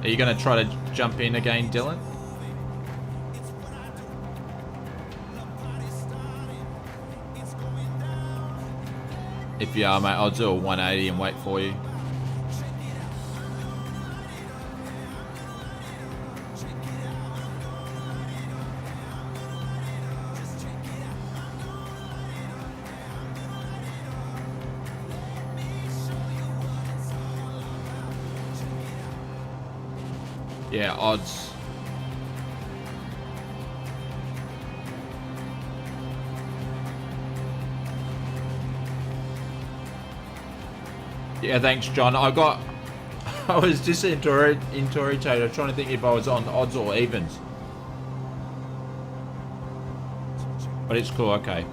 Are you going to try to jump in again, Dylan? If you are, mate, I'll do a 180 and wait for you. Yeah, odds. Yeah, thanks, John. I was disorientated trying to think if I was on odds or evens. But it's cool, okay.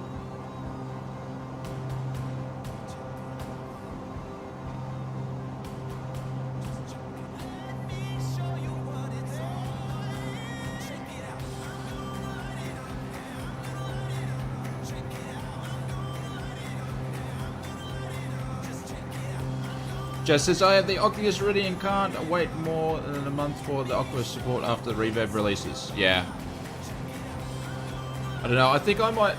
Just says, I have the Oculus ready and can't wait more than a month for the Oculus support after the reverb releases. Yeah. I don't know, I think I might...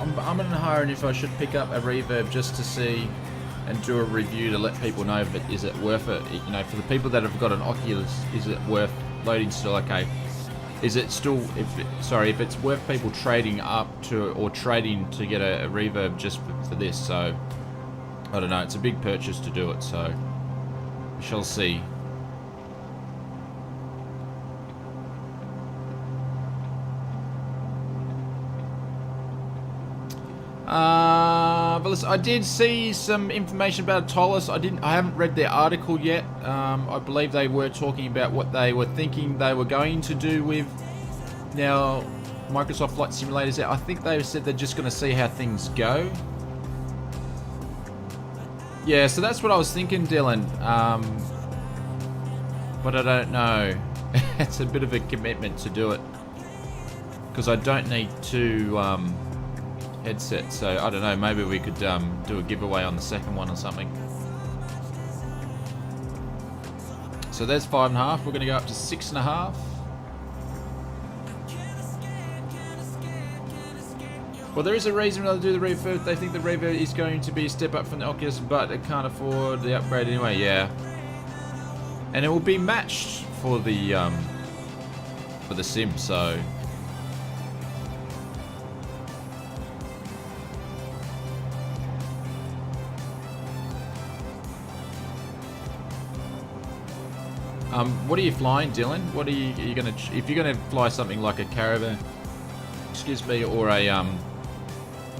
I'm in hiring if I should pick up a reverb just to see and do a review to let people know if it is it worth it. You know, for the people that have got an Oculus, is it worth loading still? Okay. Is it still... if it's worth people trading up to... or trading to get a reverb just for this, so... I don't know, it's a big purchase to do it, so we shall see. But listen, I did see some information about Tolus. I haven't read their article yet. I believe they were talking about what they were thinking they were going to do with now Microsoft Flight Simulators. I think they said they're just going to see how things go. Yeah, so that's what I was thinking, Dylan. But I don't know. It's a bit of a commitment to do it. Because I don't need 2 headsets. So I don't know, maybe we could do a giveaway on the second one or something. So there's 5.5. We're going to go up to 6.5. Well, there is a reason they'll do the reverb. They think the reverb is going to be a step up from the Oculus, but it can't afford the upgrade anyway. Yeah, and it will be matched for the sim. So what are you flying, Dylan? What are you gonna if you're gonna fly something like a Caravan, excuse me, or a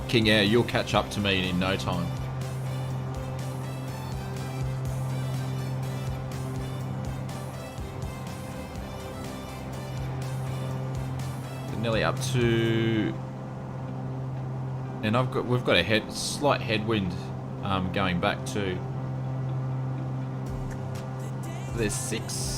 King Air, you'll catch up to me in no time. We're nearly up to, and we've got a slight headwind going back too. There's 6.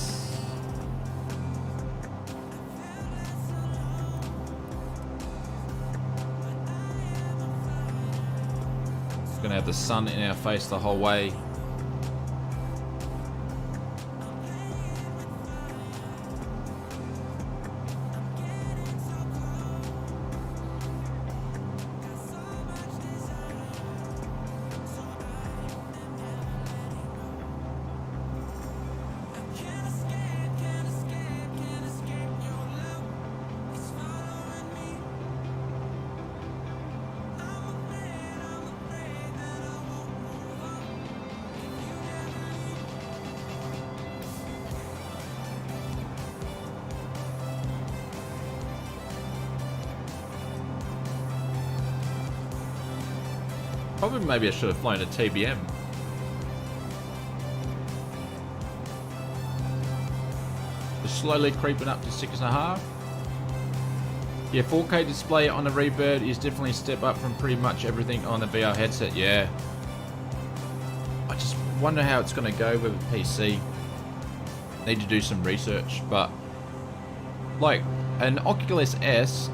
Gonna have the sun in our face the whole way. Probably maybe I should have flown a TBM. Just slowly creeping up to 6.5. Yeah, 4K display on the Rebird is definitely a step up from pretty much everything on the VR headset, yeah. I just wonder how it's going to go with a PC. Need to do some research, but like an Oculus S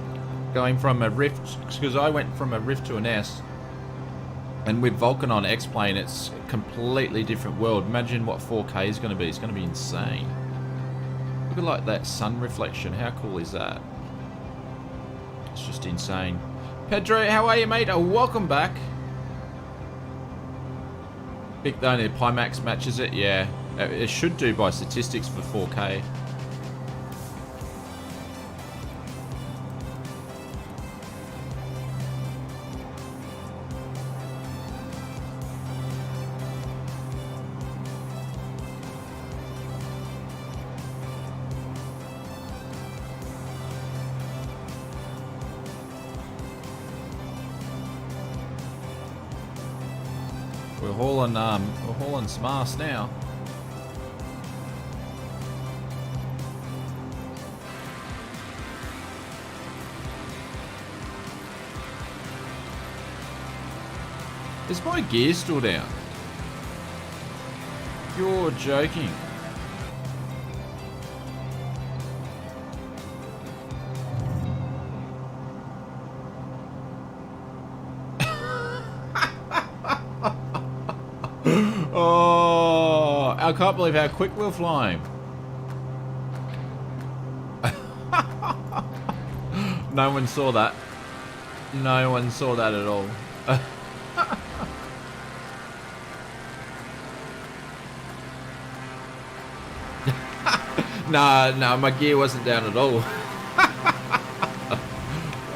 going from a Rift, because I went from a Rift to an S, and with Vulkan on X-Plane, it's a completely different world. Imagine what 4K is going to be. It's going to be insane. Look at like that sun reflection. How cool is that? It's just insane. Pedro, how are you, mate? Oh, welcome back. Big though, the Pimax matches it. Yeah, it should do by statistics for 4K. We're hauling some ass now. Is my gear still down? You're joking. Oh, I can't believe how quick we're flying. No one saw that. No one saw that at all. Nah, my gear wasn't down at all.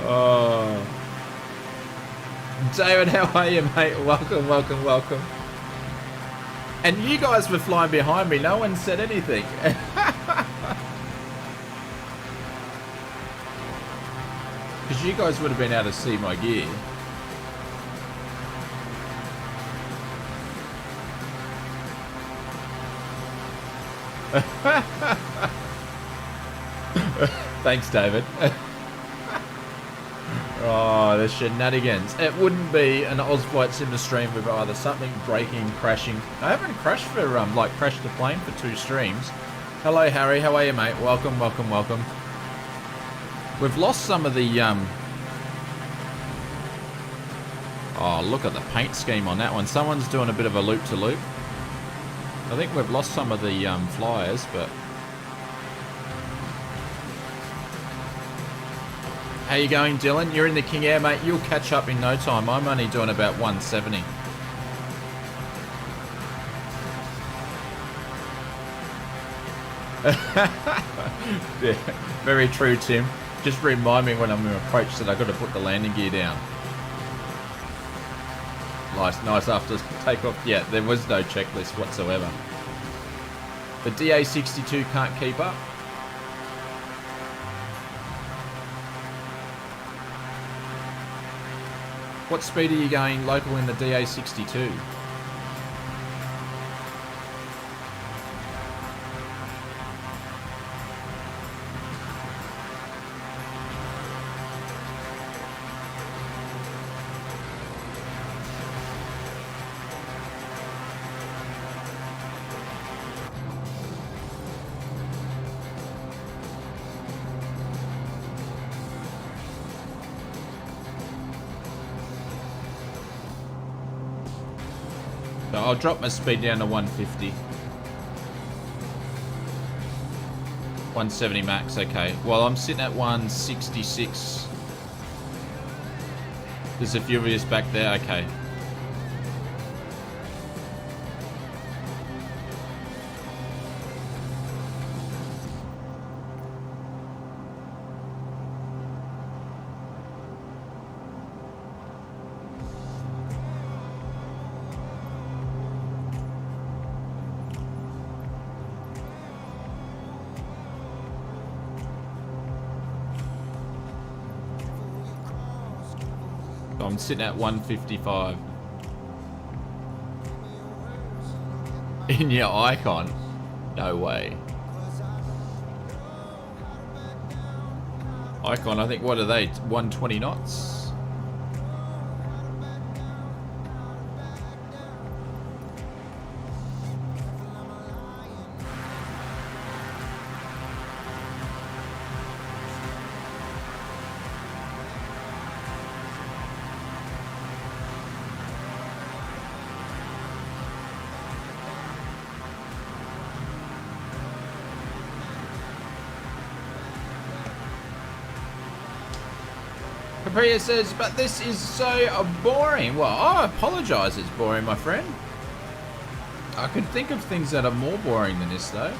Oh. David, how are you, mate? Welcome, welcome, welcome. And you guys were flying behind me. No one said anything. Because you guys would have been able to see my gear. Thanks, David. Oh, the shenanigans. It wouldn't be an Ozflight Sim stream with either something breaking, crashing. I haven't crashed for, like, crashed the plane for 2 streams. Hello, Harry. How are you, mate? Welcome, welcome, welcome. We've lost some of the, Oh, look at the paint scheme on that one. Someone's doing a bit of a loop-to-loop. I think we've lost some of the, flyers, but... How you going, Dylan? You're in the King Air, mate. You'll catch up in no time. I'm only doing about 170. Yeah, very true, Tim. Just remind me when I'm in approach that I've got to put the landing gear down. Nice after takeoff. Yeah, there was no checklist whatsoever. The DA62 can't keep up. What speed are you going local in the DA62? So I'll drop my speed down to 150. 170 max, okay. Well, I'm sitting at 166. There's a few of us back there, okay. I'm sitting at 155. In your icon? No way. Icon, I think, what are they? 120 knots? Capria says, but this is so boring. Well, I apologize it's boring, my friend. I could think of things that are more boring than this, though.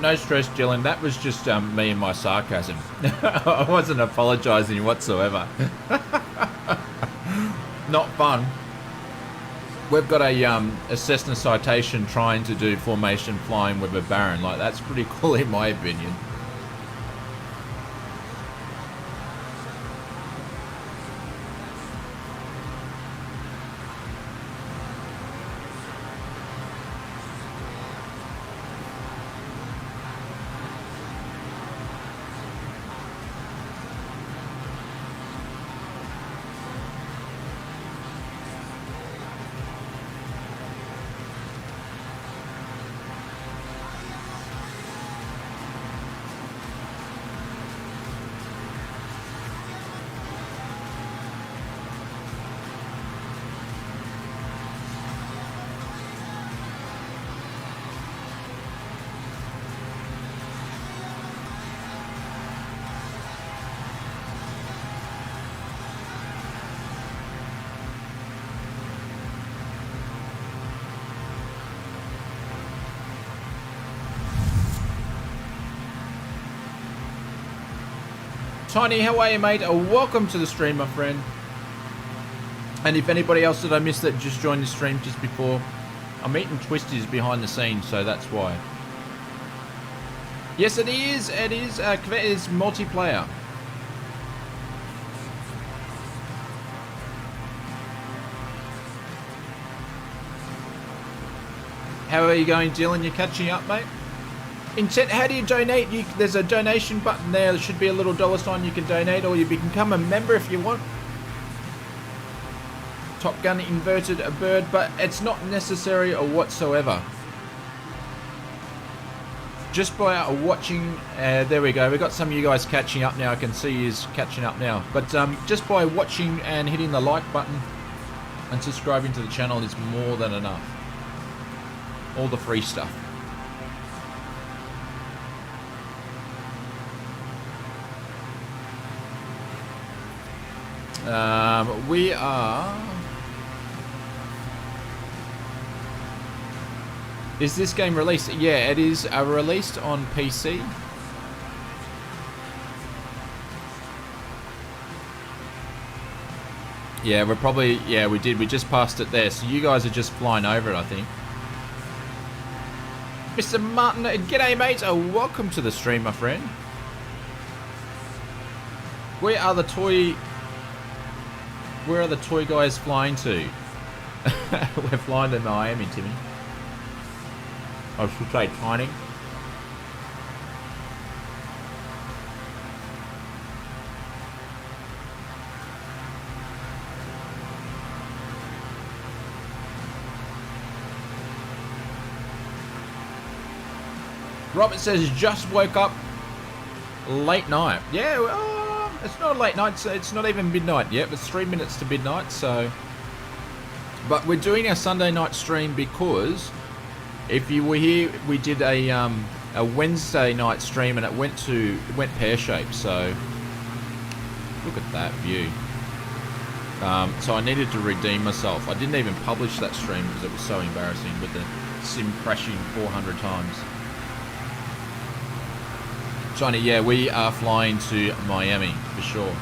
No stress, Dylan. That was just me and my sarcasm. I wasn't apologising whatsoever. Not fun. We've got a Cessna Citation trying to do formation flying with a Baron. Like, that's pretty cool in my opinion. Tiny, how are you, mate? Welcome to the stream, my friend. And if anybody else that I missed that just joined the stream just before, I'm eating twisties behind the scenes, so that's why. Yes, it is. It is. It is multiplayer. How are you going, Dylan? You catching up, mate? Intent, how do you donate? There's a donation button there. There should be a little $sign you can donate, or you can become a member if you want. Top Gun inverted a bird, but it's not necessary or whatsoever. Just by watching, there we go. We've got some of you guys catching up now. I can see you catching up now. But just by watching and hitting the like button and subscribing to the channel is more than enough. All the free stuff. We are... Is this game released? Yeah, it is released on PC. Yeah, we're probably... Yeah, we did. We just passed it there. So you guys are just flying over it, I think. Mr. Martin, g'day, mate. Welcome to the stream, my friend. We are the toy... Where are the toy guys flying to? We're flying to Miami, Timmy. I should say Tiny. Robert says, just woke up late night. Yeah, well, it's not late night, so it's not even midnight yet. It's 3 minutes to midnight, so... But we're doing our Sunday night stream because if you were here, we did a Wednesday night stream and it went pear-shaped, so... Look at that view. So I needed to redeem myself. I didn't even publish that stream because it was so embarrassing with the sim crashing 400 times. Johnny, yeah, we are flying to Miami for sure.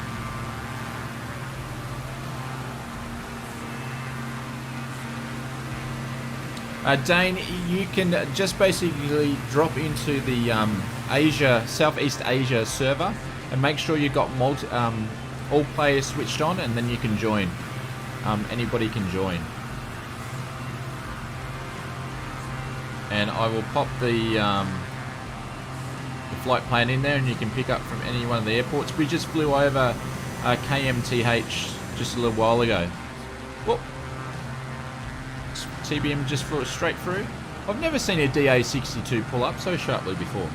Dane, you can just basically drop into the Southeast Asia server and make sure you've got all players switched on, and then you can join. Anybody can join. And I will pop the flight plan in there, and you can pick up from any one of the airports. We just flew over KMTH just a little while ago. Whoop. TBM just flew it straight through. I've never seen a DA62 pull up so sharply before.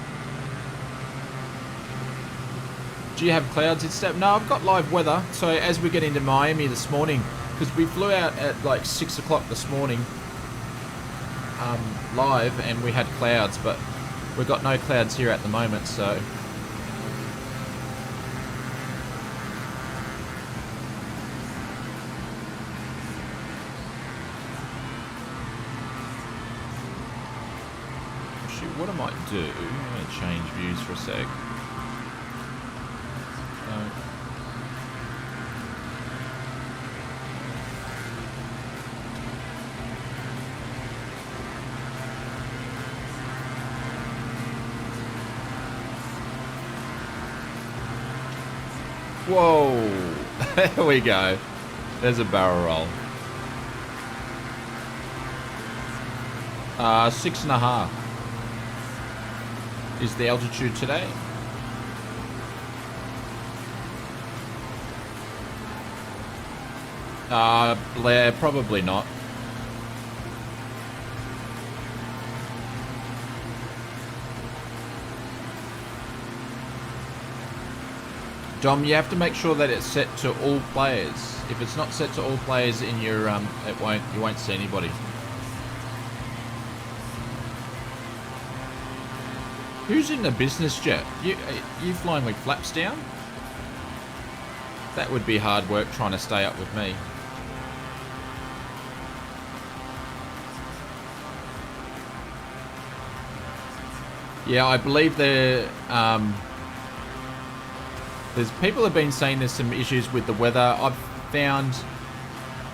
Do you have clouds instead? No, I've got live weather. So as we get into Miami this morning, because we flew out at like 6 o'clock this morning live, and we had clouds, but we've got no clouds here at the moment, so... Shoot, what I might do... I'm going to change views for a sec. Whoa, there we go. There's a barrel roll. 6.5 is the altitude today. Blair, probably not. Dom, you have to make sure that it's set to all players. If it's not set to all players in your, you won't see anybody. Who's in the business jet? You flying with flaps down? That would be hard work trying to stay up with me. Yeah, I believe there's people have been saying there's some issues with the weather. I've found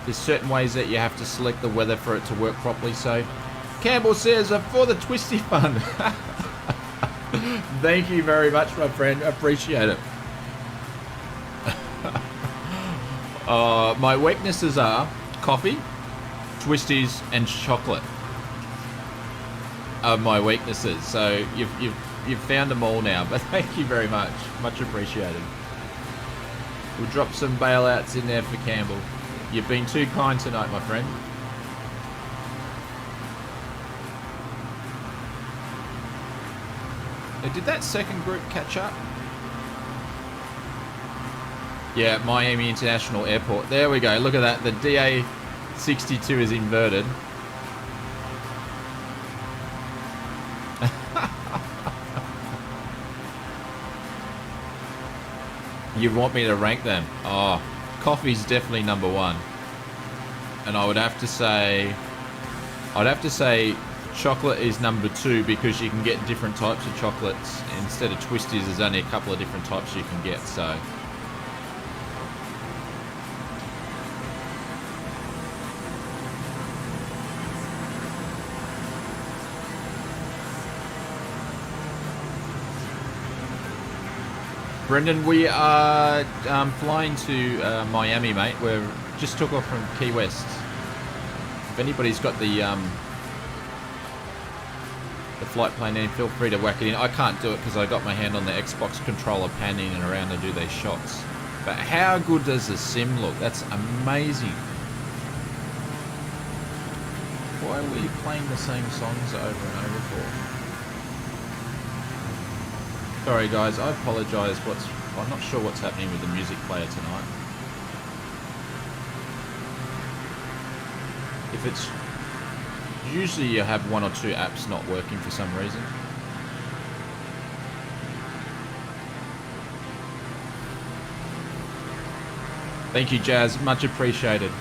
there's certain ways that you have to select the weather for it to work properly. So Campbell says, for the twisty fun. Thank you very much, my friend. Appreciate it. My weaknesses are coffee, twisties, and chocolate. Are my weaknesses. So you've found them all now, but thank you very much. Much appreciated. We'll drop some bailouts in there for Campbell. You've been too kind tonight, my friend. Now, did that second group catch up? Yeah, Miami International Airport. There we go. Look at that. The DA62 is inverted. You want me to rank them? Oh, coffee's definitely number one. And I would have to say chocolate is number two, because you can get different types of chocolates. Instead of twisties, there's only a couple of different types you can get, so. Brendan, we are flying to Miami, mate. We're just took off from Key West. If anybody's got the flight plan in, feel free to whack it in. I can't do it because I got my hand on the Xbox controller panning and around to do these shots. But how good does the sim look? That's amazing. Why were you playing the same songs over and over for? Sorry guys, I apologise. I'm not sure what's happening with the music player tonight. If it's usually you have one or two apps not working for some reason. Thank you, Jazz. Much appreciated.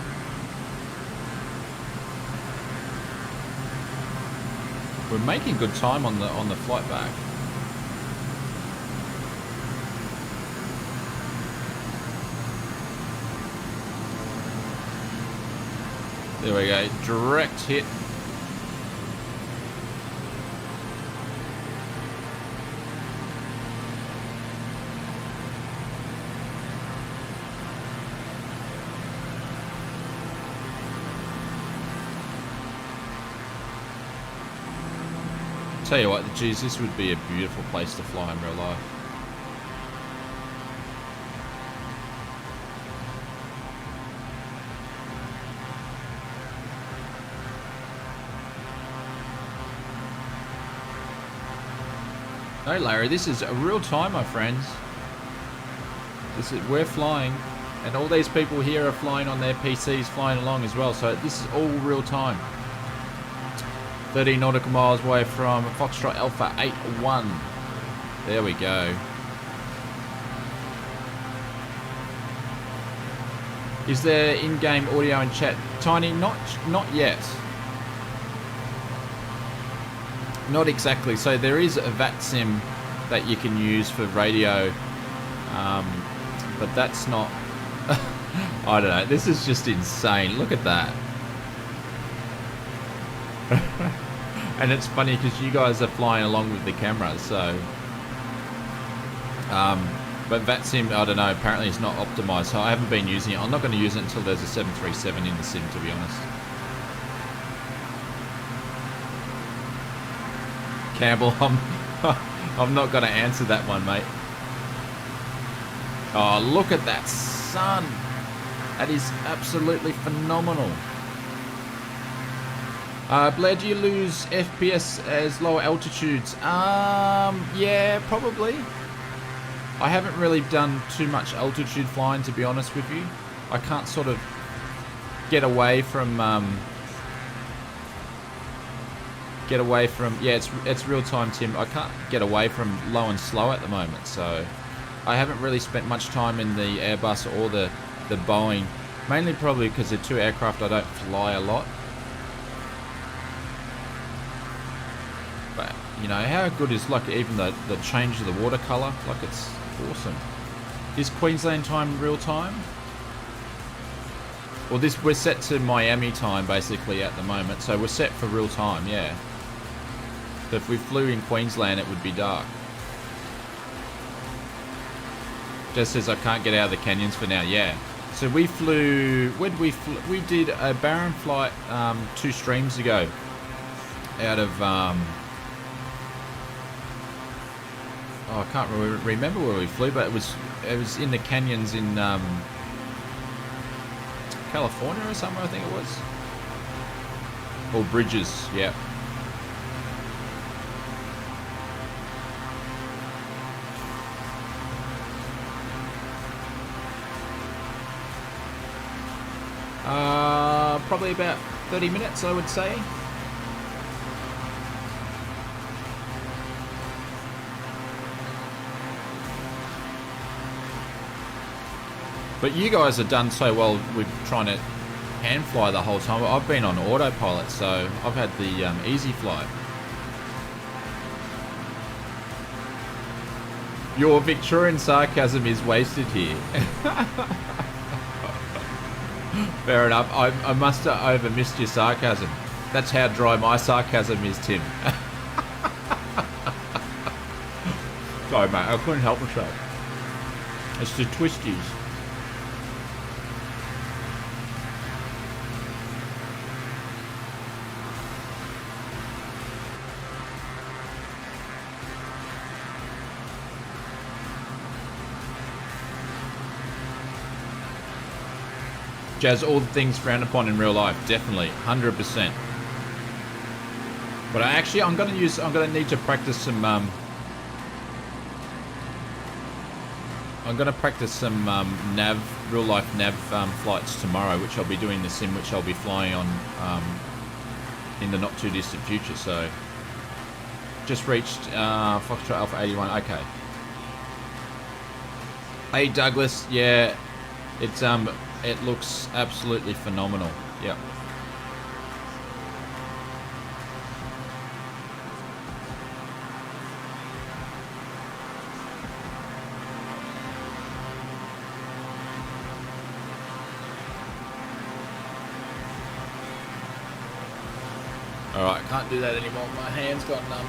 We're making good time on the flight back. There we go. Direct hit. Tell you what, geez, this would be a beautiful place to fly in real life. No, Larry, this is a real time, my friends. We're flying, and all these people here are flying on their PCs, flying along as well. So this is all real time. 30 nautical miles away from Foxtrot Alpha 81. There we go. Is there in-game audio and chat? Tiny, not yet. Not exactly. So there is a VATSIM that you can use for radio, but that's not. I don't know. This is just insane. Look at that. And it's funny because you guys are flying along with the camera, so but VATSIM, I don't know, apparently it's not optimized, so I haven't been using it. I'm not going to use it until there's a 737 in the sim, to be honest. Campbell, I'm not going to answer that one, mate. Oh, look at that sun. That is absolutely phenomenal. Blair, do you lose FPS as lower altitudes? Yeah, probably. I haven't really done too much altitude flying, to be honest with you. I can't sort of get away from, yeah, it's real time, Tim. I can't get away from low and slow at the moment, so I haven't really spent much time in the Airbus or the Boeing, mainly probably because they're two aircraft I don't fly a lot. But, you know, how good is, like, even the change of the watercolour? Like, it's awesome. Is Queensland time real time? Well, we're set to Miami time, basically, at the moment. So we're set for real time, yeah. But if we flew in Queensland, it would be dark. Just says I can't get out of the canyons for now, yeah. So we flew, we did a Barron flight 2 streams ago out of, I can't remember where we flew, but it was in the canyons in California or somewhere, I think it was. Or Bridges, yeah. Probably about 30 minutes, I would say. But you guys have done so well with trying to hand fly the whole time. I've been on autopilot, so I've had the easy flight. Your Victorian sarcasm is wasted here. Fair enough. I must have over-missed your sarcasm. That's how dry my sarcasm is, Tim. Sorry, mate. I couldn't help myself. It's the twisties. Jazz, all the things frowned upon in real life, definitely, 100%. But I'm gonna need to practice some, I'm gonna practice some real life nav flights tomorrow, which I'll be doing the sim, which I'll be flying on in the not too distant future. So just reached Foxtrot Alpha 81. Okay. Hey Douglas, yeah, it looks absolutely phenomenal. Yep. Alright, can't do that anymore. My hand's got numb.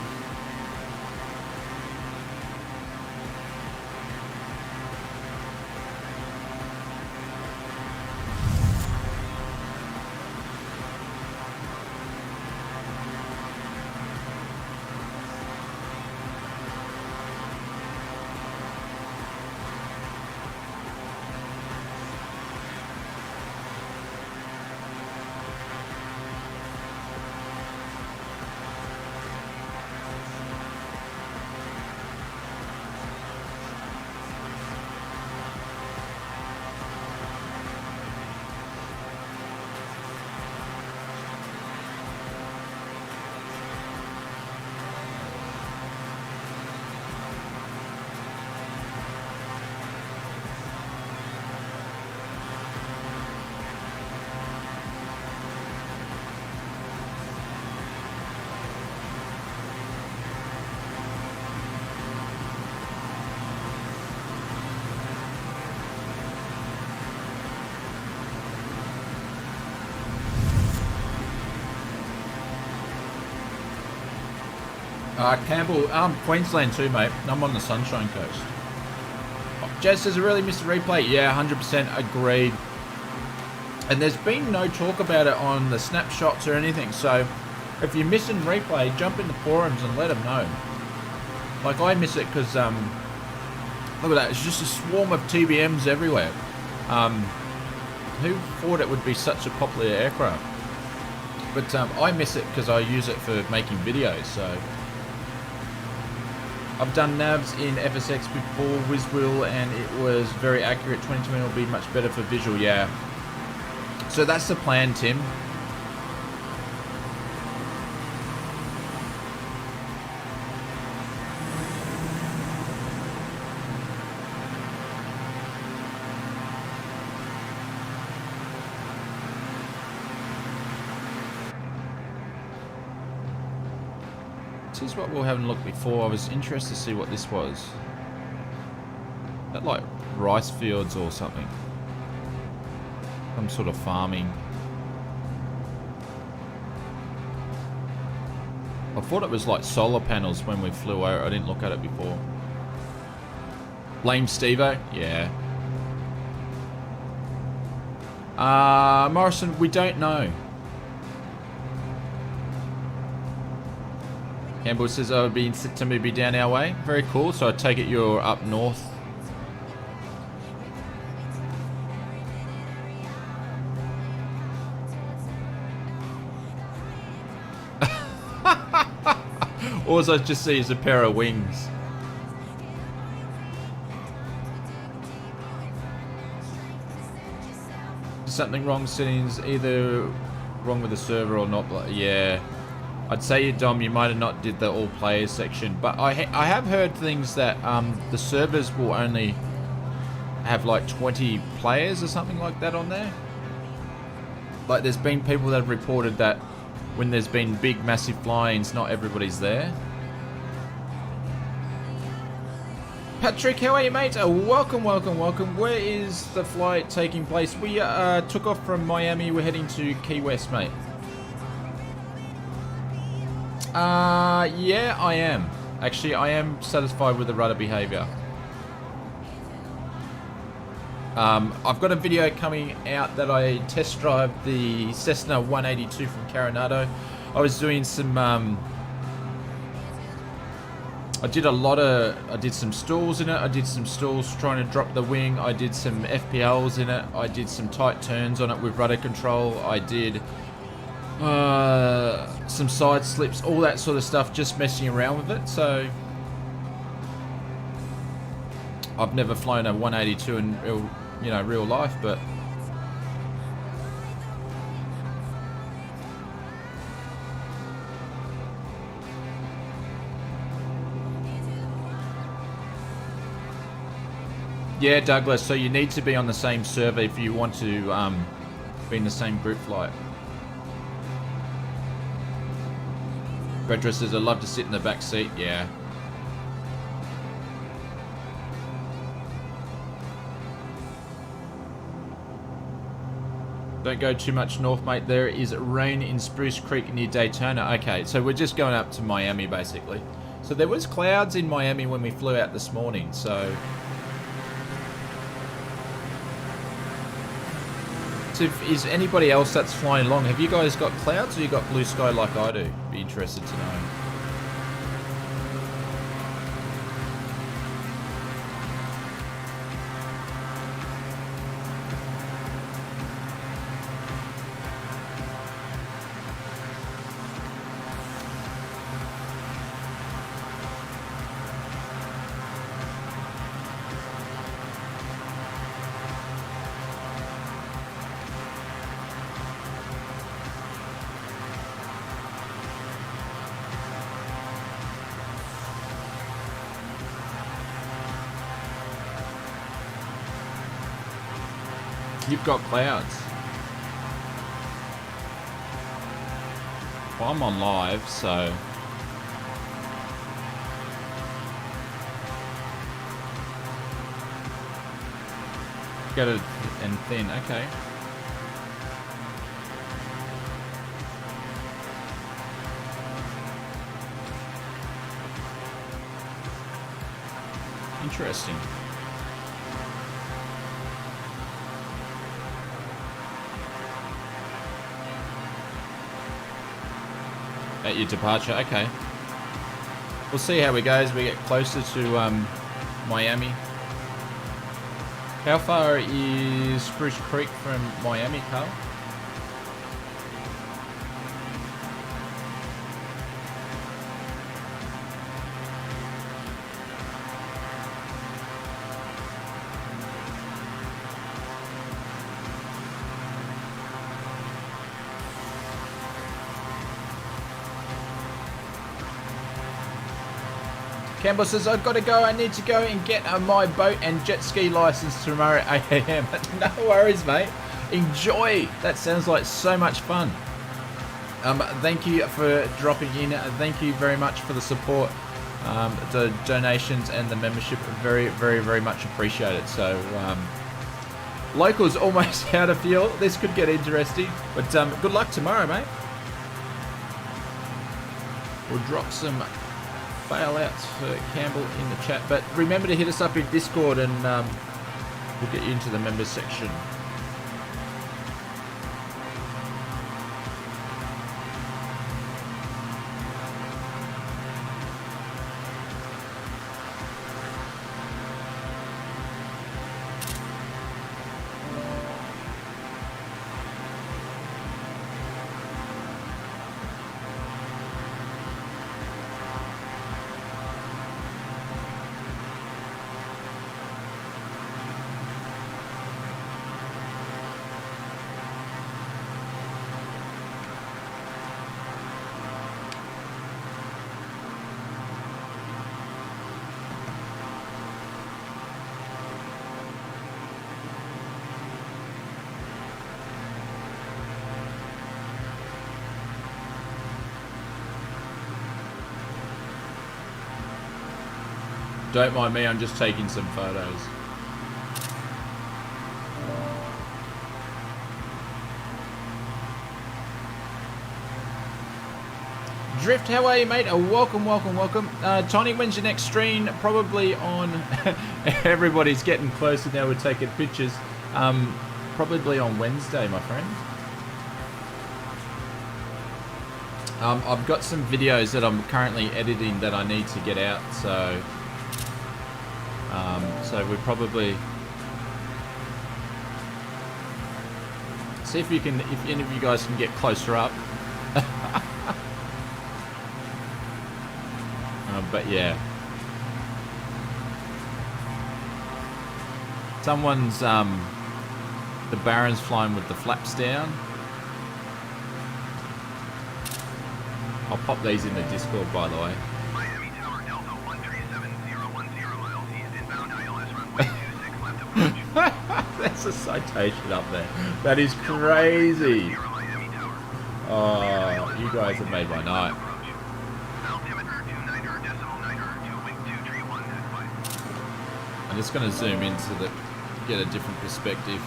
Campbell, Queensland too, mate. I'm on the Sunshine Coast. Jazz says, I really missed the replay. Yeah, 100% agreed. And there's been no talk about it on the snapshots or anything. So if you're missing replay, jump in the forums and let them know. Like, I miss it because, look at that. It's just a swarm of TBMs everywhere. Who thought it would be such a popular aircraft? But I miss it because I use it for making videos, so... I've done navs in FSX before Whizwheel and it was very accurate. 2020 will be much better for visual, yeah. So that's the plan, Tim. This is what we haven't looked before. I was interested to see what this was. That like rice fields or something. Some sort of farming. I thought it was like solar panels when we flew over. I didn't look at it before. Lame Stevo? Yeah. Morrison, we don't know. Campbell says, oh, it'd be in September, it'd be down our way. Very cool. So I take it you're up north. All I just see is a pair of wings. Something wrong settings, either wrong with the server or not. Yeah. I'd say, Dom, you might have not did the all players section, but I have heard things that the servers will only have like 20 players or something like that on there. Like there's been people that have reported that when there's been big massive fly-ins, not everybody's there. Patrick, how are you, mate? Welcome, welcome, welcome. Where is the flight taking place? We took off from Miami. We're heading to Key West, mate. Yeah, I am. Actually, I am satisfied with the rudder behavior. I've got a video coming out that I test drive the Cessna 182 from Coronado. I was doing some I did some stalls in it. I did some stalls trying to drop the wing. I did some FPLs in it. I did some tight turns on it with rudder control. I did some side slips, all that sort of stuff, just messing around with it. So I've never flown a 182 in real life, but yeah, Douglas, so you need to be on the same server if you want to be in the same group flight. Pedro says, I'd love to sit in the back seat. Yeah. Don't go too much north, mate. There is rain in Spruce Creek near Daytona. Okay, so we're just going up to Miami, basically. So there was clouds in Miami when we flew out this morning, so... So is anybody else that's flying along, have you guys got clouds or you got blue sky like I do? Be interested to know. You've got clouds. Well, I'm on live, so... Get it and thin, okay. Interesting. At your departure, okay. We'll see how it goes. We get closer to Miami. How far is Spruce Creek from Miami, Carl? Campbell says, I've got to go. I need to go and get my boat and jet ski license tomorrow at 8 a.m. No worries, mate. Enjoy. That sounds like so much fun. Thank you for dropping in. Thank you very much for the support, the donations and the membership. Very, very, very much appreciated. So, locals almost out of fuel. This could get interesting. But good luck tomorrow, mate. We'll drop some bailouts for Campbell in the chat, but remember to hit us up in Discord and we'll get you into the members section. Don't mind me, I'm just taking some photos. Drift, how are you, mate? Welcome, welcome, welcome. Tony, when's your next stream? Probably on... Everybody's getting closer now, we're taking pictures. Probably on Wednesday, my friend. I've got some videos that I'm currently editing that I need to get out, so we probably see if any of you guys can get closer up. But yeah, someone's the Baron's flying with the flaps down. I'll pop these in the Discord, by the way. Miami Tower Delta 137010 miles east inbound ILS runway 26 left approach. That's a citation up there. That is crazy. Miami Tower. Oh, you guys have made my night. Altimeter 29.9 to wing 231 Haswell-E. I'm just going to zoom in so that get a different perspective.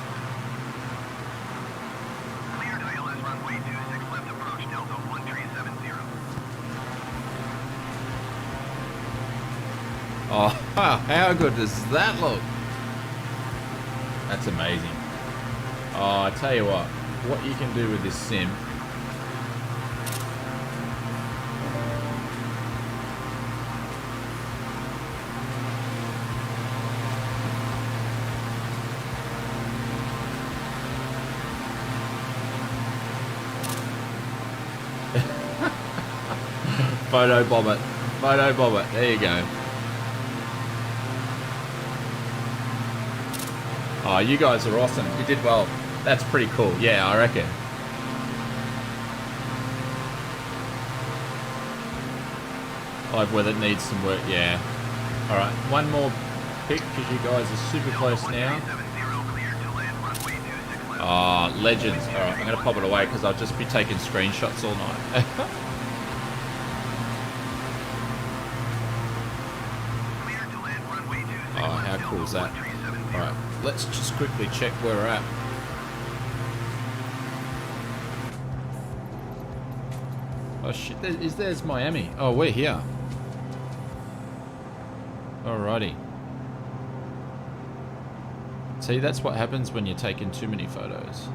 Cleared ILS runway 26 left approach Delta 1370. Oh, how good does that look? That's amazing. Oh, I tell you what you can do with this sim. Photo bomb it. Photo bomb it. There you go. Oh, you guys are awesome. You did well. That's pretty cool. Yeah, I reckon. Like whether it needs some work. Yeah. All right. One more pick because you guys are super close now. Ah, legends. All right. I'm going to pop it away because I'll just be taking screenshots all night. Oh, how cool is that? Alright, let's just quickly check where we're at. Oh shit, there's Miami. Oh, we're here. Alrighty. See, that's what happens when you're taking too many photos.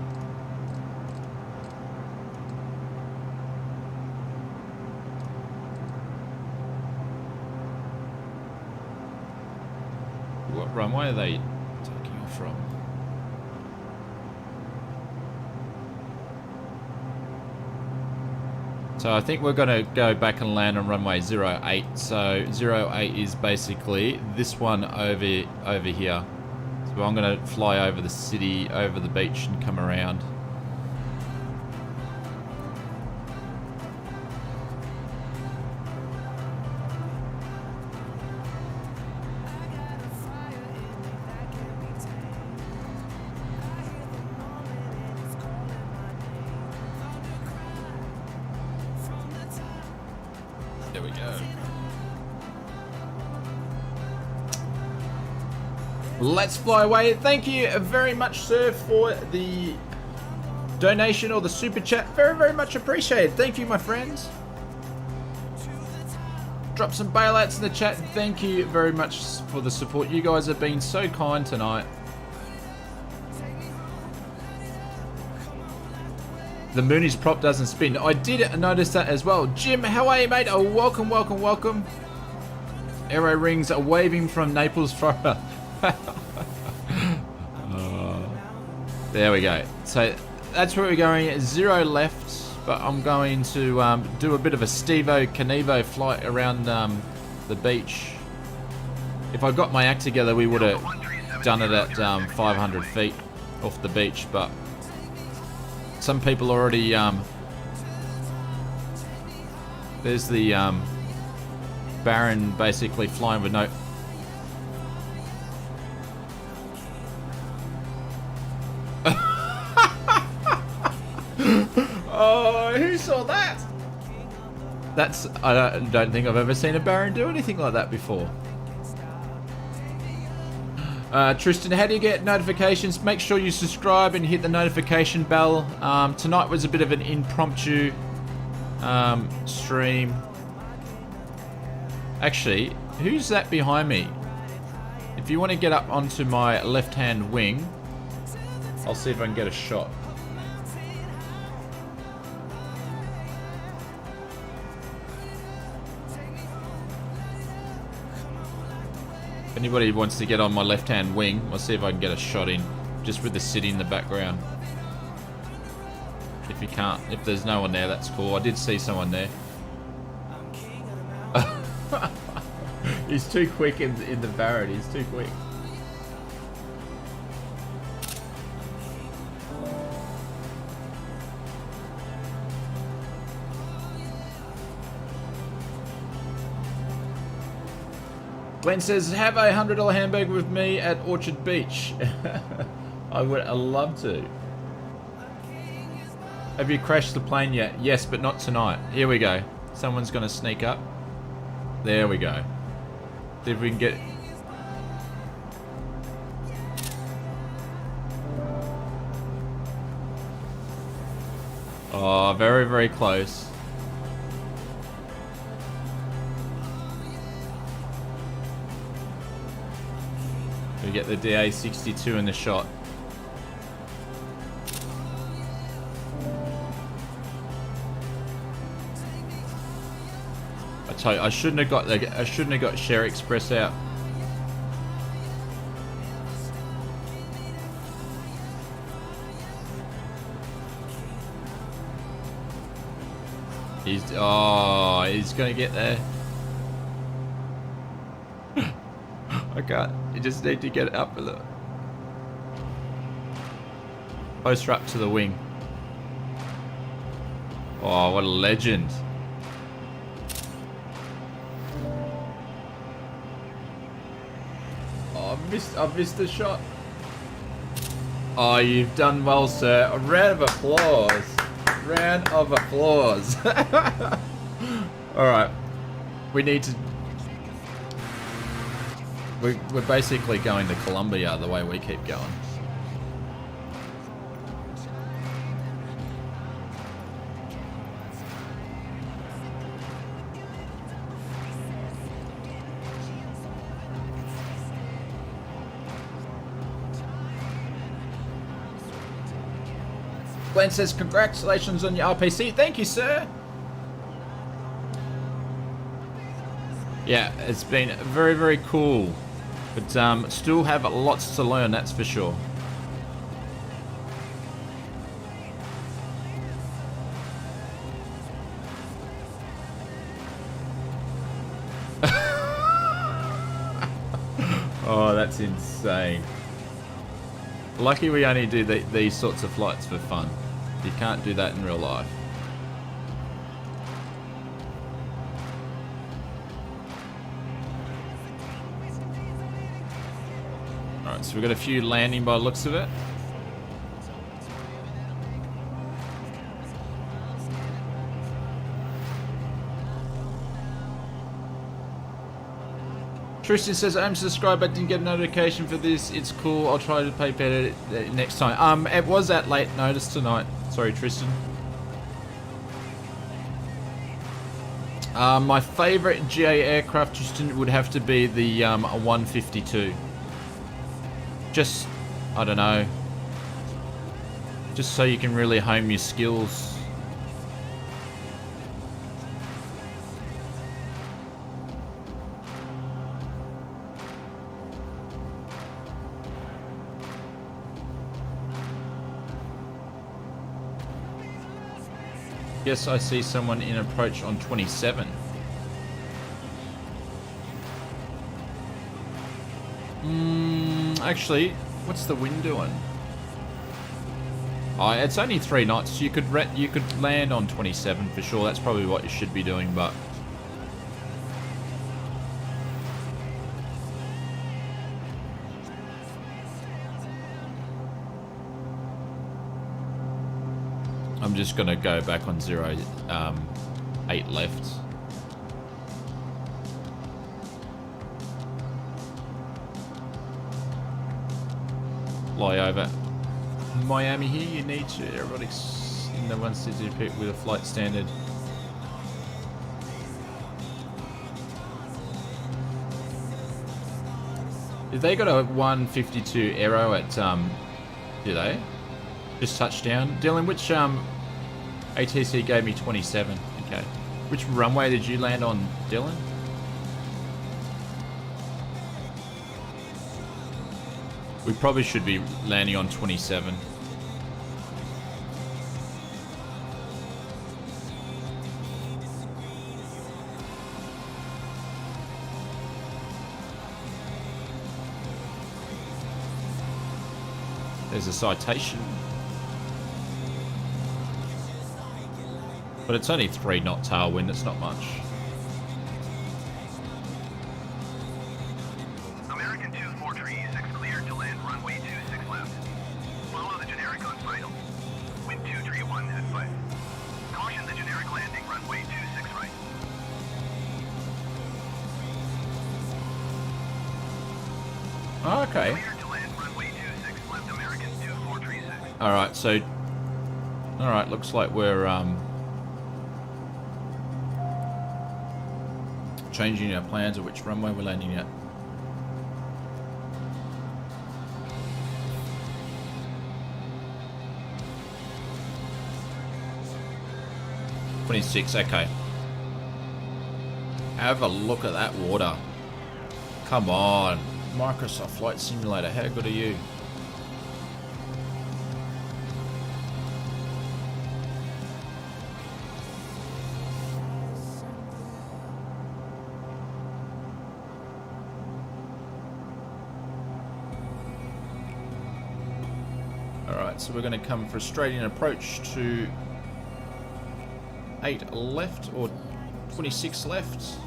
What runway are they taking off from? So I think we're going to go back and land on runway 08. So 08 is basically this one over here. So I'm going to fly over the city, over the beach and come around. There we go. Let's fly away. Thank you very much, sir, for the donation or the super chat. Very, very much appreciated. Thank you, my friends. Drop some bailouts in the chat. Thank you very much for the support. You guys have been so kind tonight. The Mooney's prop doesn't spin. I did notice that as well. Jim, how are you, mate? Oh, welcome, welcome, welcome. Arrow rings are waving from Naples, Florida. There we go. So that's where we're going. 0 left, but I'm going to do a bit of a Stevo Canevo flight around the beach. If I got my act together, we would have done it at 500 feet off the beach, but some people already there's the Baron basically flying with no oh, who saw that? That's I don't think I've ever seen a Baron do anything like that before. Tristan, how do you get notifications? Make sure you subscribe and hit the notification bell. Tonight was a bit of an impromptu stream. Actually, who's that behind me? If you want to get up onto my left-hand wing, I'll see if I can get a shot. If anybody wants to get on my left-hand wing, I'll see if I can get a shot in, just with the city in the background. If you can't, if there's no one there, that's cool. I did see someone there. He's too quick in the Barrett. He's too quick. Glenn says, have a $100 hamburger with me at Orchard Beach. I would love to. Have you crashed the plane yet? Yes, but not tonight. Here we go. Someone's going to sneak up. There we go. See if we can get... Oh, very, very close. We get the DA62 in the shot. I tell you, I shouldn't have got Share Express out. He's gonna get there. I can't. You just need to get it up with it. Poster up to the wing. Oh, what a legend. Oh, I've missed the shot. Oh, you've done well, sir. A round of applause. Round of applause. Alright. We need to... We're basically going to Columbia the way we keep going. Glenn says, congratulations on your RPC. Thank you, sir. Yeah, it's been very, very cool. But still have lots to learn, that's for sure. Oh, that's insane. Lucky we only do these sorts of flights for fun. You can't do that in real life. Alright, so we've got a few landing by the looks of it. Tristan says, I'm subscribed but didn't get a notification for this. It's cool. I'll try to pay better next time. It was at late notice tonight. Sorry, Tristan. My favourite GA aircraft, Tristan, would have to be the 152. Just, I don't know. Just so you can really hone your skills. Yes, I see someone in approach on 27. Actually, what's the wind doing? Oh, it's only 3 knots. You could land on 27 for sure. That's probably what you should be doing, but I'm just gonna go back on 8 left. Fly over Miami here. You need to. Everybody's in the 160 with a flight standard. Did they got a 152 Aero at do they? Just touchdown. Dylan, which ATC gave me 27. Okay. Which runway did you land on, Dylan? We probably should be landing on 27. There's a citation. But it's only 3 knot tailwind, it's not much. American 243E6 cleared to land runway 26 left. Follow the generic on final. Wind 231 at 5. Caution the generic landing runway 26 right. Oh, okay. Cleared to land runway 26 left American 2436. Alright, so... Alright, looks like we're, changing our plans of which runway we're landing at. $26, okay. Have a look at that water. Come on. Microsoft Flight Simulator, how good are you? Alright, so we're going to come for a straight-in approach to 8 left, or 26 left.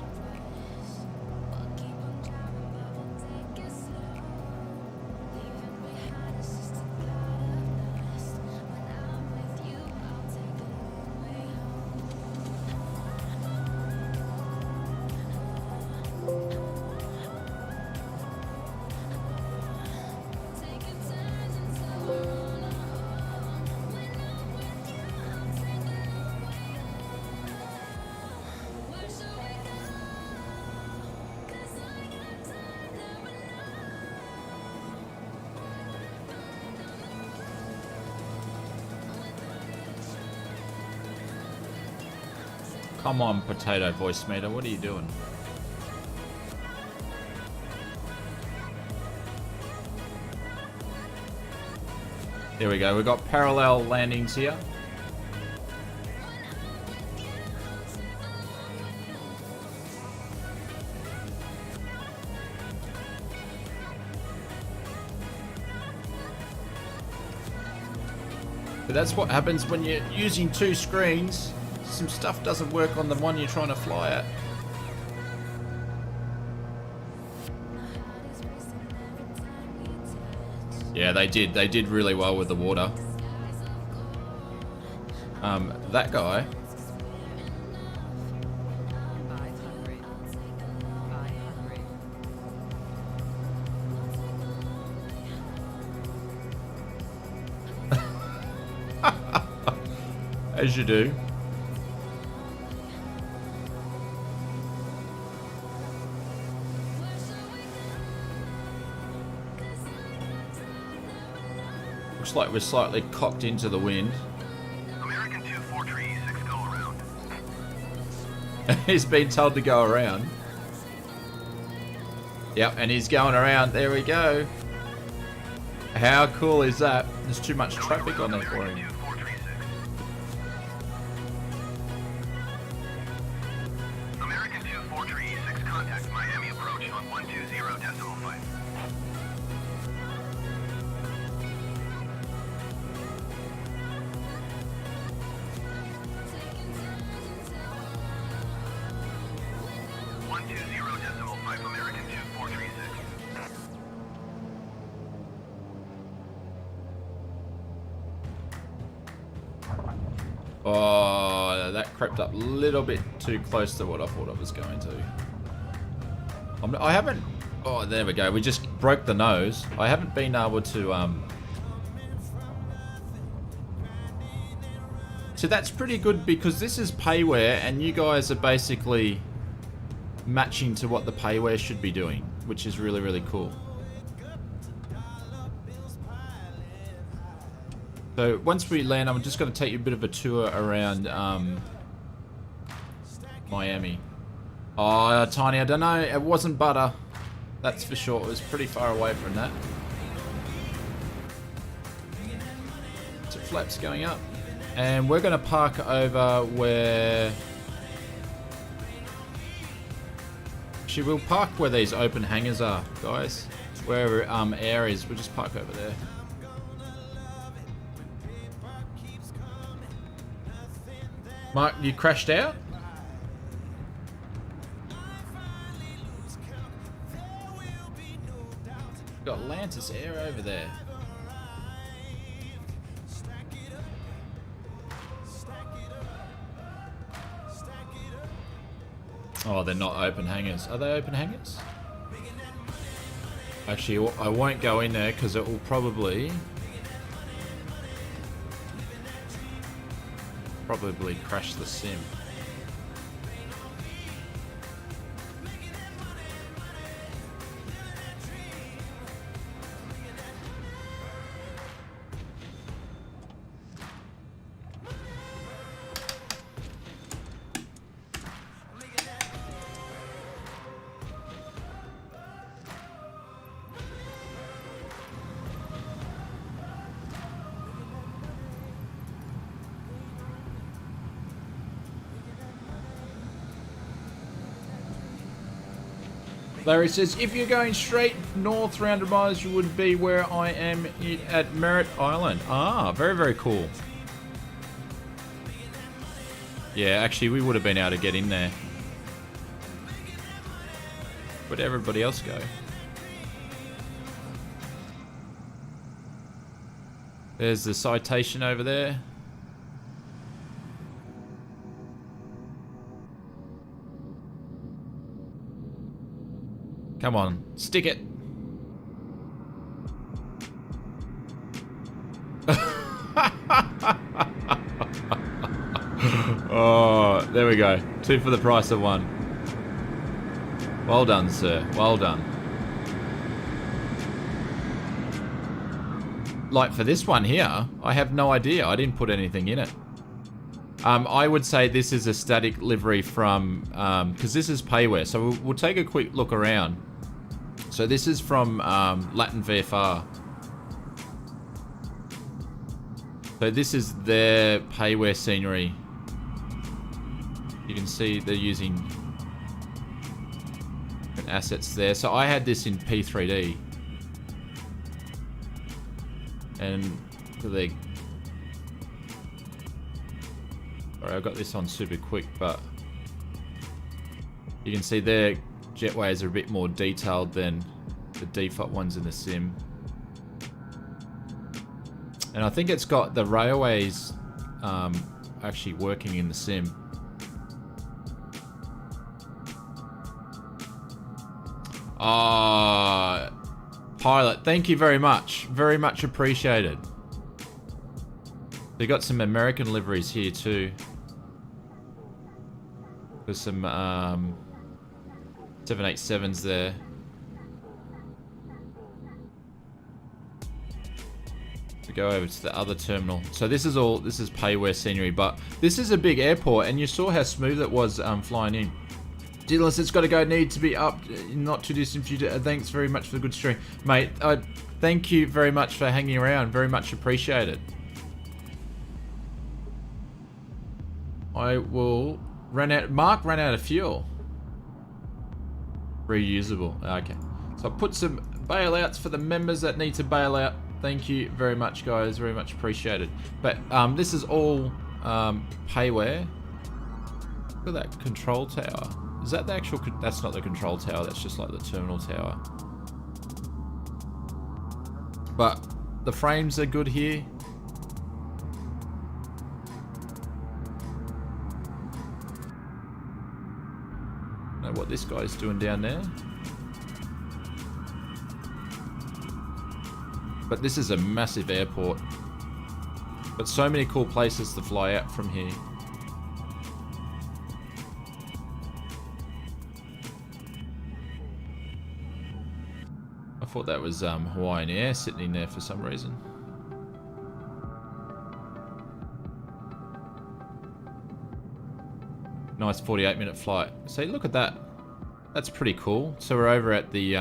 Come on, potato voice meter, what are you doing? There we go, we've got parallel landings here. But that's what happens when you're using 2 screens. Some stuff doesn't work on the one you're trying to fly at. Yeah, they did really well with the water. That guy. As you do. Looks like we're slightly cocked into the wind. American 243E6 go around. He's been told to go around. Yep, and he's going around. There we go. How cool is that? There's too much traffic on there for him. American 243E6 contact Miami approach on 120.5. American 2436. Oh, that crept up a little bit too close to what I thought I was going to. I haven't... Oh, there we go. We just broke the nose. I haven't been able to... So that's pretty good because this is payware and you guys are basically matching to what the payware should be doing, which is really, really cool. So once we land, I'm just going to take you a bit of a tour around Miami. Oh, Tiny, I don't know. It wasn't butter. That's for sure. It was pretty far away from that. flaps going up. And we're going to park over where... Actually, we'll park where these open hangars are, guys. Wherever air is, we'll just park over there. Mark, you crashed out? Got Lantis Air over there. Oh, they're not open hangars. Are they open hangars? Actually, I won't go in there because it will probably crash the sim. Larry says, if you're going straight north 300 miles, you would be where I am at Merritt Island. Ah, very, very cool. Yeah, actually, we would have been able to get in there. Where'd everybody else go? There's the citation over there. Come on, stick it. Oh, there we go. 2 for the price of 1. Well done, sir. Well done. Like for this one here, I have no idea. I didn't put anything in it. I would say this is a static livery from, because this is payware. So we'll take a quick look around. So this is from Latin VFR. So this is their payware scenery. You can see they're using different assets there. So I had this in P3D. And they... Sorry, I got this on super quick, but you can see their jetways are a bit more detailed than the default ones in the sim. And I think it's got the railways actually working in the sim. Pilot, thank you very much. Very much appreciated. They got some American liveries here too. There's some 787s there. We go over to the other terminal. So this is payware scenery, but this is a big airport, and you saw how smooth it was flying in. Dylan, it's got to go. Need to be up, not too distant future. Thanks very much for the good stream, mate. Thank you very much for hanging around. Very much appreciated. I will run out. Mark ran out of fuel. Reusable. Okay. So I put some bailouts for the members that need to bail out. Thank you very much, guys. Very much appreciated. But this is all payware. Look at that control tower. Is that the actual... That's not the control tower. That's just like the terminal tower. But the frames are good here. Know what this guy's doing down there. But this is a massive airport. But so many cool places to fly out from here. I thought that was Hawaiian Air sitting in there for some reason. Nice 48-minute flight. See, look at that. That's pretty cool. So we're over at the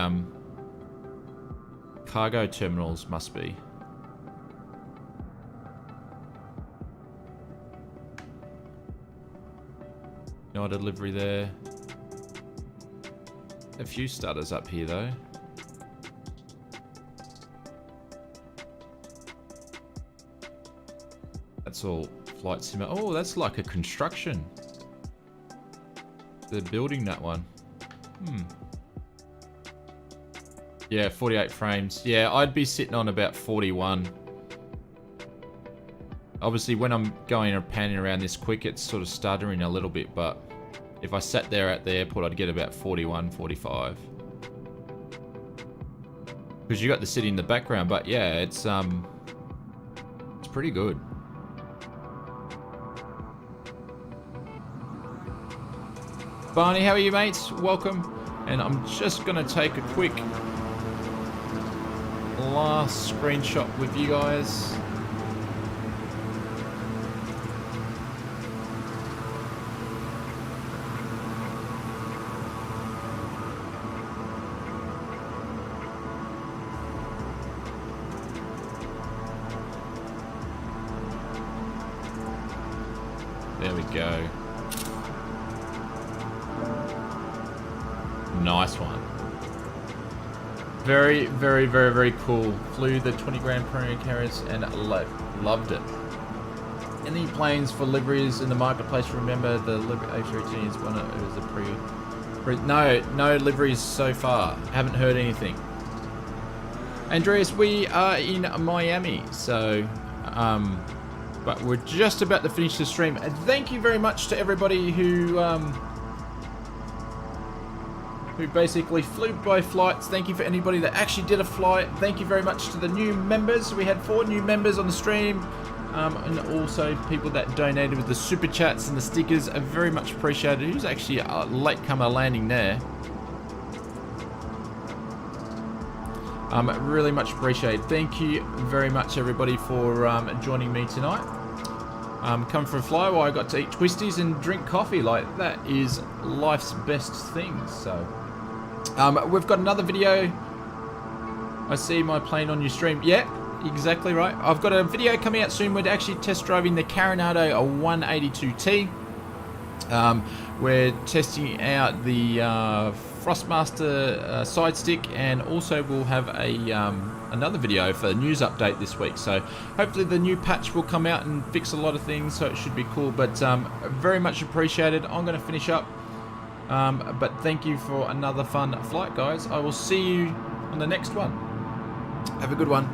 cargo terminals, must be. United livery there. A few stutters up here though. That's all flight sim. Oh, that's like a construction. They're building that one. Yeah, 48 frames. Yeah, I'd be sitting on about 41. Obviously, when I'm going and panning around this quick, it's sort of stuttering a little bit, but if I sat there at the airport, I'd get about 41, 45. Because you got the city in the background, but yeah, it's pretty good. Barney, how are you, mates? Welcome. And I'm just gonna take a quick last screenshot with you guys. There we go. Nice one. Very, very, very, very cool. Flew the 20 grand premium carriers and loved it. Any planes for liveries in the marketplace? Remember the A318 is one. It was a pre. No liveries so far. Haven't heard anything. Andreas, we are in Miami, so but we're just about to finish the stream. And thank you very much to everybody who basically flew by flights. Thank you for anybody that actually did a flight. Thank you very much to the new members. We had 4 new members on the stream. And also people that donated with the super chats and the stickers are very much appreciated. Who's actually a latecomer landing there? Really much appreciated. Thank you very much everybody for joining me tonight. Come for a fly while I got to eat twisties and drink coffee. Like, that is life's best thing. So we've got another video. I see my plane on your stream. Yeah, exactly right. I've got a video coming out soon. We're actually test driving the Carenado 182T. We're testing out the Frostmaster side stick, and also we'll have a another video for a news update this week. So hopefully the new patch will come out and fix a lot of things, so it should be cool. But very much appreciated. I'm going to finish up. But thank you for another fun flight, guys. I will see you on the next one. Have a good one.